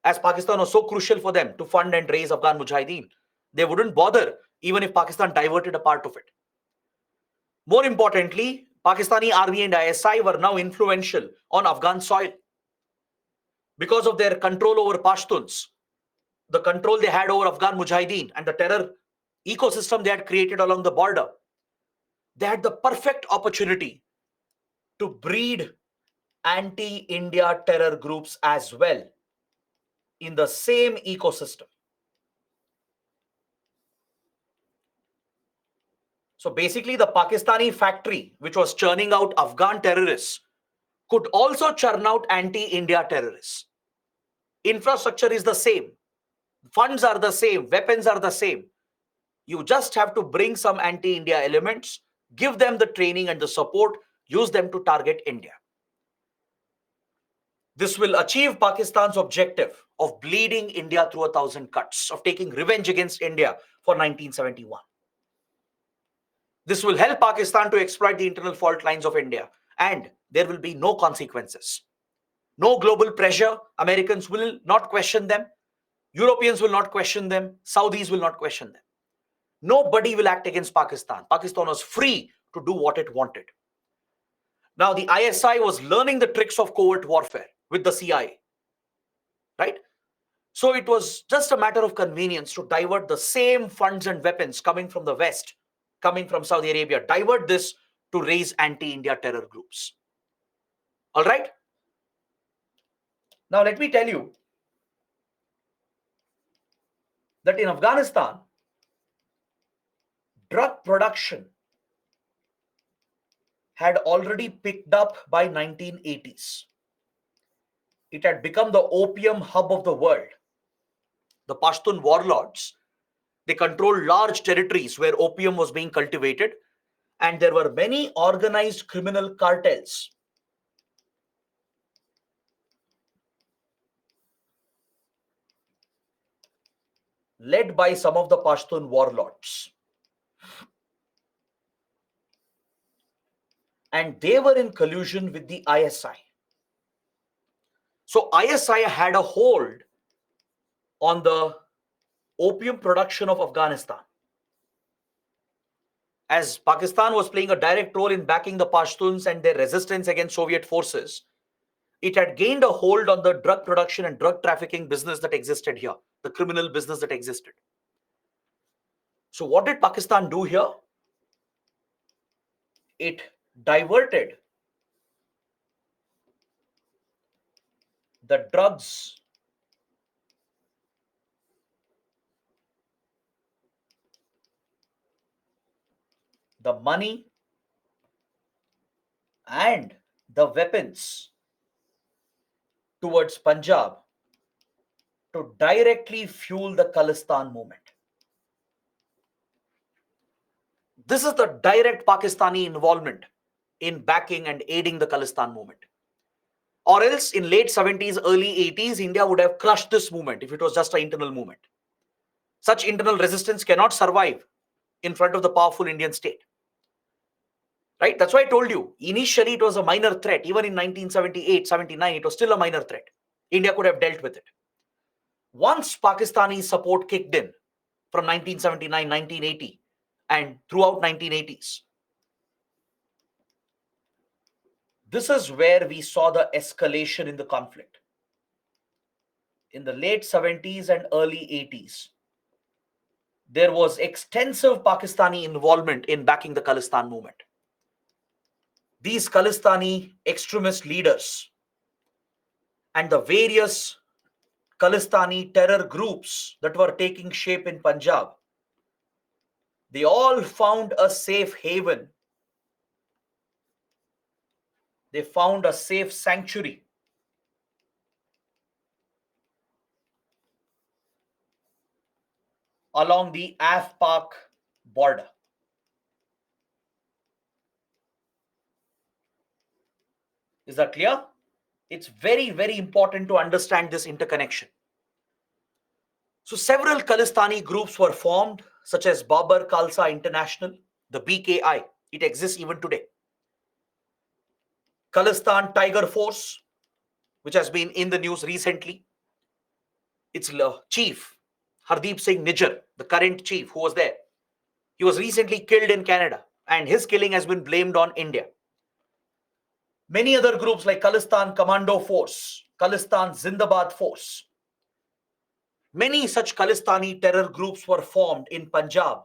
As Pakistan was so crucial for them to fund and raise Afghan Mujahideen, they wouldn't bother even if Pakistan diverted a part of it. More importantly, Pakistani army and ISI were now influential on Afghan soil. Because of their control over Pashtuns, the control they had over Afghan Mujahideen and the terror ecosystem they had created along the border, they had the perfect opportunity to breed anti-India terror groups as well in the same ecosystem. So basically, the Pakistani factory, which was churning out Afghan terrorists, could also churn out anti-India terrorists. Infrastructure is the same. Funds are the same. Weapons are the same. You just have to bring some anti-India elements, give them the training and the support, use them to target India. This will achieve Pakistan's objective of bleeding India through 1,000 cuts, of taking revenge against India for 1971. This will help Pakistan to exploit the internal fault lines of India, and there will be no consequences. No global pressure. Americans will not question them. Europeans will not question them. Saudis will not question them. Nobody will act against Pakistan. Pakistan was free to do what it wanted. Now, the ISI was learning the tricks of covert warfare with the CIA, right? So it was just a matter of convenience to divert the same funds and weapons coming from the West, coming from Saudi Arabia, divert this to raise anti-India terror groups. All right? Now, let me tell you that in Afghanistan, drug production had already picked up by 1980s. It had become the opium hub of the world. The Pashtun warlords, they controlled large territories where opium was being cultivated, and there were many organized criminal cartels led by some of the Pashtun warlords. And they were in collusion with the ISI. So ISI had a hold on the opium production of Afghanistan. As Pakistan was playing a direct role in backing the Pashtuns and their resistance against Soviet forces, it had gained a hold on the drug production and drug trafficking business that existed here, the criminal business that existed. So what did Pakistan do here? It diverted the drugs the money and the weapons towards Punjab to directly fuel the Khalistan movement. This is the direct Pakistani involvement in backing and aiding the Khalistan movement. Or else in late 70s, early 80s, India would have crushed this movement if it was just an internal movement. Such internal resistance cannot survive in front of the powerful Indian state. Right? That's why I told you, initially it was a minor threat. Even in 1978, 79, it was still a minor threat. India could have dealt with it. Once Pakistani support kicked in from 1979, 1980, and throughout 1980s, this is where we saw the escalation in the conflict. In the late 70s and early 80s, there was extensive Pakistani involvement in backing the Khalistan movement. These Khalistani extremist leaders and the various Khalistani terror groups that were taking shape in Punjab, they all found a safe haven. They found a safe sanctuary along the Af-Pak border. Is that clear? It's very, very important to understand this interconnection. So several Khalistani groups were formed, such as Babar Khalsa International, the BKI. It exists even today. Khalistan Tiger Force, which has been in the news recently. Its chief, Hardeep Singh Nijjar, the current chief who was there, he was recently killed in Canada, and his killing has been blamed on India. Many other groups like Khalistan Commando Force, Khalistan Zindabad Force. Many such Khalistani terror groups were formed in Punjab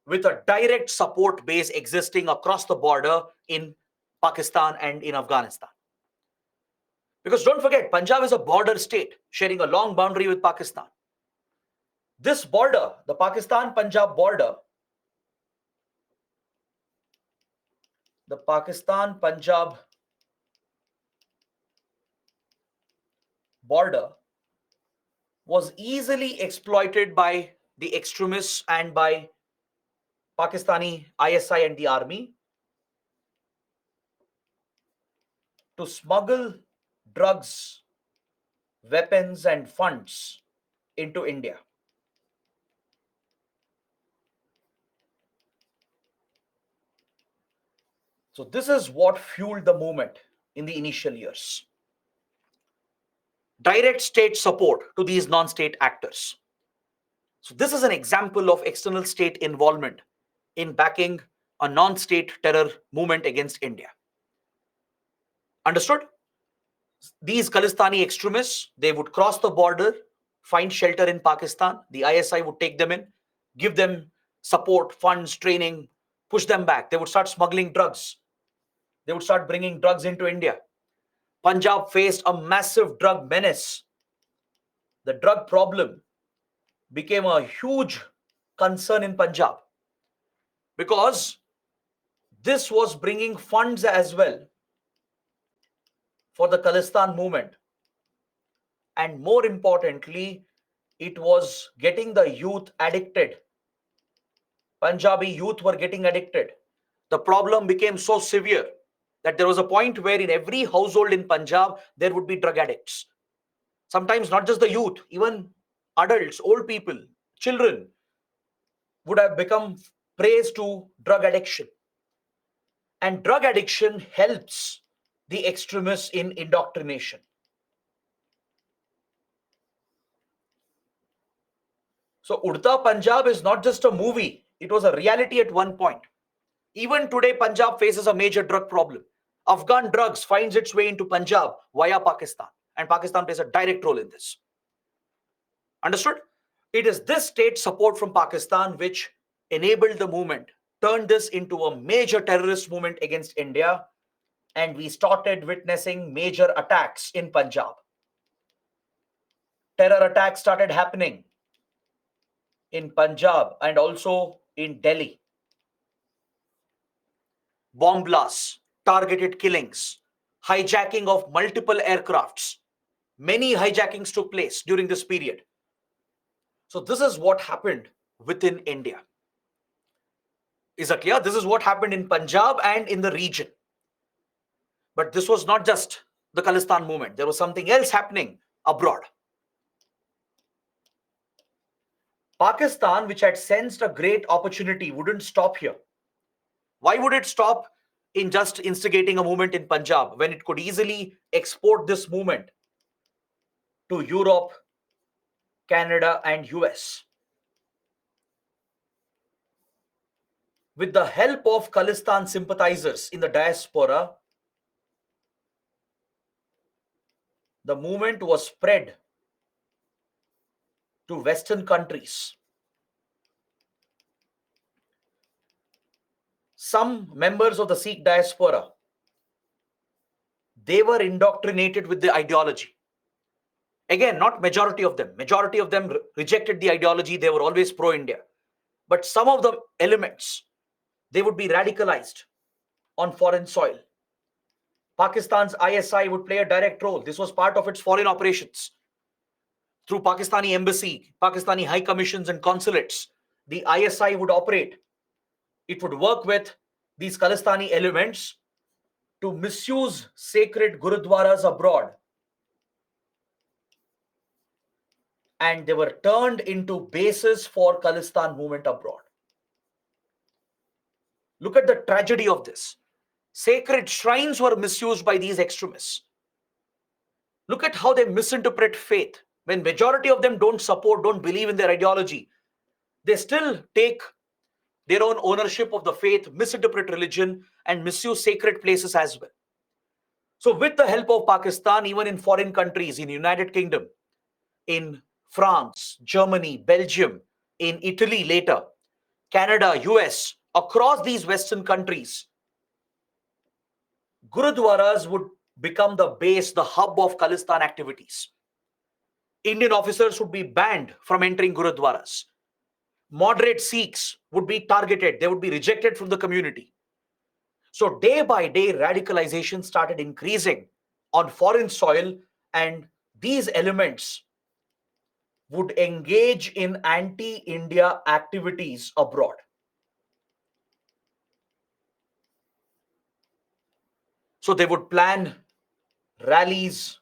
with a direct support base existing across the border in Pakistan and in Afghanistan. Because don't forget, Punjab is a border state sharing a long boundary with Pakistan. This border, the Pakistan-Punjab border, the Pakistan-Punjab border was easily exploited by the extremists and by Pakistani ISI and the army to smuggle drugs, weapons, and funds into India. So this is what fueled the movement in the initial years. Direct state support to these non-state actors. So this is an example of external state involvement in backing a non-state terror movement against India. Understood? These Khalistani extremists, they would cross the border, find shelter in Pakistan. The ISI would take them in, give them support, funds, training, push them back. They would start smuggling drugs. They would start bringing drugs into India. Punjab faced a massive drug menace. The drug problem became a huge concern in Punjab because this was bringing funds as well for the Khalistan movement. And more importantly, it was getting the youth addicted. Punjabi youth were getting addicted. The problem became so severe that there was a point where in every household in Punjab, there would be drug addicts. Sometimes not just the youth, even adults, old people, children would have become prey to drug addiction. And drug addiction helps the extremists in indoctrination. So Udta Punjab is not just a movie, it was a reality at one point. Even today, Punjab faces a major drug problem. Afghan drugs finds its way into Punjab via Pakistan, and Pakistan plays a direct role in this. Understood? It is this state support from Pakistan which enabled the movement, turned this into a major terrorist movement against India, and we started witnessing major attacks in Punjab. Terror attacks started happening in Punjab and also in Delhi. Bomb blasts, targeted killings, hijacking of multiple aircrafts. Many hijackings took place during this period. So this is what happened within India. Is that clear? This is what happened in Punjab and in the region. But this was not just the Khalistan movement. There was something else happening abroad. Pakistan, which had sensed a great opportunity, wouldn't stop here. Why would it stop in just instigating a movement in Punjab when it could easily export this movement to Europe, Canada, and US? With the help of Khalistan sympathizers in the diaspora, the movement was spread to Western countries. Some members of the Sikh diaspora, they were indoctrinated with the ideology. Again, not majority of them. Majority of them rejected the ideology. They were always pro-India. But some of the elements, they would be radicalized on foreign soil. Pakistan's ISI would play a direct role. This was part of its foreign operations. Through Pakistani embassy, Pakistani high commissions and consulates, the ISI would operate. It would work with these Khalistani elements to misuse sacred gurudwaras abroad. And they were turned into bases for Khalistan movement abroad. Look at the tragedy of this. Sacred shrines were misused by these extremists. Look at how they misinterpret faith. When majority of them don't support, don't believe in their ideology, they still take their own ownership of the faith, misinterpret religion, and misuse sacred places as well. So with the help of Pakistan, even in foreign countries, in United Kingdom, in France, Germany, Belgium, in Italy later, Canada, US, across these Western countries, Gurudwaras would become the base, the hub of Khalistan activities. Indian officers would be banned from entering Gurudwaras. Moderate Sikhs would be targeted. They would be rejected from the community. So day by day, radicalization started increasing on foreign soil, and these elements would engage in anti-India activities abroad. So they would plan rallies,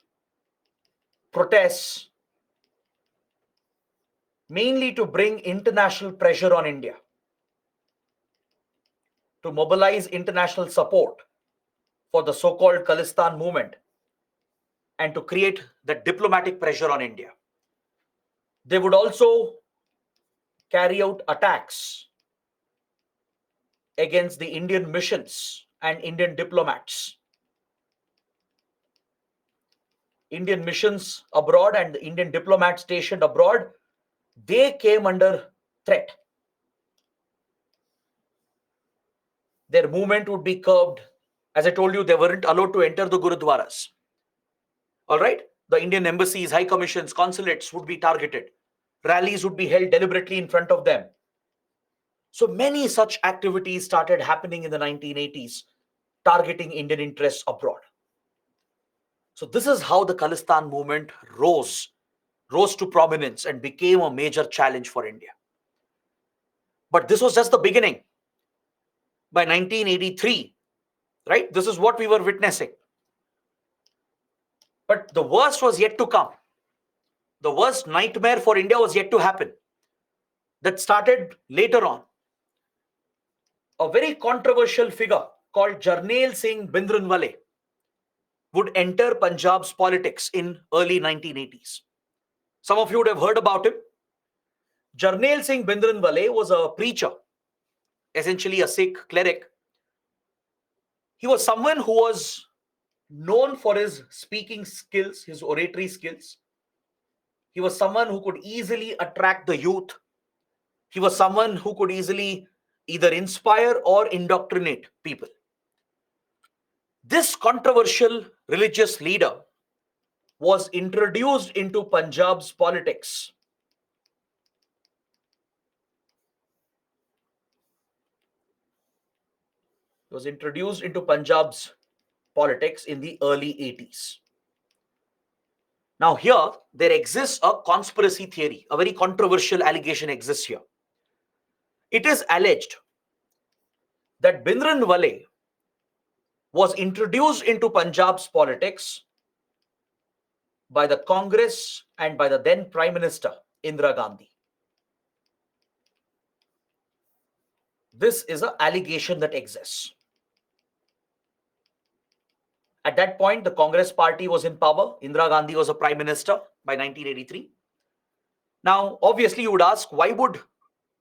protests, mainly to bring international pressure on India, to mobilize international support for the so-called Khalistan movement, and to create the diplomatic pressure on India. They would also carry out attacks against the Indian missions and Indian diplomats. Indian missions abroad and the Indian diplomats stationed abroad, they came under threat. Their movement would be curbed. As I told you, they weren't allowed to enter the Gurudwaras. All right? The Indian embassies, high commissions, consulates would be targeted. Rallies would be held deliberately in front of them. So many such activities started happening in the 1980s, targeting Indian interests abroad. So this is how the Khalistan movement rose to prominence and became a major challenge for India. But this was just the beginning. By 1983, right, this is what we were witnessing. But the worst was yet to come. The worst nightmare for India was yet to happen. That started later on. A very controversial figure called Jarnail Singh Bhindranwale would enter Punjab's politics in early 1980s. Some of you would have heard about him. Jarnail Singh Bhindranwale was a preacher, essentially a Sikh cleric. He was someone who was known for his speaking skills, his oratory skills. He was someone who could easily attract the youth. He was someone who could easily either inspire or indoctrinate people. This controversial religious leader was introduced into Punjab's politics. He was introduced into Punjab's politics in the early 80s. Now here, there exists a conspiracy theory, a very controversial allegation exists here. It is alleged that Bhindranwale was introduced into Punjab's politics by the Congress and by the then Prime Minister, Indira Gandhi. This is an allegation that exists. At that point, the Congress party was in power. Indira Gandhi was a Prime Minister by 1983. Now, obviously, you would ask, why would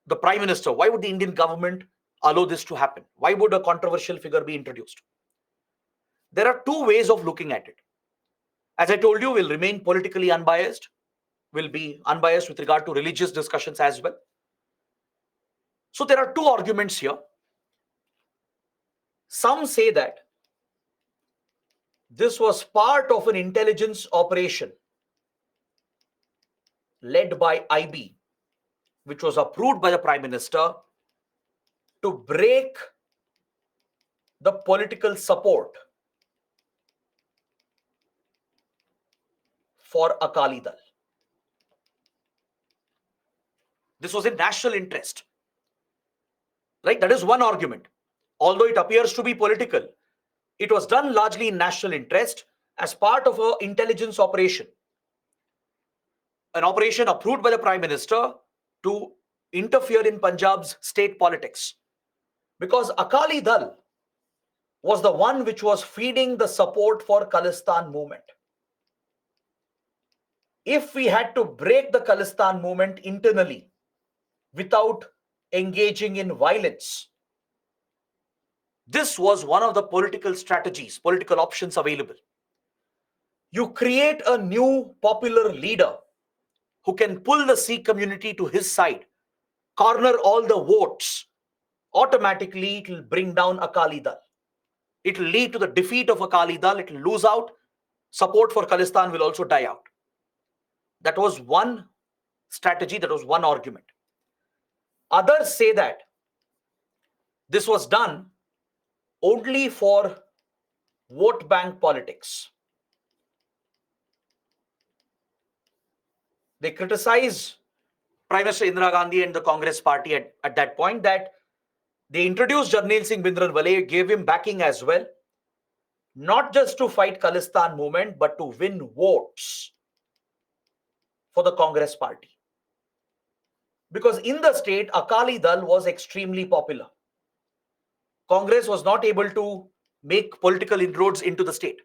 the Prime Minister, why would the Indian government allow this to happen? Why would a controversial figure be introduced? There are two ways of looking at it. As I told you, we'll remain politically unbiased. We'll be unbiased with regard to religious discussions as well. So there are two arguments here. Some say that this was part of an intelligence operation led by IB, which was approved by the Prime Minister to break the political support for Akali Dal. This was in national interest. Right? That is one argument. Although it appears to be political, it was done largely in national interest as part of an intelligence operation. An operation approved by the Prime Minister to interfere in Punjab's state politics. Because Akali Dal was the one which was feeding the support for Khalistan movement. If we had to break the Khalistan movement internally without engaging in violence, this was one of the political strategies, political options available. You create a new popular leader who can pull the Sikh community to his side, corner all the votes. Automatically, it will bring down Akali Dal. It will lead to the defeat of Akali Dal. It will lose out. Support for Khalistan will also die out. That was one strategy. That was one argument. Others say that this was done only for vote bank politics. They criticize Prime Minister Indira Gandhi and the Congress party at that point that they introduced Jarnail Singh Bhindranwale, gave him backing as well, not just to fight Khalistan movement, but to win votes for the Congress party. Because in the state, Akali Dal was extremely popular. Congress was not able to make political inroads into the state.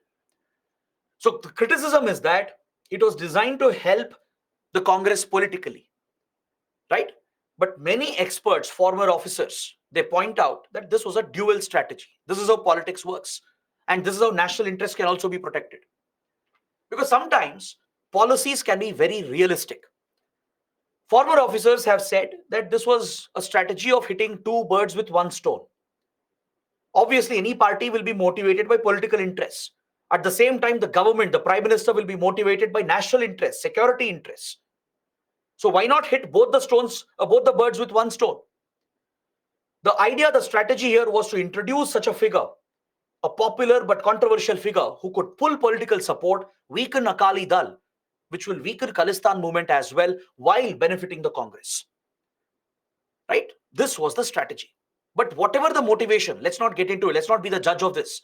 So the criticism is that it was designed to help the Congress politically, right? But many experts, former officers, they point out that this was a dual strategy. This is how politics works. And this is how national interest can also be protected. Because sometimes policies can be very realistic. Former officers have said that this was a strategy of hitting two birds with one stone. Obviously, any party will be motivated by political interests. At the same time, the government, the prime minister will be motivated by national interests, security interests. So why not hit both the birds with one stone? The idea, the strategy here was to introduce such a figure, a popular but controversial figure who could pull political support, weaken Akali Dal, which will weaken Khalistan movement as well, while benefiting the Congress. Right? This was the strategy. But whatever the motivation, let's not get into it. Let's not be the judge of this.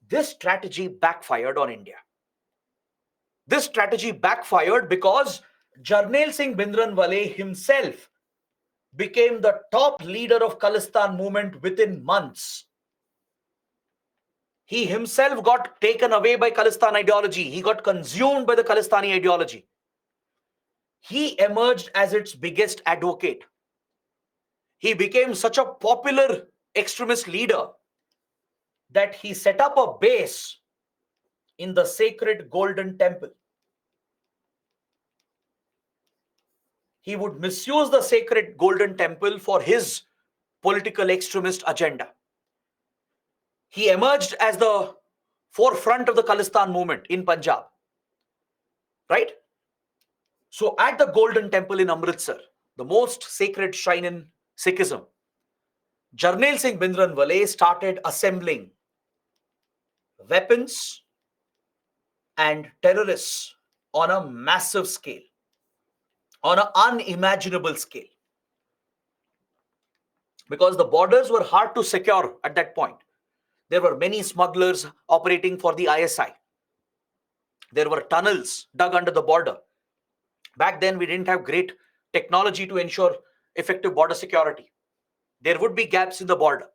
This strategy backfired on India. This strategy backfired because Jarnail Singh Bhindranwale himself became the top leader of Khalistan movement within months. He himself got taken away by Khalistan ideology. He got consumed by the Khalistani ideology. He emerged as its biggest advocate. He became such a popular extremist leader that he set up a base in the sacred Golden Temple. He would misuse the sacred Golden Temple for his political extremist agenda. He emerged as the forefront of the Khalistan movement in Punjab. Right? So at the Golden Temple in Amritsar, the most sacred shrine in Sikhism, Jarnail Singh Bhindranwale started assembling weapons and terrorists on a massive scale, on an unimaginable scale. Because the borders were hard to secure at that point. There were many smugglers operating for the ISI. There were tunnels dug under the border. Back then, we didn't have great technology to ensure effective border security. There would be gaps in the border.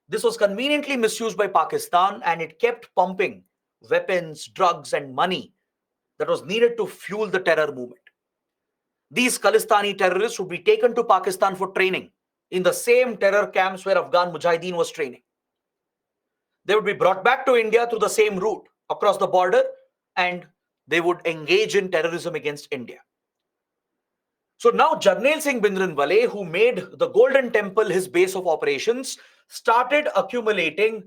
This was conveniently misused by Pakistan, and it kept pumping weapons, drugs, and money that was needed to fuel the terror movement. These Khalistani terrorists would be taken to Pakistan for training in the same terror camps where Afghan Mujahideen was training. They would be brought back to India through the same route across the border, and they would engage in terrorism against India. So now Jarnail Singh Bhindranwale, who made the Golden Temple his base of operations, started accumulating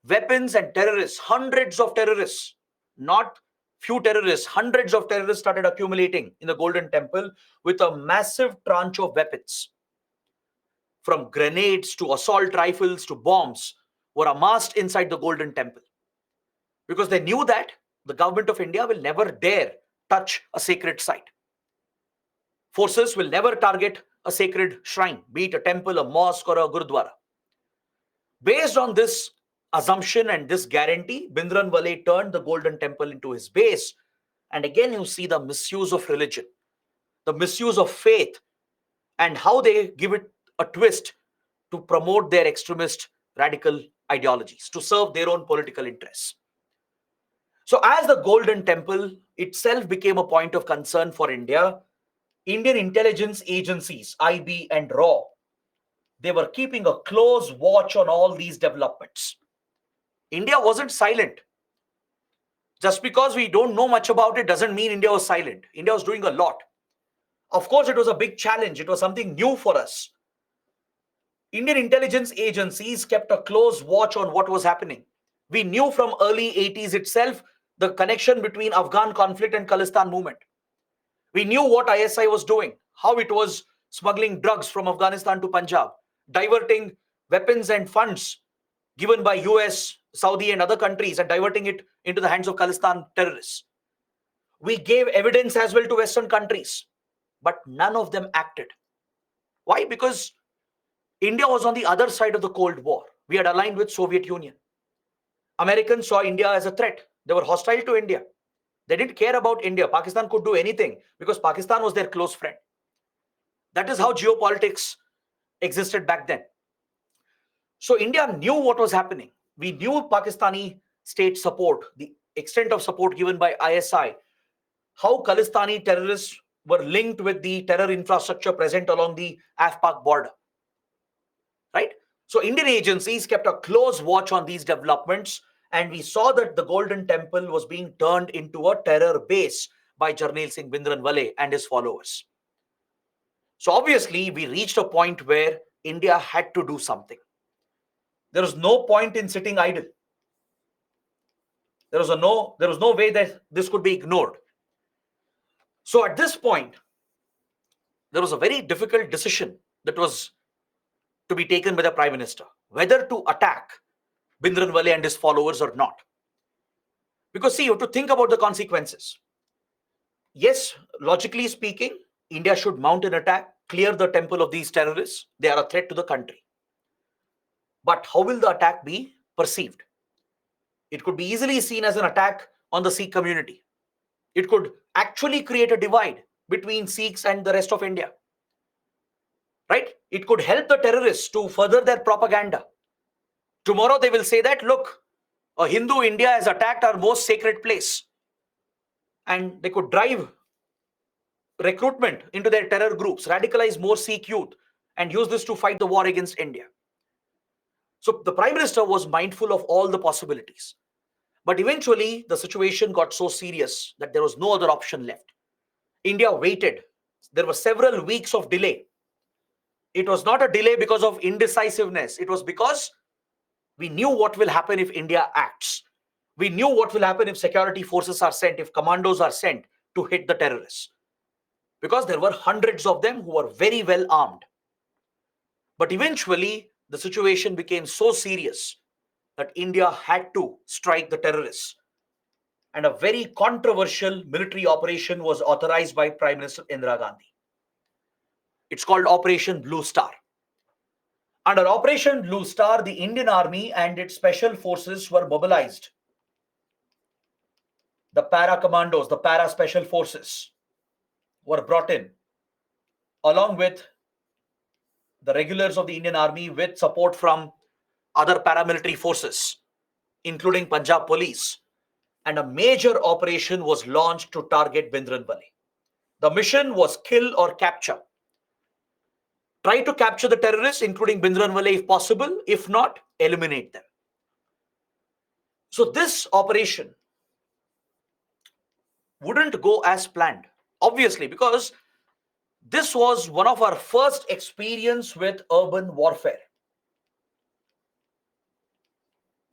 weapons and terrorists, hundreds of terrorists, not few terrorists, hundreds of terrorists started accumulating in the Golden Temple with a massive tranche of weapons. From grenades to assault rifles to bombs were amassed inside the Golden Temple. Because they knew that the government of India will never dare touch a sacred site. Forces will never target a sacred shrine, be it a temple, a mosque, or a gurudwara. Based on this assumption and this guarantee, Bhindranwale turned the Golden Temple into his base. And again, you see the misuse of religion, the misuse of faith, and how they give it a twist to promote their extremist radical ideologies, to serve their own political interests. So as the Golden Temple itself became a point of concern for India, Indian intelligence agencies, IB and RAW, they were keeping a close watch on all these developments. India wasn't silent. Just because we don't know much about it doesn't mean India was silent. India was doing a lot. Of course, it was a big challenge. It was something new for us. Indian intelligence agencies kept a close watch on what was happening. We knew from early 80s itself the connection between Afghan conflict and Khalistan movement. We knew what ISI was doing, how it was smuggling drugs from Afghanistan to Punjab, diverting weapons and funds given by US, Saudi and other countries and diverting it into the hands of Khalistan terrorists. We gave evidence as well to Western countries, but none of them acted. Why? Because India was on the other side of the Cold War. We had aligned with Soviet Union. Americans saw India as a threat. They were hostile to India. They didn't care about India. Pakistan could do anything because Pakistan was their close friend. That is how geopolitics existed back then. So India knew what was happening. We knew Pakistani state support, the extent of support given by ISI, how Khalistani terrorists were linked with the terror infrastructure present along the Af-Pak border. Right? So Indian agencies kept a close watch on these developments, And we saw that the Golden Temple was being turned into a terror base by Jarnail Singh Bhindranwale and his followers. So obviously, we reached a point where India had to do something. There was no point in sitting idle. There was no way that this could be ignored. So at this point, there was a very difficult decision that was to be taken by the Prime Minister, whether to attack Bhindranwale and his followers or not. Because see, you have to think about the consequences. Yes, logically speaking, India should mount an attack, clear the temple of these terrorists. They are a threat to the country. But how will the attack be perceived? It could be easily seen as an attack on the Sikh community. It could actually create a divide between Sikhs and the rest of India. Right? It could help the terrorists to further their propaganda. Tomorrow they will say that, look, a Hindu India has attacked our most sacred place. And they could drive recruitment into their terror groups, radicalize more Sikh youth, and use this to fight the war against India. So the Prime Minister was mindful of all the possibilities. But eventually, the situation got so serious that there was no other option left. India waited. There were several weeks of delay. It was not a delay because of indecisiveness. It was because we knew what will happen if India acts. We knew what will happen if security forces are sent, if commandos are sent to hit the terrorists. Because there were hundreds of them who were very well armed. But eventually, the situation became so serious that India had to strike the terrorists. And a very controversial military operation was authorized by Prime Minister Indira Gandhi. It's called Operation Blue Star. Under Operation Blue Star, the Indian Army and its special forces were mobilized. The para commandos, the para special forces were brought in, along with the regulars of the Indian Army with support from other paramilitary forces, including Punjab Police. And a major operation was launched to target Bhindranwale. The mission was kill or capture. Try to capture the terrorists, including Bhindranwale if possible. If not, eliminate them. So this operation wouldn't go as planned, obviously, because this was one of our first experience with urban warfare.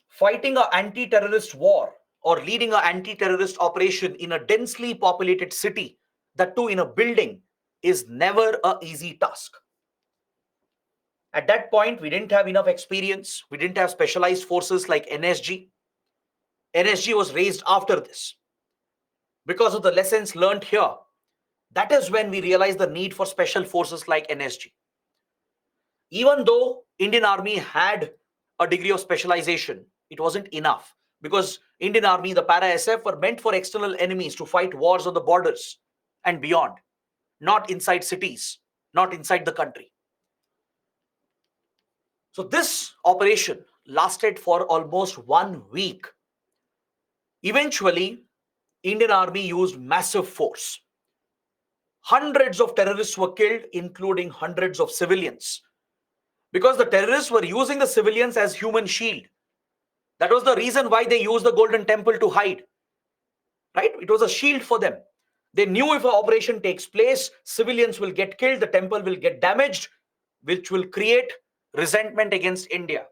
Fighting an anti-terrorist war or leading an anti-terrorist operation in a densely populated city, that too in a building, is never an easy task. At that point, we didn't have enough experience. We didn't have specialized forces like NSG. NSG was raised after this. Because of the lessons learned here, that is when we realized the need for special forces like NSG. Even though Indian Army had a degree of specialization, it wasn't enough, because Indian Army, the para SF, were meant for external enemies to fight wars on the borders and beyond, not inside cities, not inside the country. So this operation lasted for almost 1 week. Eventually, Indian Army used massive force. Hundreds of terrorists were killed, including hundreds of civilians, because the terrorists were using the civilians as human shield. That was the reason why they used the Golden Temple to hide. Right? It was a shield for them. They knew if an operation takes place, civilians will get killed, the temple will get damaged, which will create resentment against India.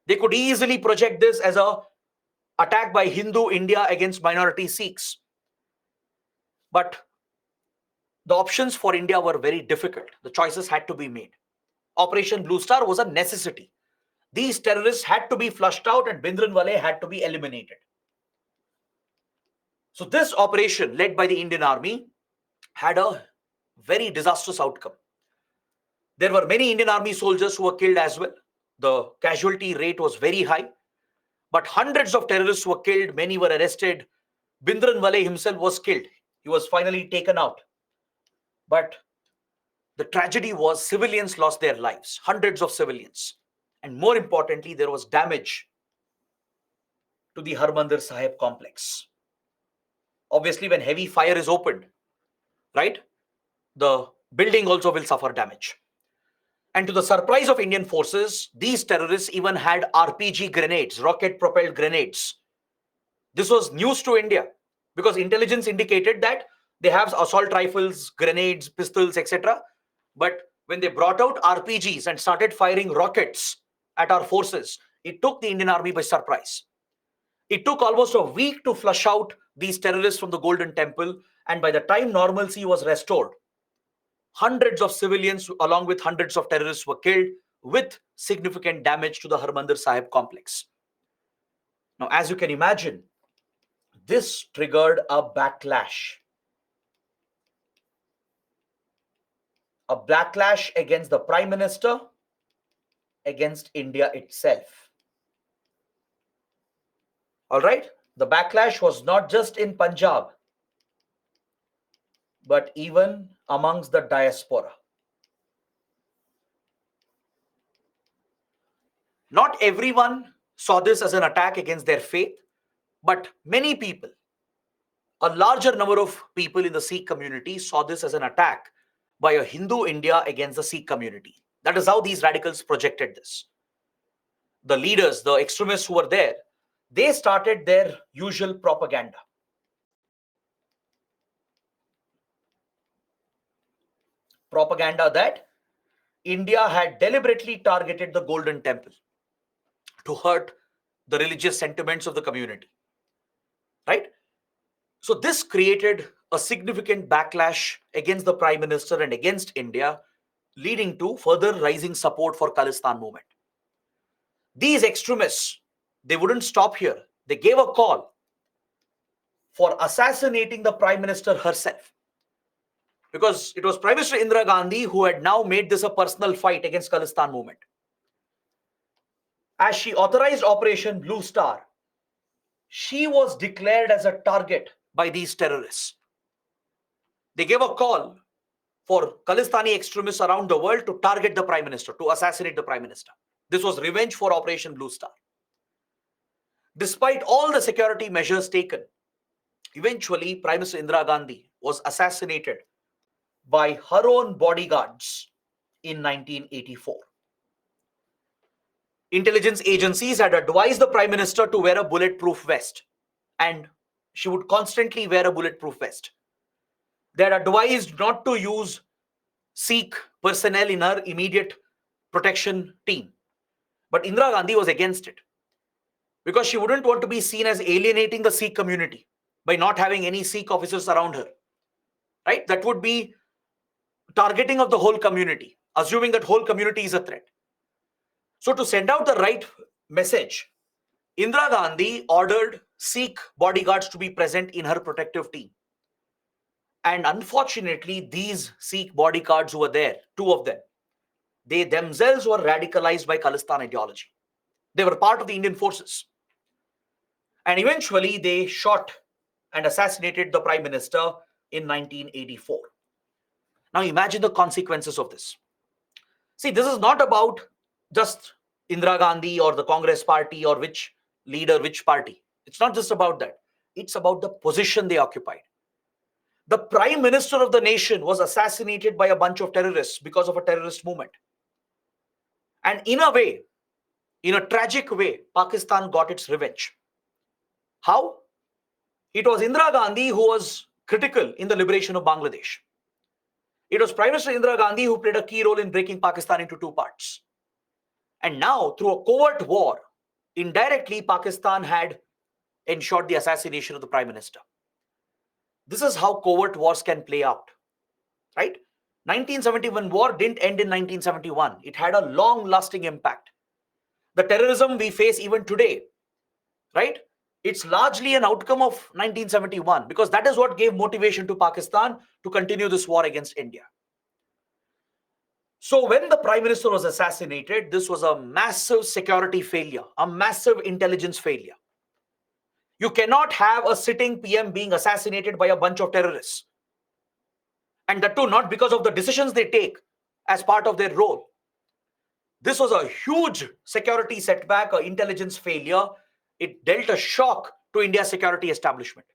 They could easily project this as an attack by Hindu India against minority Sikhs. But the options for India were very difficult. The choices had to be made. Operation Blue Star was a necessity. These terrorists had to be flushed out and Bhindranwale had to be eliminated. So this operation, led by the Indian Army, had a very disastrous outcome. There were many Indian Army soldiers who were killed as well. The casualty rate was very high. But hundreds of terrorists were killed. Many were arrested. Bhindranwale himself was killed. He was finally taken out. But the tragedy was civilians lost their lives, hundreds of civilians. And more importantly, there was damage to the Harmandir Sahib complex. Obviously, when heavy fire is opened, right, the building also will suffer damage. And to the surprise of Indian forces, these terrorists even had RPG grenades, rocket propelled grenades. This was news to India because intelligence indicated that they have assault rifles, grenades, pistols, etc. But when they brought out RPGs and started firing rockets at our forces, it took the Indian army by surprise. It took almost a week to flush out these terrorists from the Golden Temple, and by the time normalcy was restored, hundreds of civilians, along with hundreds of terrorists, were killed with significant damage to the Harmandir Sahib complex. Now, as you can imagine, this triggered a backlash against the Prime Minister, against India itself. All right, the backlash was not just in Punjab, but even amongst the diaspora. Not everyone saw this as an attack against their faith, but many people, a larger number of people in the Sikh community, saw this as an attack by a Hindu India against the Sikh community. That is how these radicals projected this. The leaders, the extremists who were there, they started their usual propaganda. Propaganda that India had deliberately targeted the Golden Temple to hurt the religious sentiments of the community. Right? So this created a significant backlash against the Prime Minister and against India, leading to further rising support for Khalistan movement. These extremists, they wouldn't stop here. They gave a call for assassinating the Prime Minister herself. Because it was Prime Minister Indira Gandhi who had now made this a personal fight against Khalistan movement. As she authorized Operation Blue Star, she was declared as a target by these terrorists. They gave a call for Khalistani extremists around the world to target the Prime Minister, to assassinate the Prime Minister. This was revenge for Operation Blue Star. Despite all the security measures taken, eventually Prime Minister Indira Gandhi was assassinated by her own bodyguards in 1984. Intelligence agencies had advised the Prime Minister to wear a bulletproof vest, and she would constantly wear a bulletproof vest. They had advised not to use Sikh personnel in her immediate protection team. But Indira Gandhi was against it because she wouldn't want to be seen as alienating the Sikh community by not having any Sikh officers around her. Right? That would be targeting of the whole community, assuming that whole community is a threat. So to send out the right message, Indira Gandhi ordered Sikh bodyguards to be present in her protective team. And unfortunately, these Sikh bodyguards who were there, two of them, they themselves were radicalized by Khalistan ideology. They were part of the Indian forces. And eventually, they shot and assassinated the Prime Minister in 1984. Now imagine the consequences of this. See, this is not about just Indira Gandhi or the Congress party or which leader, which party. It's not just about that. It's about the position they occupied. The Prime Minister of the nation was assassinated by a bunch of terrorists because of a terrorist movement. And in a way, in a tragic way, Pakistan got its revenge. How? It was Indira Gandhi who was critical in the liberation of Bangladesh. It was Prime Minister Indira Gandhi who played a key role in breaking Pakistan into two parts. And now, through a covert war, indirectly, Pakistan had ensured the assassination of the Prime Minister. This is how covert wars can play out, right? 1971 war didn't end in 1971. It had a long-lasting impact. The terrorism we face even today, right? It's largely an outcome of 1971 because that is what gave motivation to Pakistan to continue this war against India. So when the Prime Minister was assassinated, this was a massive security failure, a massive intelligence failure. You cannot have a sitting PM being assassinated by a bunch of terrorists. And that too, not because of the decisions they take as part of their role. This was a huge security setback, an intelligence failure. It dealt a shock to India's security establishment.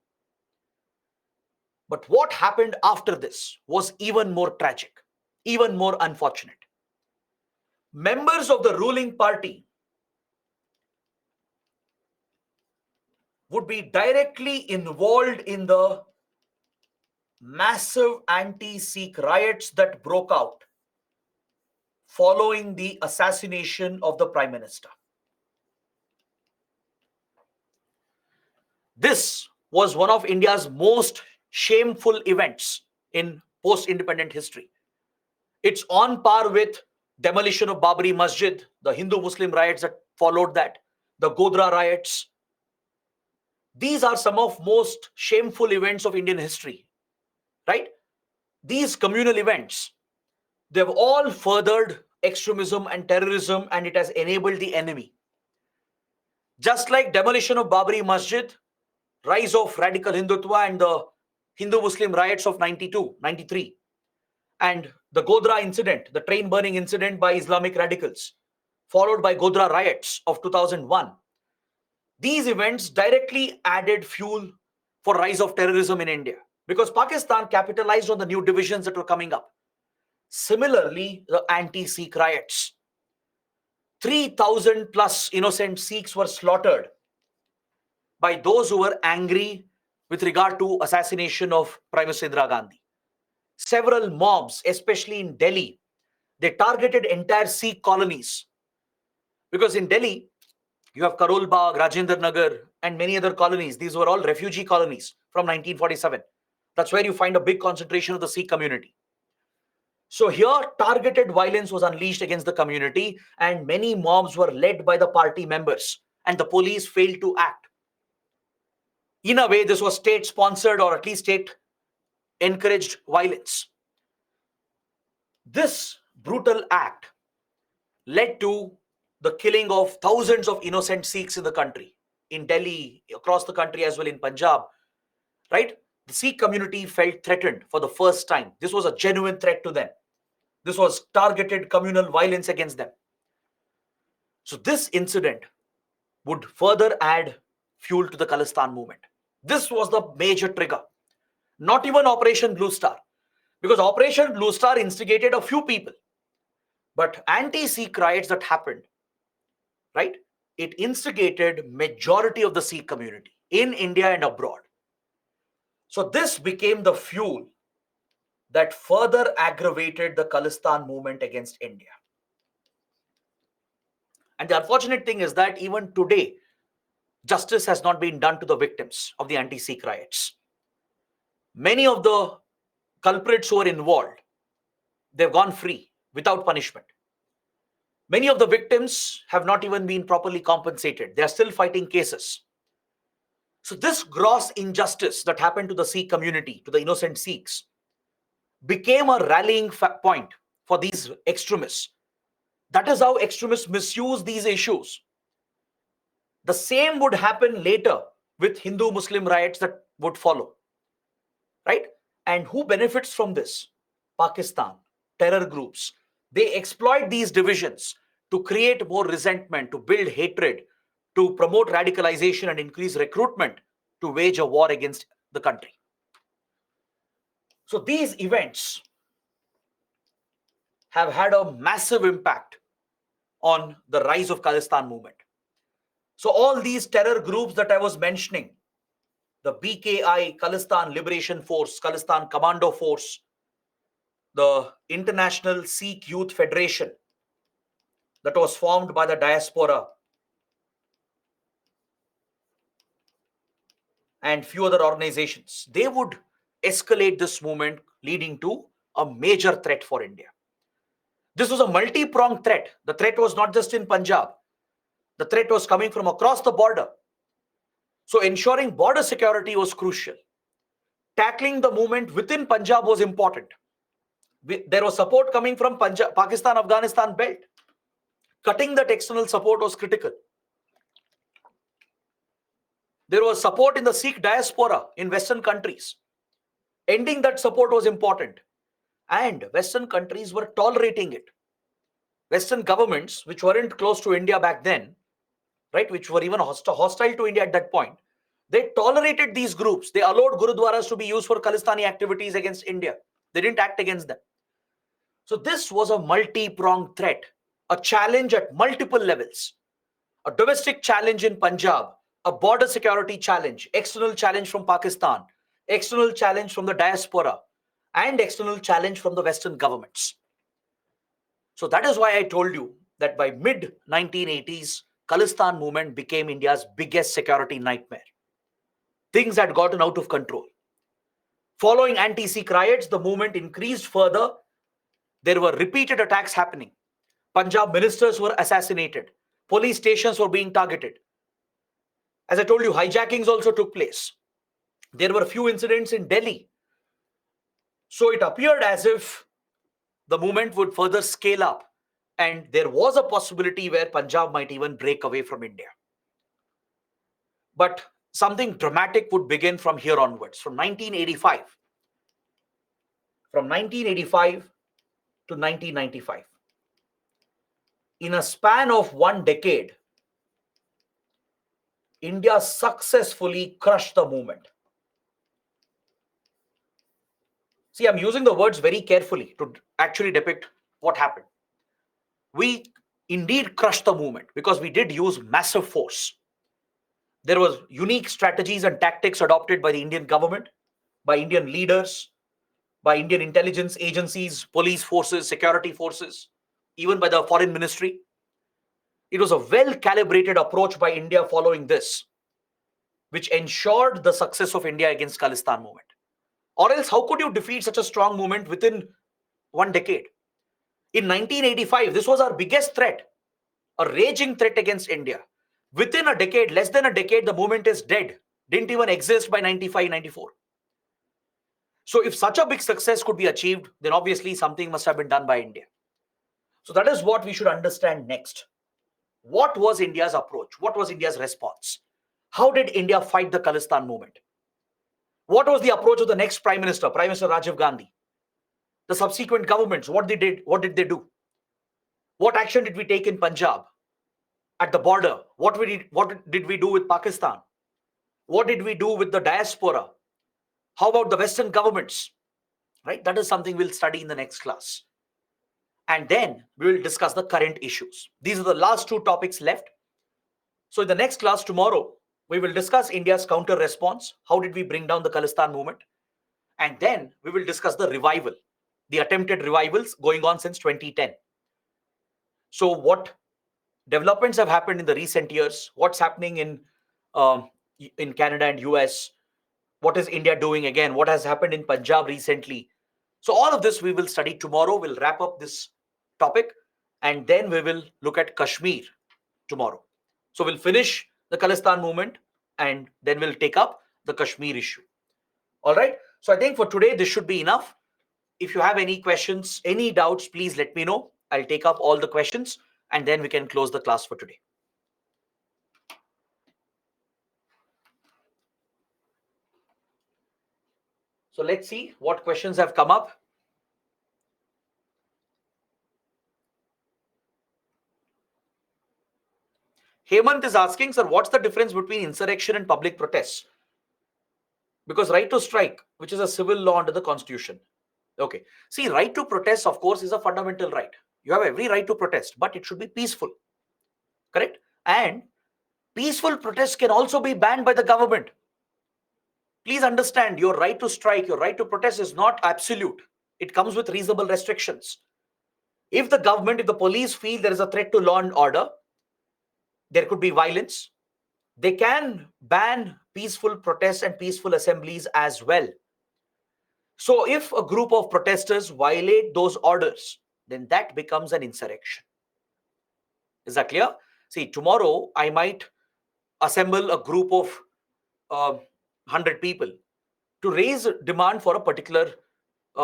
But what happened after this was even more tragic, even more unfortunate. members of the ruling party would be directly involved in the massive anti-Sikh riots that broke out following the assassination of the Prime Minister. This was one of India's most shameful events in post-independent history. It's on par with demolition of Babri Masjid, the Hindu-Muslim riots that followed that, the Godhra riots. These are some of most shameful events of Indian history, right? These communal events, they've all furthered extremism and terrorism, and it has enabled the enemy. Just like demolition of Babri Masjid, rise of radical Hindutva and the Hindu-Muslim riots of 92, 93, and the Godhra incident, the train burning incident by Islamic radicals, followed by Godhra riots of 2001. These events directly added fuel for rise of terrorism in India because Pakistan capitalized on the new divisions that were coming up. Similarly, the anti-Sikh riots. 3,000 plus innocent Sikhs were slaughtered by those who were angry with regard to assassination of Prime Minister Indira Gandhi. Several mobs, especially in Delhi, they targeted entire Sikh colonies. Because in Delhi, you have Karol Bagh, Rajendra Nagar, and many other colonies. These were all refugee colonies from 1947. That's where you find a big concentration of the Sikh community. So here, targeted violence was unleashed against the community, and many mobs were led by the party members, and the police failed to act. In a way, this was state-sponsored or at least state-encouraged violence. This brutal act led to the killing of thousands of innocent Sikhs in the country, in Delhi, across the country as well, in Punjab, right? The Sikh community felt threatened for the first time. This was a genuine threat to them. This was targeted communal violence against them. So this incident would further add fuel to the Khalistan movement. This was the major trigger. Not even Operation Blue Star, because Operation Blue Star instigated a few people. But anti-Sikh riots that happened, right? It instigated majority of the Sikh community in India and abroad. So this became the fuel that further aggravated the Khalistan movement against India. And the unfortunate thing is that even today, justice has not been done to the victims of the anti-Sikh riots. Many of the culprits who were involved, they've gone free without punishment. Many of the victims have not even been properly compensated. They are still fighting cases. So this gross injustice that happened to the Sikh community, to the innocent Sikhs, became a rallying point for these extremists. That is how extremists misuse these issues. The same would happen later with Hindu-Muslim riots that would follow, right? And who benefits from this? Pakistan, terror groups. They exploit these divisions to create more resentment, to build hatred, to promote radicalization and increase recruitment to wage a war against the country. So these events have had a massive impact on the rise of Khalistan movement. So all these terror groups that I was mentioning, the BKI, Khalistan Liberation Force, Khalistan Commando Force, the International Sikh Youth Federation that was formed by the diaspora, and few other organizations, they would escalate this movement, leading to a major threat for India. This was a multi-pronged threat. The threat was not just in Punjab. The threat was coming from across the border. So ensuring border security was crucial. Tackling the movement within Punjab was important. There was support coming from Pakistan-Afghanistan belt. Cutting that external support was critical. There was support in the Sikh diaspora in Western countries. Ending that support was important. And Western countries were tolerating it. Western governments, which weren't close to India back then, right, which were even hostile to India at that point, they tolerated these groups. They allowed Gurudwaras to be used for Khalistani activities against India. They didn't act against them. So this was a multi-pronged threat a challenge at multiple levels, a domestic challenge in Punjab, a border security challenge, external challenge from Pakistan, external challenge from the diaspora, and external challenge from the Western governments. So that is why I told you that by mid 1980s, Khalistan movement became India's biggest security nightmare. Things had gotten out of control. Following anti-Sikh riots, the movement increased further. There were repeated attacks happening. Punjab ministers were assassinated. Police stations were being targeted. As I told you, hijackings also took place. There were few incidents in Delhi. So it appeared as if the movement would further scale up, and there was a possibility where Punjab might even break away from India. But something dramatic would begin from here onwards, from 1985. From 1985 to 1995. In a span of one decade, India successfully crushed the movement. See, I'm using the words very carefully to actually depict what happened. We indeed crushed the movement because we did use massive force. There was unique strategies and tactics adopted by the Indian government, by Indian leaders, by Indian intelligence agencies, police forces, security forces, even by the foreign ministry. It was a well-calibrated approach by India following this, which ensured the success of India against Khalistan movement. Or else, how could you defeat such a strong movement within one decade? In 1985, this was our biggest threat, a raging threat against India. Within a decade, less than a decade, the movement is dead. Didn't even exist by 95, 94. So if such a big success could be achieved, then obviously something must have been done by India. So that is what we should understand next. What was India's approach? What was India's response? How did India fight the Khalistan movement? What was the approach of the next Prime Minister Rajiv Gandhi? The subsequent governments, what did they do? What action did we take in Punjab? At the border, what did we do with Pakistan? What did we do with the diaspora? How about the Western governments? Right? That is something we'll study in the next class. And then we will discuss the current issues. These are the last two topics left. So in the next class tomorrow, we will discuss India's counter response. How did we bring down the Khalistan movement? And then we will discuss the revival, the attempted revivals going on since 2010. So what developments have happened in the recent years? What's happening in Canada and US? What is India doing again? What has happened in Punjab recently? So all of this we will study tomorrow. We'll wrap up this topic and then we will look at Kashmir tomorrow. So we'll finish the Khalistan movement and then we'll take up the Kashmir issue. All right. So I think for today, this should be enough. If you have any questions, any doubts, please let me know. I'll take up all the questions and then we can close the class for today. So let's see what questions have come up. Hemant is asking, sir, what's the difference between insurrection and public protests? Because right to strike, which is a civil law under the constitution. Okay. See, right to protest, of course, is a fundamental right. You have every right to protest, but it should be peaceful. Correct? And peaceful protests can also be banned by the government. Please understand, your right to strike, your right to protest is not absolute. It comes with reasonable restrictions. If the government, if the police feel there is a threat to law and order, there could be violence, they can ban peaceful protests and peaceful assemblies as well. So if a group of protesters violate those orders, then that becomes an insurrection. Is that clear? See, tomorrow I might assemble a group of 100 people to raise demand for a particular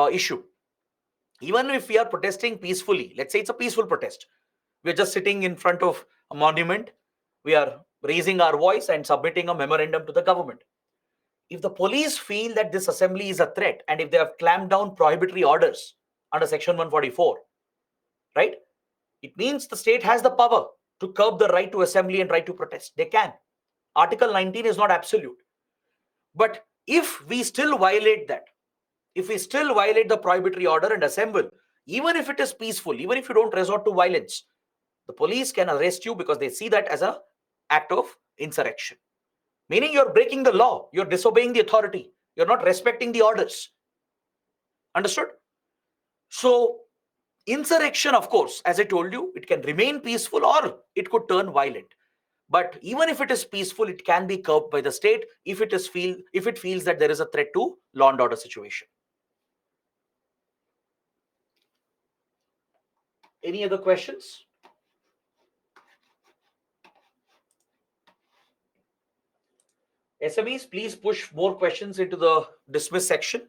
issue. Even if we are protesting peacefully, let's say it's a peaceful protest, we're just sitting in front of a monument, we are raising our voice and submitting a memorandum to the government. If the police feel that this assembly is a threat and if they have clamped down prohibitory orders under section 144, right, it means the state has the power to curb the right to assembly and right to protest. They can. Article 19 is not absolute. But if we still violate that, if we still violate the prohibitory order and assemble, even if it is peaceful, even if you don't resort to violence, The police can arrest you because they see that as an act of insurrection, meaning you're breaking the law, you're disobeying the authority, you're not respecting the orders. Understood? So, insurrection, of course, as I told you, it can remain peaceful or it could turn violent. But even if it is peaceful, it can be curbed by the state if it feels that there is a threat to law and order situation. Any other questions? SMEs, please push more questions into the dismiss section.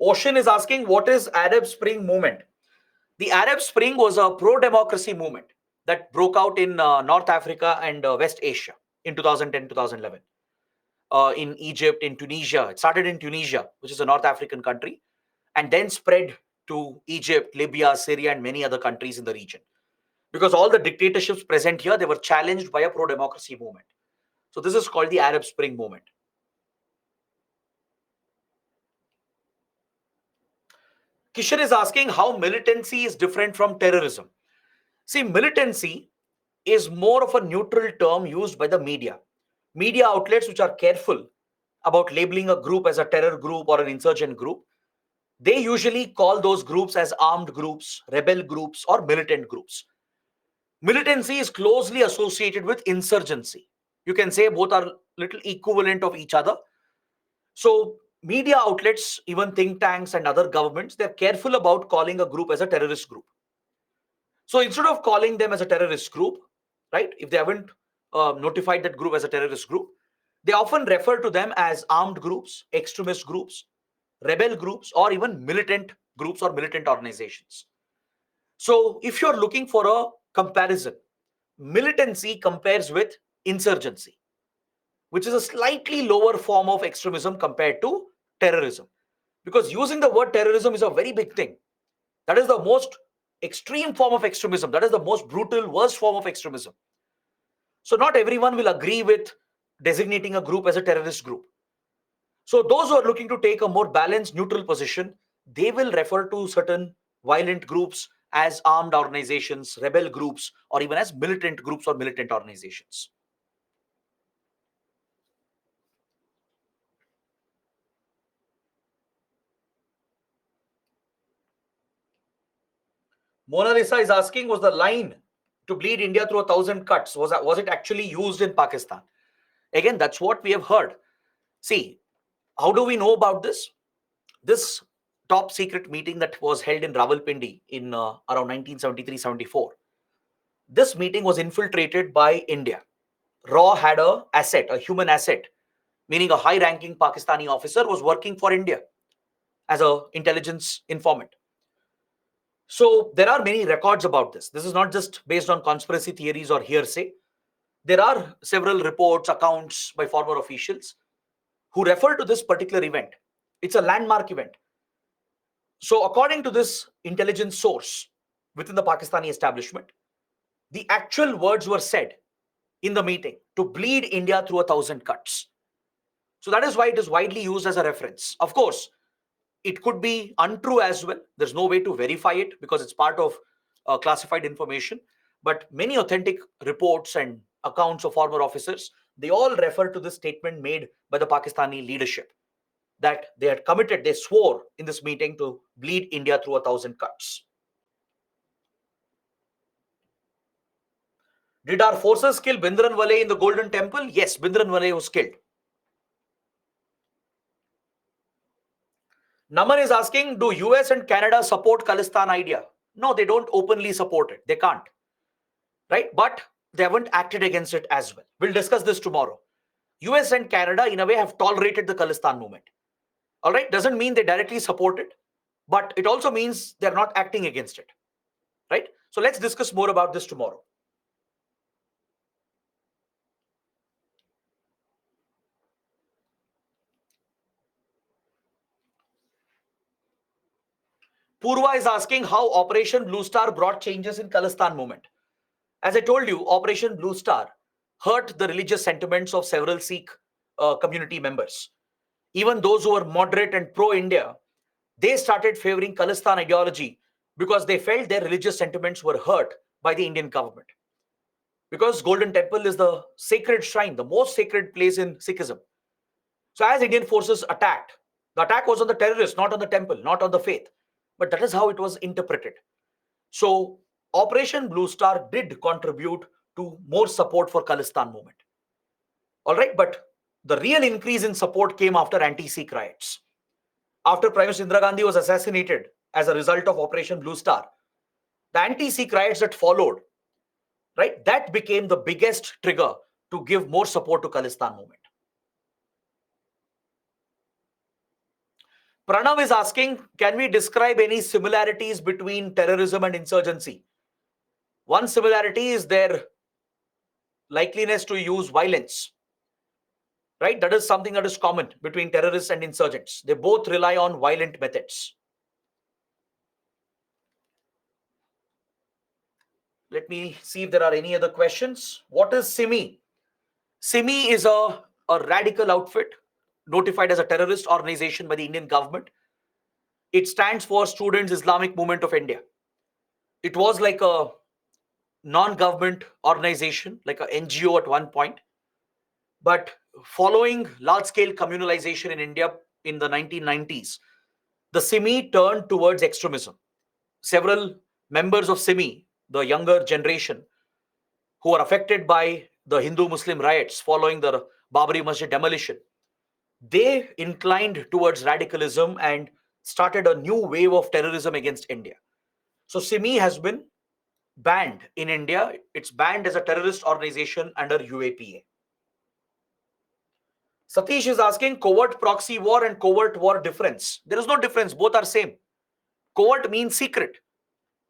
Ocean is asking, what is Arab Spring movement? The Arab Spring was a pro-democracy movement that broke out in North Africa and West Asia in 2010, 2011. In Egypt, in Tunisia. It started in Tunisia, which is a North African country, and then spread to Egypt, Libya, Syria, and many other countries in the region. Because all the dictatorships present here, they were challenged by a pro-democracy movement. So this is called the Arab Spring movement. Kishan is asking how militancy is different from terrorism. See, militancy is more of a neutral term used by the media. Media outlets which are careful about labeling a group as a terror group or an insurgent group, they usually call those groups as armed groups, rebel groups, or militant groups. Militancy is closely associated with insurgency. You can say both are little equivalent of each other. So media outlets, even think tanks and other governments, they're careful about calling a group as a terrorist group. So instead of calling them as a terrorist group, right, if they haven't notified that group as a terrorist group, they often refer to them as armed groups, extremist groups, rebel groups, or even militant groups or militant organizations. So if you're looking for a comparison, militancy compares with insurgency, which is a slightly lower form of extremism compared to terrorism. Because using the word terrorism is a very big thing. That is the most extreme form of extremism. That is the most brutal, worst form of extremism. So not everyone will agree with designating a group as a terrorist group. So those who are looking to take a more balanced, neutral position, they will refer to certain violent groups as armed organizations, rebel groups, or even as militant groups or militant organizations. Mona Lisa is asking, was the line to bleed India through 1,000 cuts, was it actually used in Pakistan? Again, that's what we have heard. See, how do we know about this? This top secret meeting that was held in Rawalpindi in around 1973-74. This meeting was infiltrated by India. RAW had a human asset, meaning a high-ranking Pakistani officer was working for India as an intelligence informant. So there are many records about this. This is not just based on conspiracy theories or hearsay. There are several reports, accounts by former officials who refer to this particular event. It's a landmark event. So according to this intelligence source within the Pakistani establishment, the actual words were said in the meeting to bleed India through 1,000 cuts. So that is why it is widely used as a reference. Of course, it could be untrue as well. There's no way to verify it because it's part of classified information. But many authentic reports and accounts of former officers, they all refer to this statement made by the Pakistani leadership that they had committed, they swore in this meeting to bleed India through 1,000 cuts. Did our forces kill Bindranwale in the Golden Temple? Yes, Bindranwale was killed. Naman is asking, do US and Canada support Khalistan idea? No, they don't openly support it. They can't. Right? But they haven't acted against it as well. We'll discuss this tomorrow. US and Canada, in a way, have tolerated the Khalistan movement. All right? Doesn't mean they directly support it, but it also means they're not acting against it. Right? So let's discuss more about this tomorrow. Purva is asking how Operation Blue Star brought changes in Khalistan movement. As I told you, Operation Blue Star hurt the religious sentiments of several Sikh community members. Even those who were moderate and pro-India, they started favoring Khalistan ideology because they felt their religious sentiments were hurt by the Indian government. Because Golden Temple is the sacred shrine, the most sacred place in Sikhism. So as Indian forces attacked, the attack was on the terrorists, not on the temple, not on the faith. But that is how it was interpreted. So Operation Blue Star did contribute to more support for Khalistan movement. All right, but the real increase in support came after anti-Sikh riots. After Prime Minister Indira Gandhi was assassinated as a result of Operation Blue Star, the anti-Sikh riots that followed, right, that became the biggest trigger to give more support to Khalistan movement. Pranav is asking, can we describe any similarities between terrorism and insurgency? One similarity is their likeliness to use violence, right? That is something that is common between terrorists and insurgents. They both rely on violent methods. Let me see if there are any other questions. What is SIMI? SIMI is a radical outfit notified as a terrorist organization by the Indian government. It stands for Students Islamic Movement of India. It was like a non-government organization, like a NGO at one point. But following large-scale communalization in India in the 1990s, the SIMI turned towards extremism. Several members of SIMI, the younger generation, who are affected by the Hindu-Muslim riots following the Babri Masjid demolition, they inclined towards radicalism and started a new wave of terrorism against India. So SIMI has been banned in India. It's banned as a terrorist organization under UAPA. Satish is asking, covert proxy war and covert war difference. There is no difference. Both are same. Covert means secret.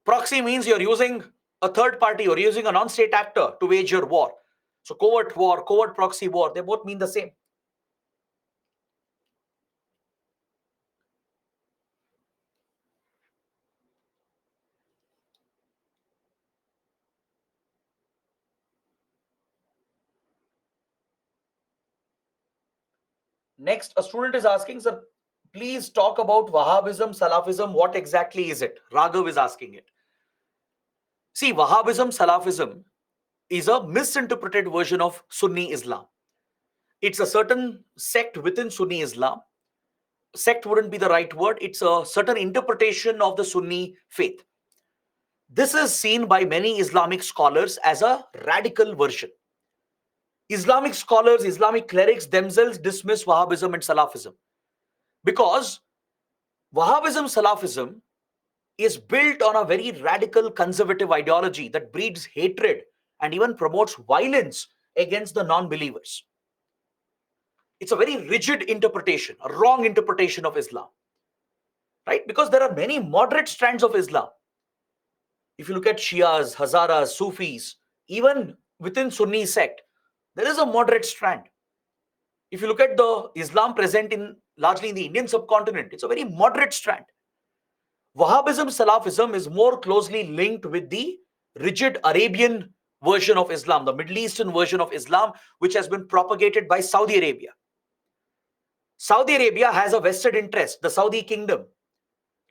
Proxy means you're using a third party or using a non-state actor to wage your war. So covert war, covert proxy war, they both mean the same. Next, a student is asking, sir, please talk about Wahhabism, Salafism. What exactly is it? Raghav is asking it. See, Wahhabism, Salafism is a misinterpreted version of Sunni Islam. It's a certain sect within Sunni Islam. Sect wouldn't be the right word. It's a certain interpretation of the Sunni faith. This is seen by many Islamic scholars as a radical version. Islamic scholars, Islamic clerics themselves dismiss Wahhabism and Salafism because Wahhabism, Salafism is built on a very radical conservative ideology that breeds hatred and even promotes violence against the non-believers. It's a very rigid interpretation, a wrong interpretation of Islam, right? Because there are many moderate strands of Islam. If you look at Shias, Hazaras, Sufis, even within Sunni sect, there is a moderate strand. If you look at the Islam present in largely in the Indian subcontinent, it's a very moderate strand. Wahhabism, Salafism is more closely linked with the rigid Arabian version of Islam, the Middle Eastern version of Islam, which has been propagated by Saudi Arabia. Saudi Arabia has a vested interest, the Saudi kingdom,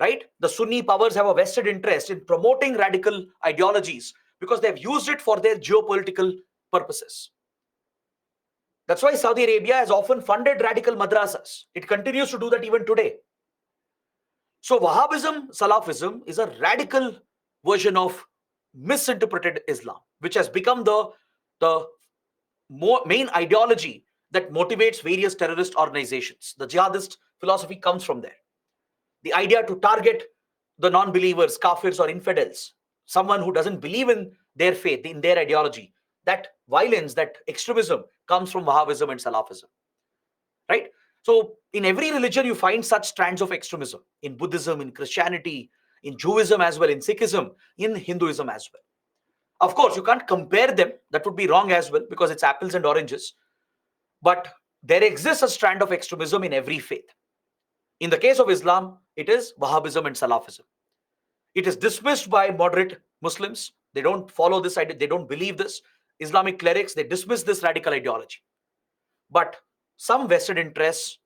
right? The Sunni powers have a vested interest in promoting radical ideologies because they've used it for their geopolitical purposes. That's why Saudi Arabia has often funded radical madrasas. It continues to do that even today. So Wahhabism, Salafism is a radical version of misinterpreted Islam, which has become the main ideology that motivates various terrorist organizations. The jihadist philosophy comes from there. The idea to target the non-believers, kafirs or infidels, someone who doesn't believe in their faith, in their ideology, that violence, that extremism comes from Wahhabism and Salafism, right? So in every religion, you find such strands of extremism. In Buddhism, in Christianity, in Judaism as well, in Sikhism, in Hinduism as well. Of course, you can't compare them. That would be wrong as well because it's apples and oranges. But there exists a strand of extremism in every faith. In the case of Islam, it is Wahhabism and Salafism. It is dismissed by moderate Muslims. They don't follow this idea. They don't believe this. Islamic clerics, they dismiss this radical ideology. But some vested interests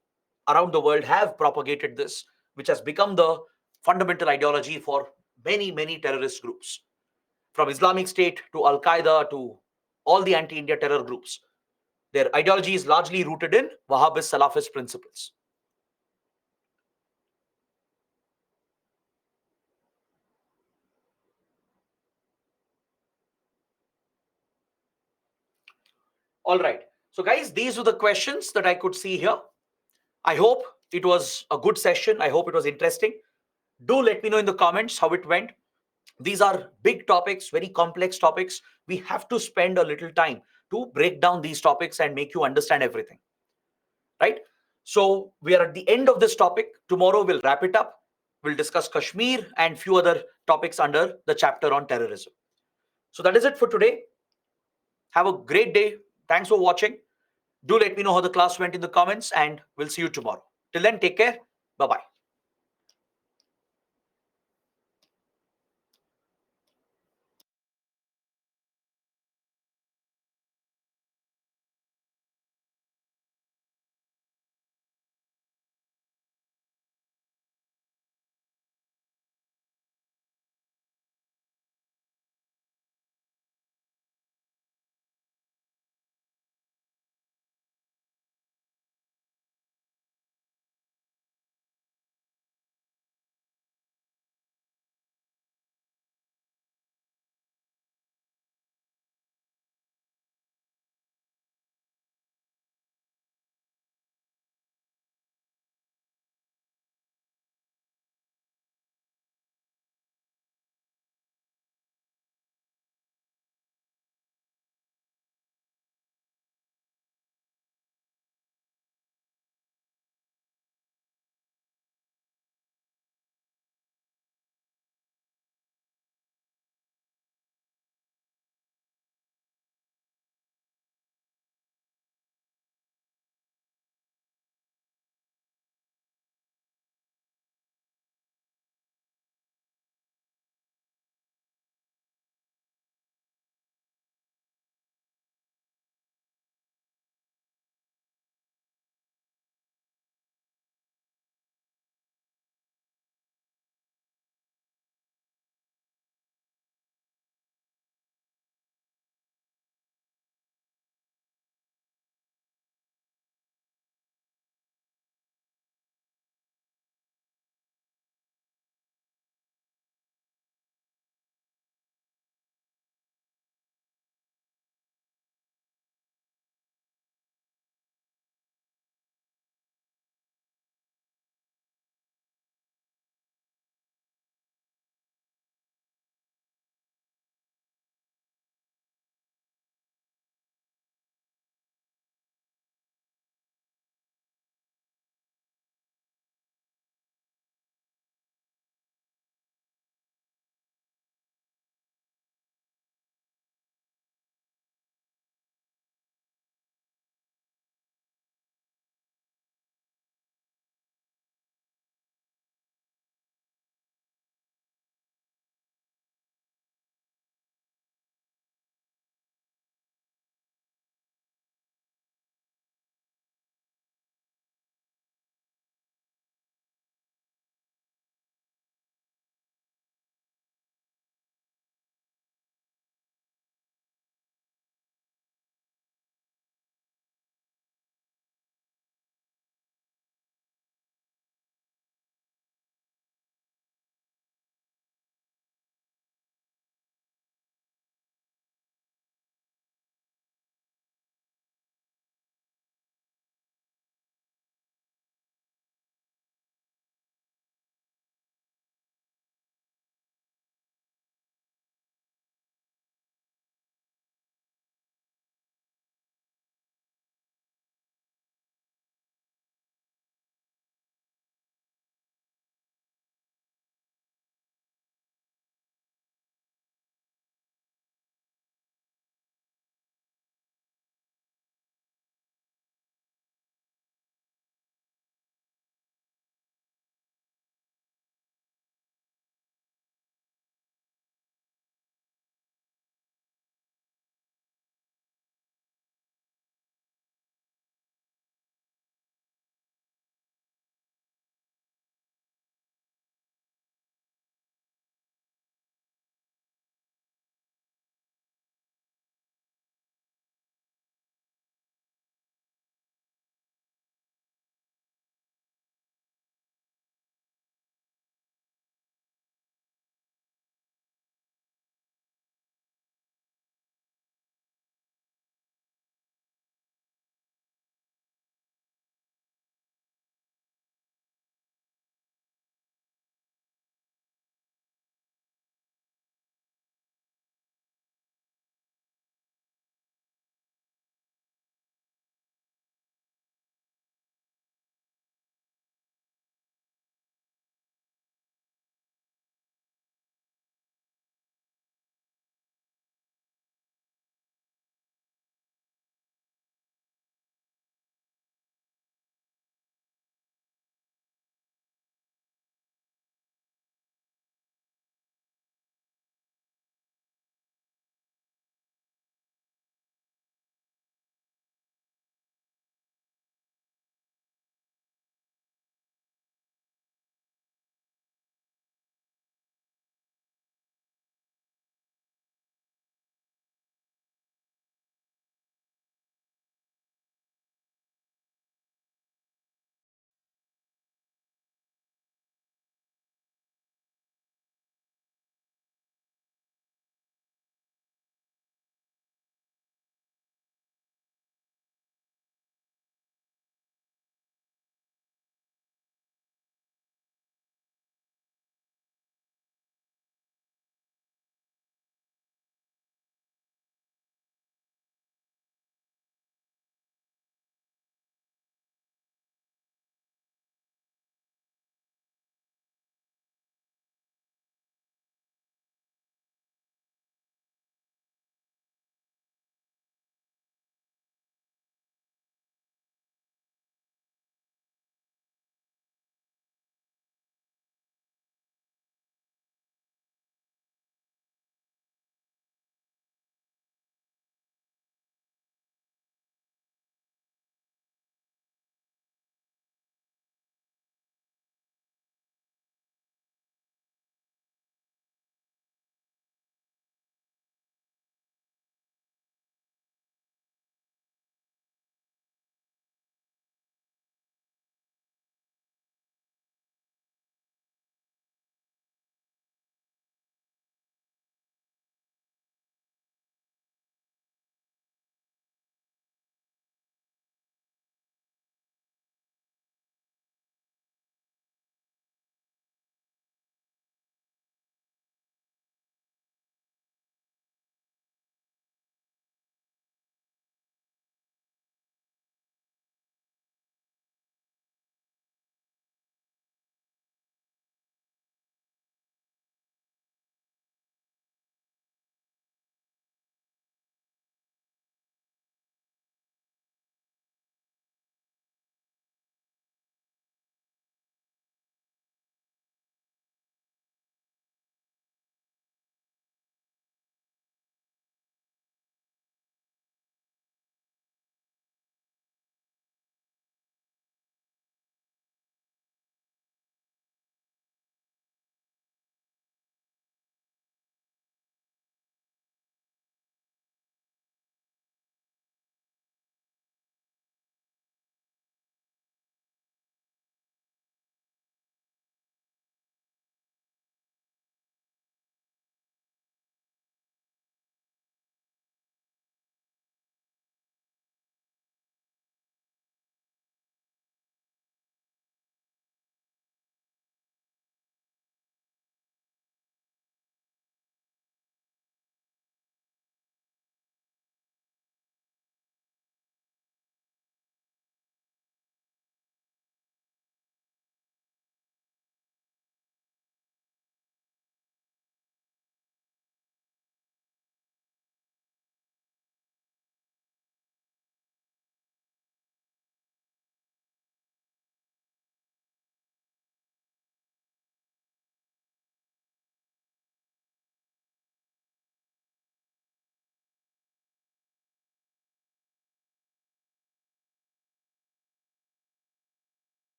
around the world have propagated this, which has become the fundamental ideology for many terrorist groups, from Islamic State to Al Qaeda to all the anti India terror groups. Their ideology is largely rooted in Wahhabist Salafist principles. All right. So, guys, these were the questions that I could see here. I hope it was a good session. I hope it was interesting. Do let me know in the comments how it went. These are big topics, very complex topics. We have to spend a little time to break down these topics and make you understand everything, right? So we are at the end of this topic. Tomorrow we'll wrap it up. We'll discuss Kashmir and few other topics under the chapter on terrorism. So that is it for today. Have a great day. Thanks for watching. Do let me know how the class went in the comments, and we'll see you tomorrow. Till then, take care. Bye bye.